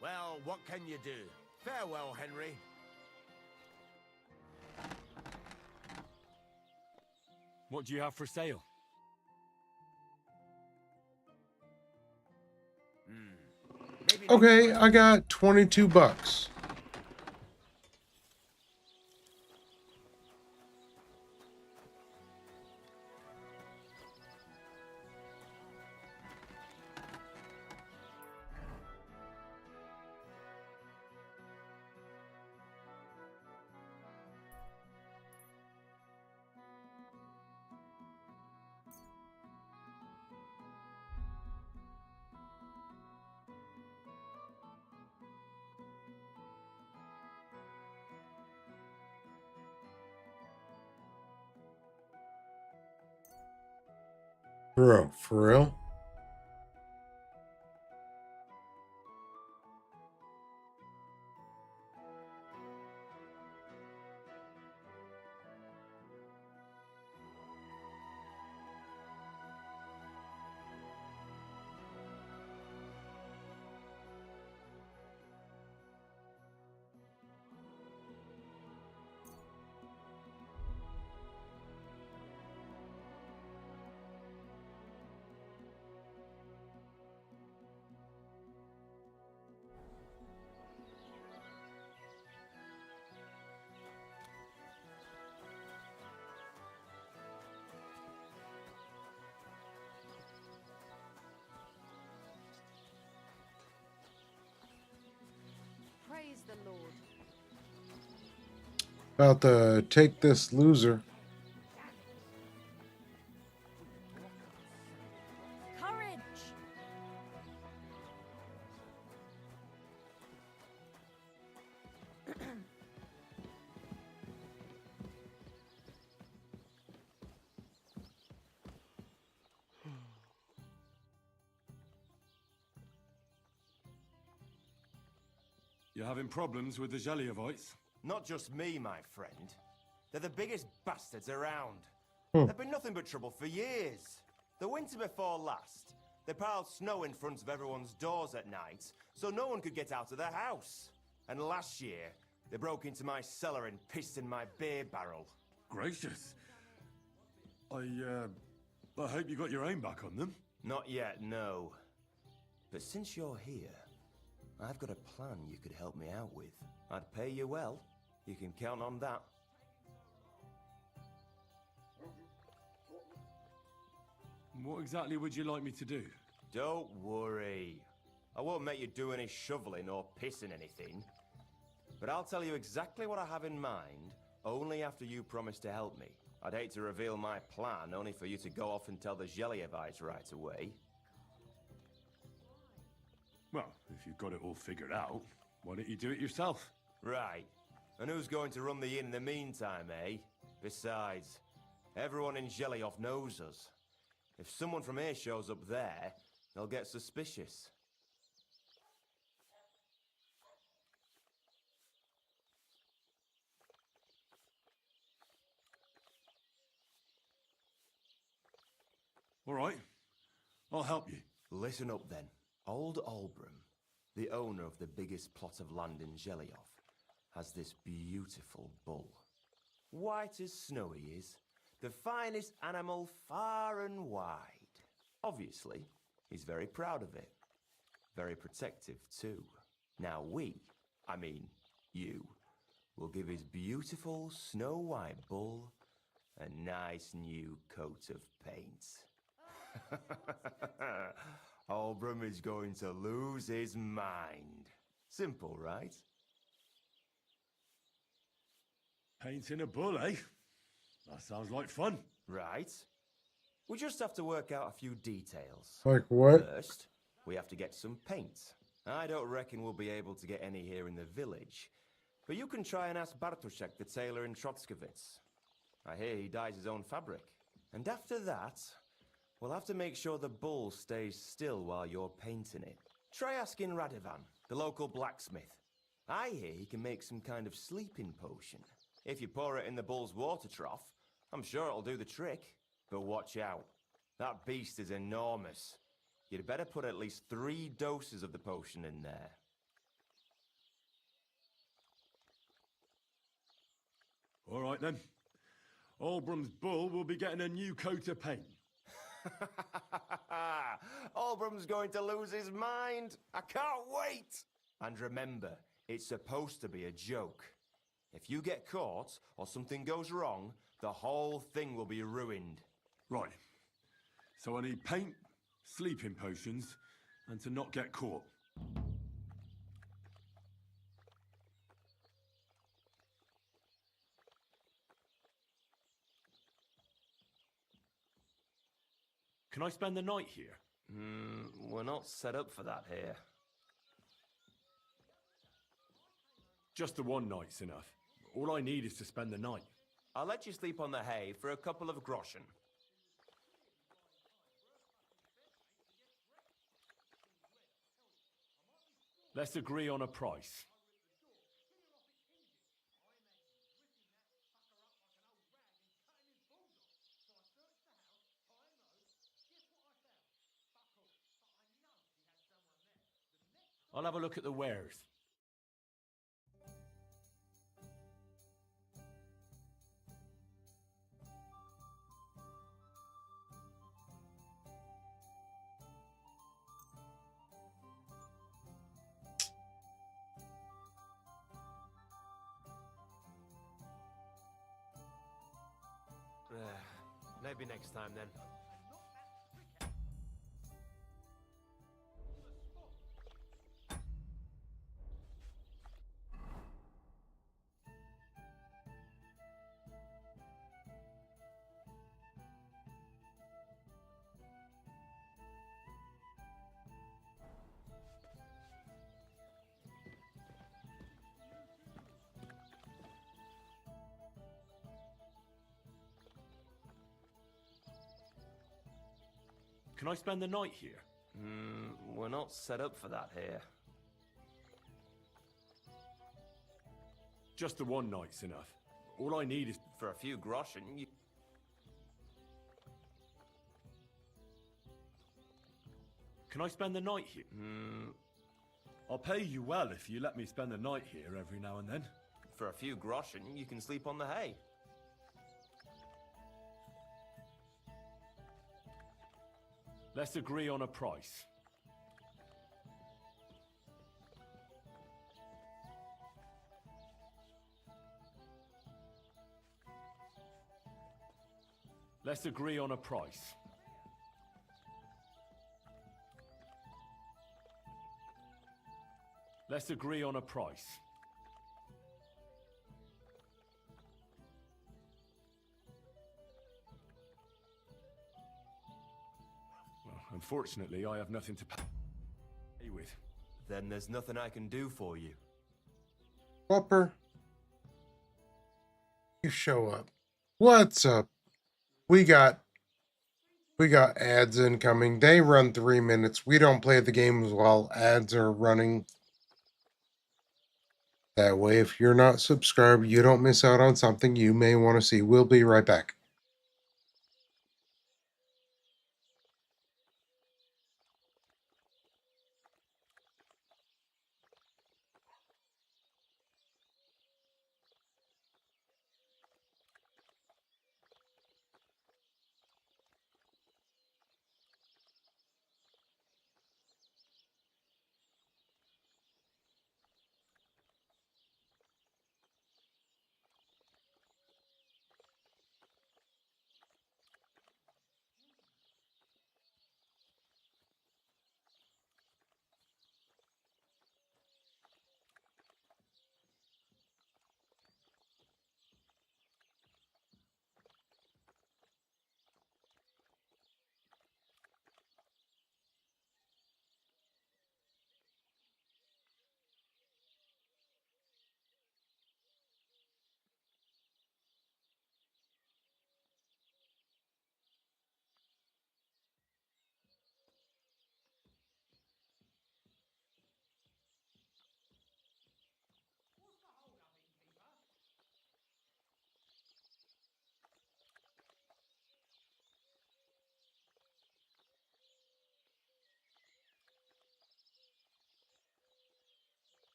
F: Well, what can you do? Farewell, Henry.
I: What do you have for sale?
A: Okay, I got 22 bucks. Bro, for real?
L: Praise the Lord.
A: About to take this loser.
C: Courage!
E: You having problems with the Jelievites?
F: Not just me, my friend. They're the biggest bastards around.
A: Hmm.
F: They've been nothing but trouble for years. The winter before last, they piled snow in front of everyone's doors at night, so no one could get out of their house. And last year, they broke into my cellar and pissed in my beer barrel.
E: Gracious. I hope you got your aim back on them.
F: Not yet, no. But since you're here, I've got a plan you could help me out with. I'd pay you well. You can count on that.
E: What exactly would you like me to do?
F: Don't worry. I won't make you do any shoveling or pissing anything. But I'll tell you exactly what I have in mind, only after you promise to help me. I'd hate to reveal my plan, only for you to go off and tell the Jelievites right away.
E: Well, if you've got it all figured out, why don't you do it yourself?
F: Right. And who's going to run the inn in the meantime, eh? Besides, everyone in Jelioff knows us. If someone from here shows up there, they'll get suspicious.
E: All right. I'll help you.
F: Listen up then. Old Albrum, the owner of the biggest plot of land in Jelioff, has this beautiful bull. White as snow he is, the finest animal far and wide. Obviously, he's very proud of it. Very protective too. Now you, will give his beautiful snow-white bull a nice new coat of paint. Albrum is going to lose his mind. Simple, right?
E: Painting a bull, eh? That sounds like fun.
F: Right. We just have to work out a few details.
A: Like what?
F: First, we have to get some paint. I don't reckon we'll be able to get any here in the village. But you can try and ask Bartoszek, the tailor in Trotskovitz. I hear he dyes his own fabric. And after that, we'll have to make sure the bull stays still while you're painting it. Try asking Radovan, the local blacksmith. I hear he can make some kind of sleeping potion. If you pour it in the bull's water trough, I'm sure it'll do the trick. But watch out. That beast is enormous. You'd better put at least 3 doses of the potion in there.
E: All right then. Albrum's bull will be getting a new coat of paint.
F: Albrum's going to lose his mind. I can't wait. And remember, it's supposed to be a joke. If you get caught or something goes wrong, the whole thing will be ruined.
E: Right. So I need paint, sleeping potions, and to not get caught. Can I spend the night here?
F: We're not set up for that here.
E: Just the one night's enough. All I need is to spend the night.
F: I'll let you sleep on the hay for a couple of groschen.
E: Let's agree on a price. I'll have a look at the wares.
B: Maybe next time then.
E: Can I spend the night here?
O: We're not set up for that here.
E: Just the one night's enough. All I need is...
O: For a few groschen, you...
E: Can I spend the night here? I'll pay you well if you let me spend the night here every now and then.
O: For a few groschen, you can sleep on the hay.
E: Let's agree on a price. Let's agree on a price. Let's agree on a price. Well, unfortunately, I have nothing to pay with.
O: Then there's nothing I can do for you.
A: Whopper, you show up. What's up? We got ads incoming. They run 3 minutes. We don't play the games while ads are running. That way, if you're not subscribed, you don't miss out on something you may want to see. We'll be right back.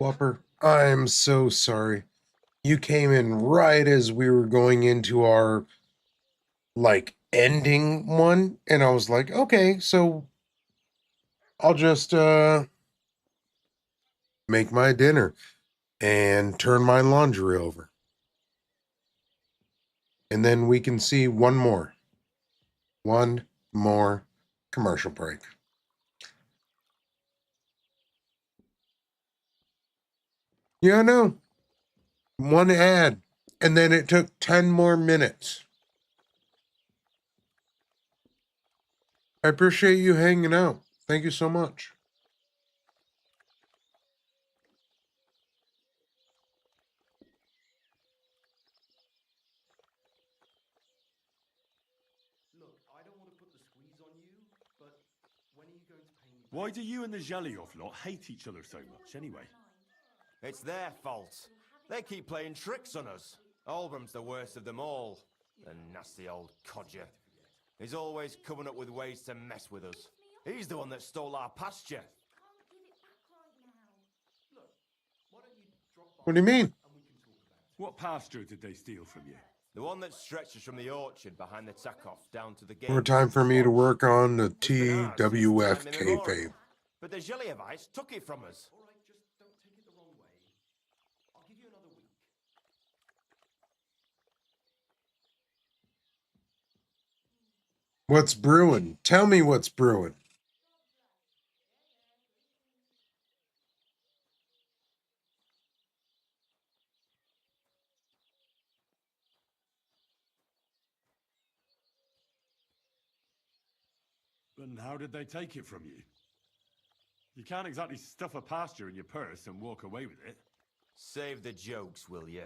A: Whopper, I'm so sorry. You came in right as we were going into our, like, ending one, and I was like, okay, so I'll just, make my dinner and turn my laundry over. And then we can see one more commercial break. Yeah, I know. One ad, and then it took 10 more minutes. I appreciate you hanging out. Thank you so much.
E: Why do you and the Zhelyov lot hate each other so much, anyway?
O: It's their fault. They keep playing tricks on us. Olbram's the worst of them all. The nasty old codger. He's always coming up with ways to mess with us. He's the one that stole our pasture.
A: What do you mean?
E: What pasture did they steal from you?
O: The one that stretches from the orchard behind the Takov down to the gate.
A: More time for me to work on the
O: It's been ours since time
A: TWF
O: immemorial.
A: kayfabe.
O: But the Zhelyevites took it from us.
A: What's brewing? Tell me what's brewing.
E: And how did they take it from you? You can't exactly stuff a pasture in your purse and walk away with it.
O: Save the jokes, will you?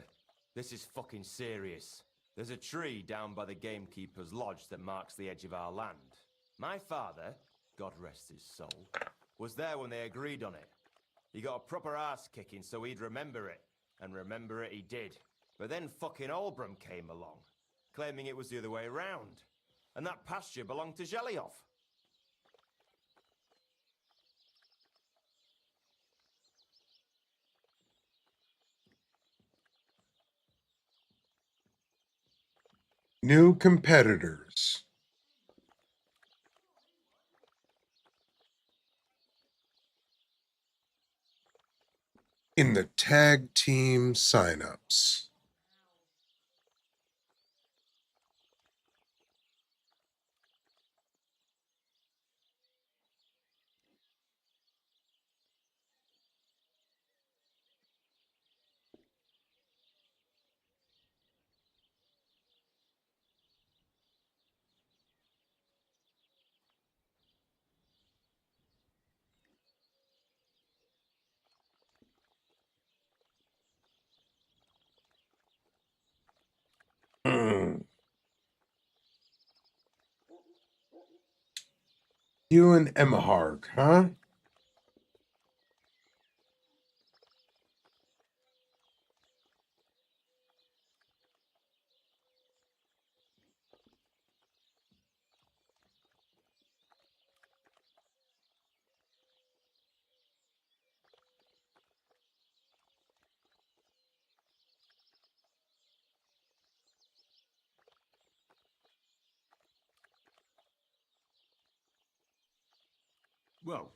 O: This is fucking serious. There's a tree down by the gamekeeper's lodge that marks the edge of our land. My father, God rest his soul, was there when they agreed on it. He got a proper ass kicking so he'd remember it. And remember it he did. But then fucking Olbram came along, claiming it was the other way around. And that pasture belonged to Zhelyov.
A: New competitors. In the tag team signups. You and Emma Harg, huh?
E: Well,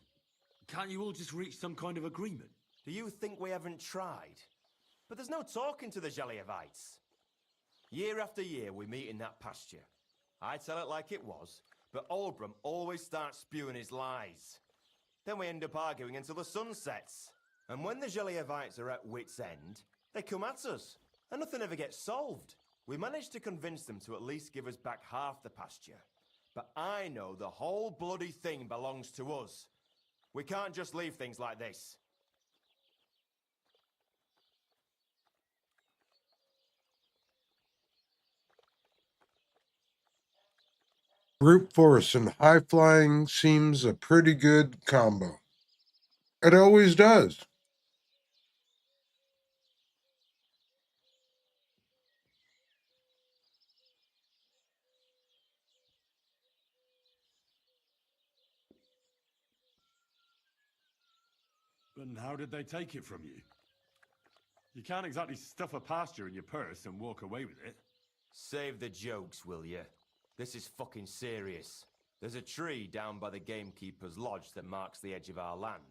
E: can't you all just reach some kind of agreement?
O: Do you think we haven't tried? But there's no talking to the Zhelyevites. Year after year we meet in that pasture. I tell it like it was, but Olbram always starts spewing his lies. Then we end up arguing until the sun sets. And when the Zhelyevites are at wit's end, they come at us, and nothing ever gets solved. We managed to convince them to at least give us back half the pasture. But I know the whole bloody thing belongs to us. We can't just leave things like this.
A: Brute force and high flying seems a pretty good combo. It always does.
E: But how did they take it from you? You can't exactly stuff a pasture in your purse and walk away with it.
O: Save the jokes, will you? This is fucking serious. There's a tree down by the gamekeeper's lodge that marks the edge of our land.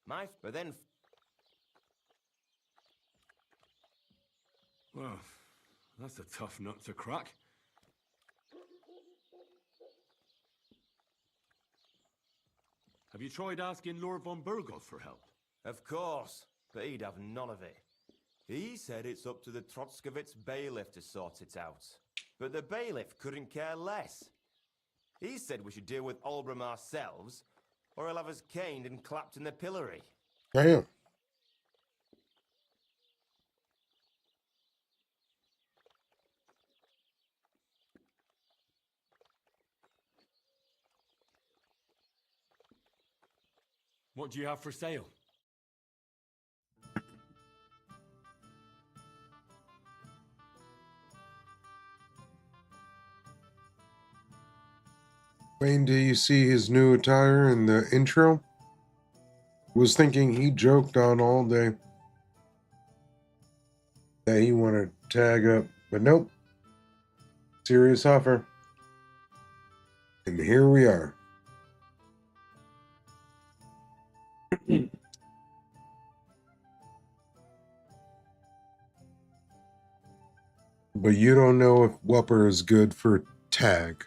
O: But then...
E: Well, that's a tough nut to crack. Have you tried asking Lord von Burgos for help?
O: Of course, but he'd have none of it. He said it's up to the Trotskovitz bailiff to sort it out. But the bailiff couldn't care less. He said we should deal with Olbram ourselves, or he'll have us caned and clapped in the pillory.
A: Damn.
E: What do you have for sale?
A: Wayne, do you see his new attire in the intro? Was thinking he joked on all day that he wanted to tag up, but nope. Serious offer. And here we are. But you don't know if Whopper is good for tag.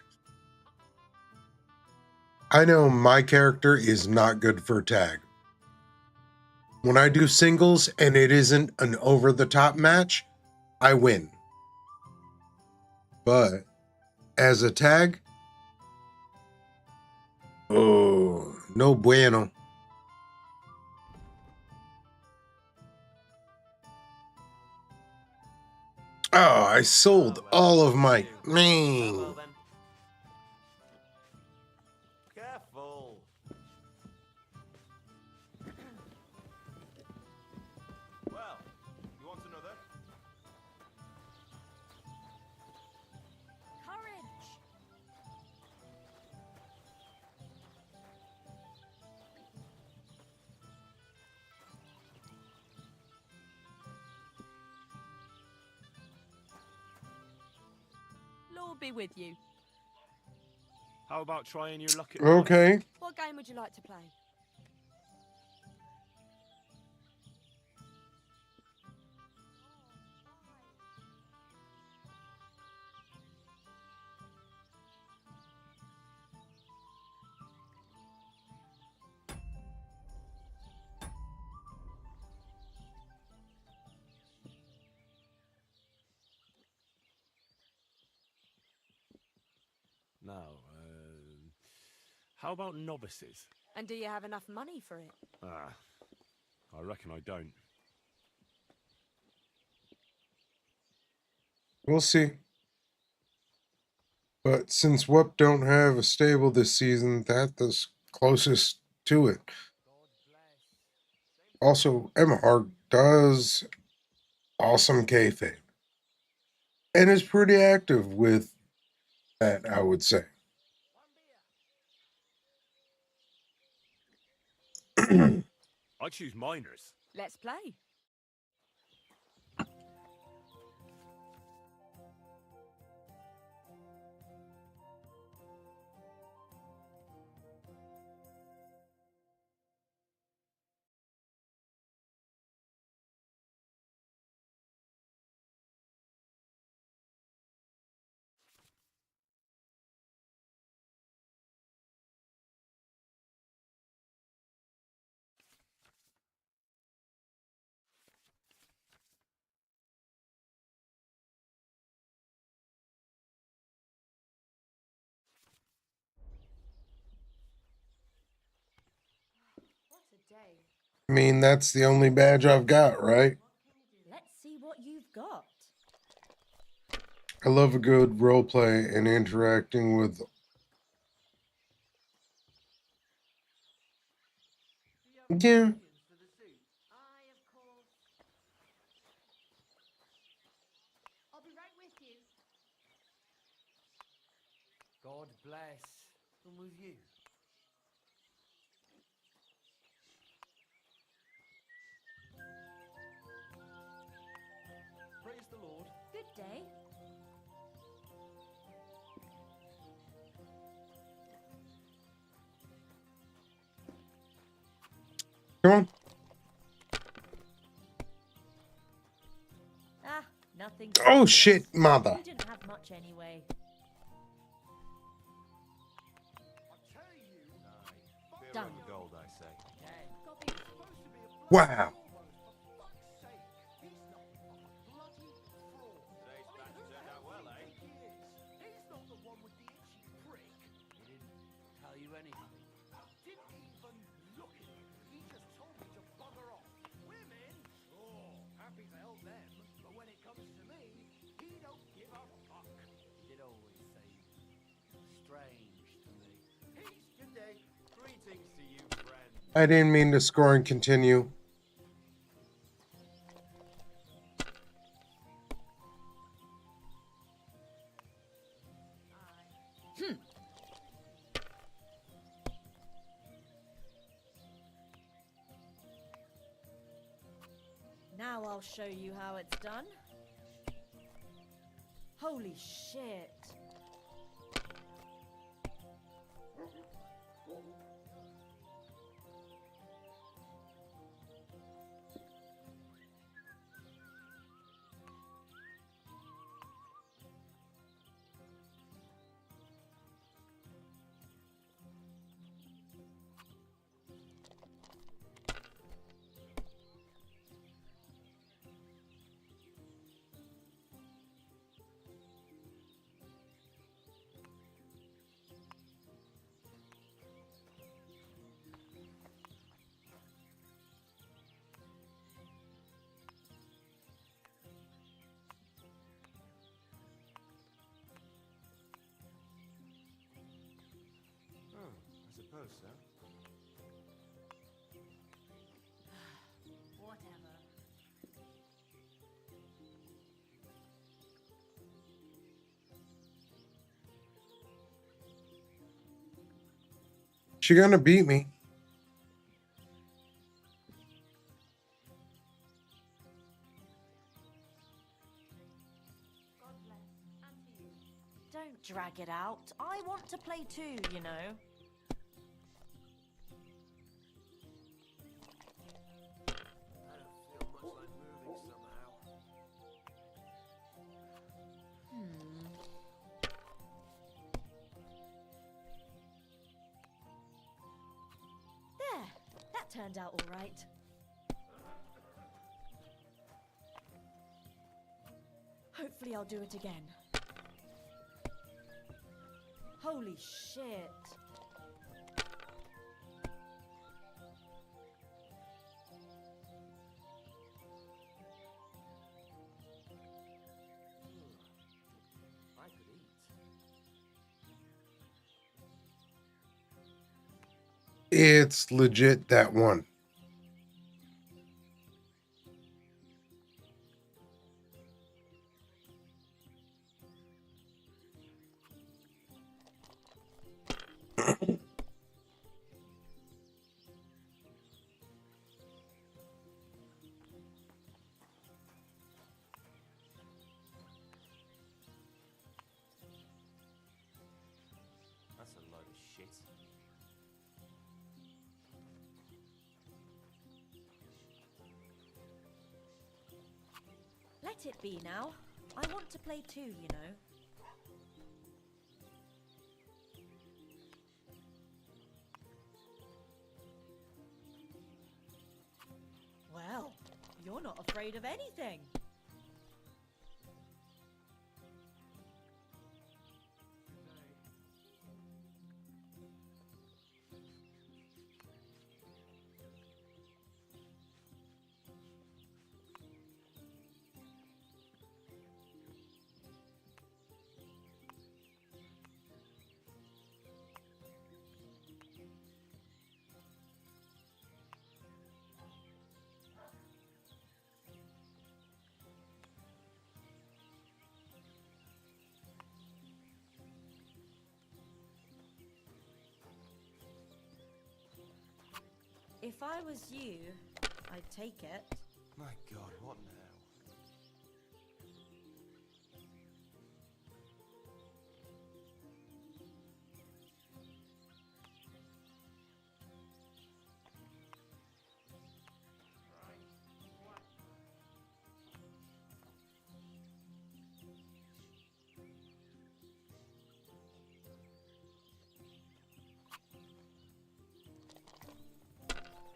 A: I know my character is not good for tag. When I do singles and it isn't an over-the-top match, I win. But as a tag, oh, no bueno. Oh, I sold all of my... Man.
O: Careful. Well, you want another?
C: Courage!
J: Lord be with you.
E: How about trying your luck at
A: Okay.
C: What game would you like to play?
E: Now, how about novices?
C: And do you have enough money for it?
E: Ah, I reckon I don't.
A: We'll see. But since Whoop don't have a stable this season, that's closest to it. Also, Emma does awesome kayfabe. And is pretty active with that, I would say.
E: I choose minors.
C: Let's play. What a day.
A: I mean, that's the only badge I've got, right?
C: Let's see what you've got.
A: I love a good roleplay and interacting with... Yeah.
L: I'll be right with you.
B: God bless. And with you.
A: Come on.
C: Ah, nothing.
A: Oh,
C: serious.
A: shit, mother.
C: We didn't have much anyway. Done.
O: Gold, I say.
A: Wow.
O: Today's batch turned out well, eh?
K: He's not the one with the itchy prick. He didn't tell you anything. Didn't even look at me. He just told me to bugger off. Women? Oh, happy to help them. But when it comes to me, he don't give a fuck. He did always say strange to me.
O: Good day. Greetings to you, friend.
A: I didn't mean to score and continue.
C: Now I'll show you how it's done. Holy shit.
O: Oh, I suppose so.
C: Whatever.
A: She gonna beat me.
C: Don't drag it out. I want to play too, you know.
G: I don't feel much like moving somehow.
C: There. That turned out all right. Hopefully I'll do it again. Holy shit.
O: I could eat.
A: It's legit that one.
O: That's a load of shit.
C: Let it be now. I want to play too, you know. Well, you're not afraid of anything. If I was you, I'd take it.
O: My God, what now?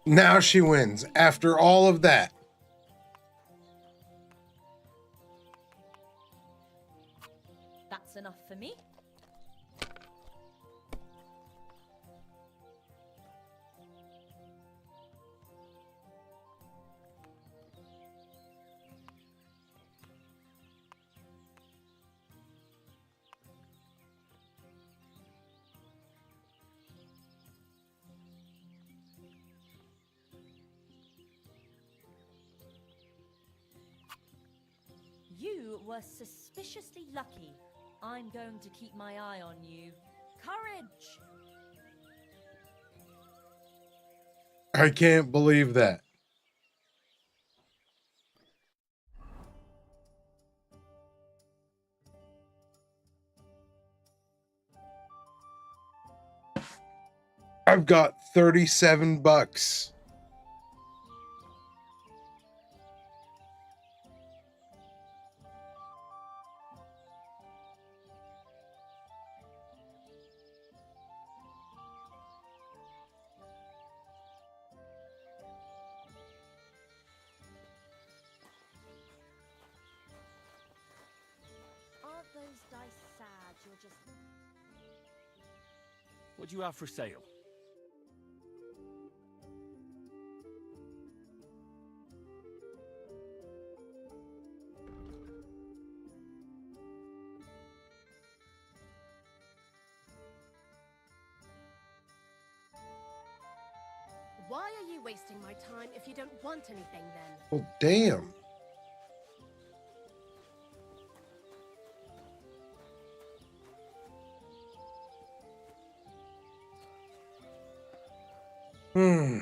A: Now she wins after all of that.
C: That's enough for me. You were suspiciously lucky. I'm going to keep my eye on you. Courage!
A: I can't believe that. I've got 37 bucks.
C: Aren't those dice sad? You're just...
I: What do you have for sale?
P: Why are you wasting my time if you don't want anything then?
A: Well, damn. Hmm.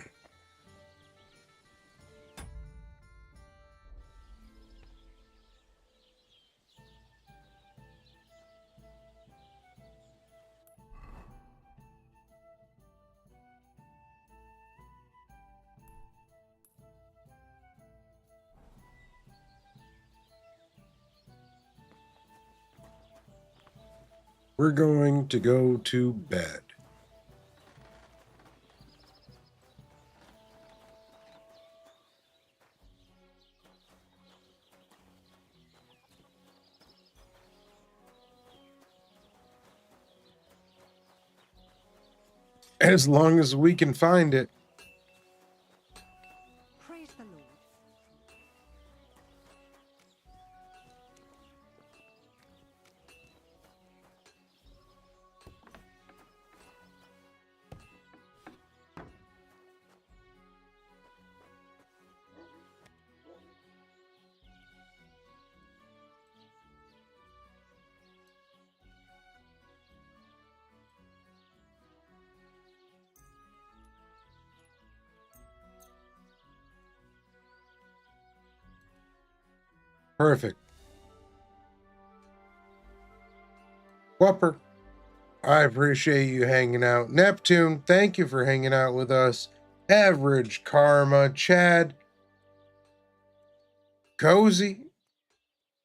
A: We're going to go to bed. As long as we can find it.
N: Praise the Lord.
A: Perfect. Whopper, I appreciate you hanging out. Neptune, thank you for hanging out with us. Average Karma, Chad, Cozy,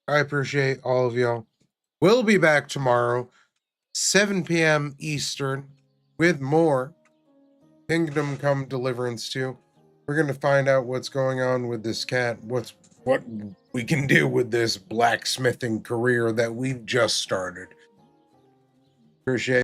A: I appreciate all of y'all. We'll be back tomorrow, 7 p.m. Eastern, with more Kingdom Come Deliverance 2. We're going to find out what's going on with this cat, what we can do with this blacksmithing career that we've just started. Appreciate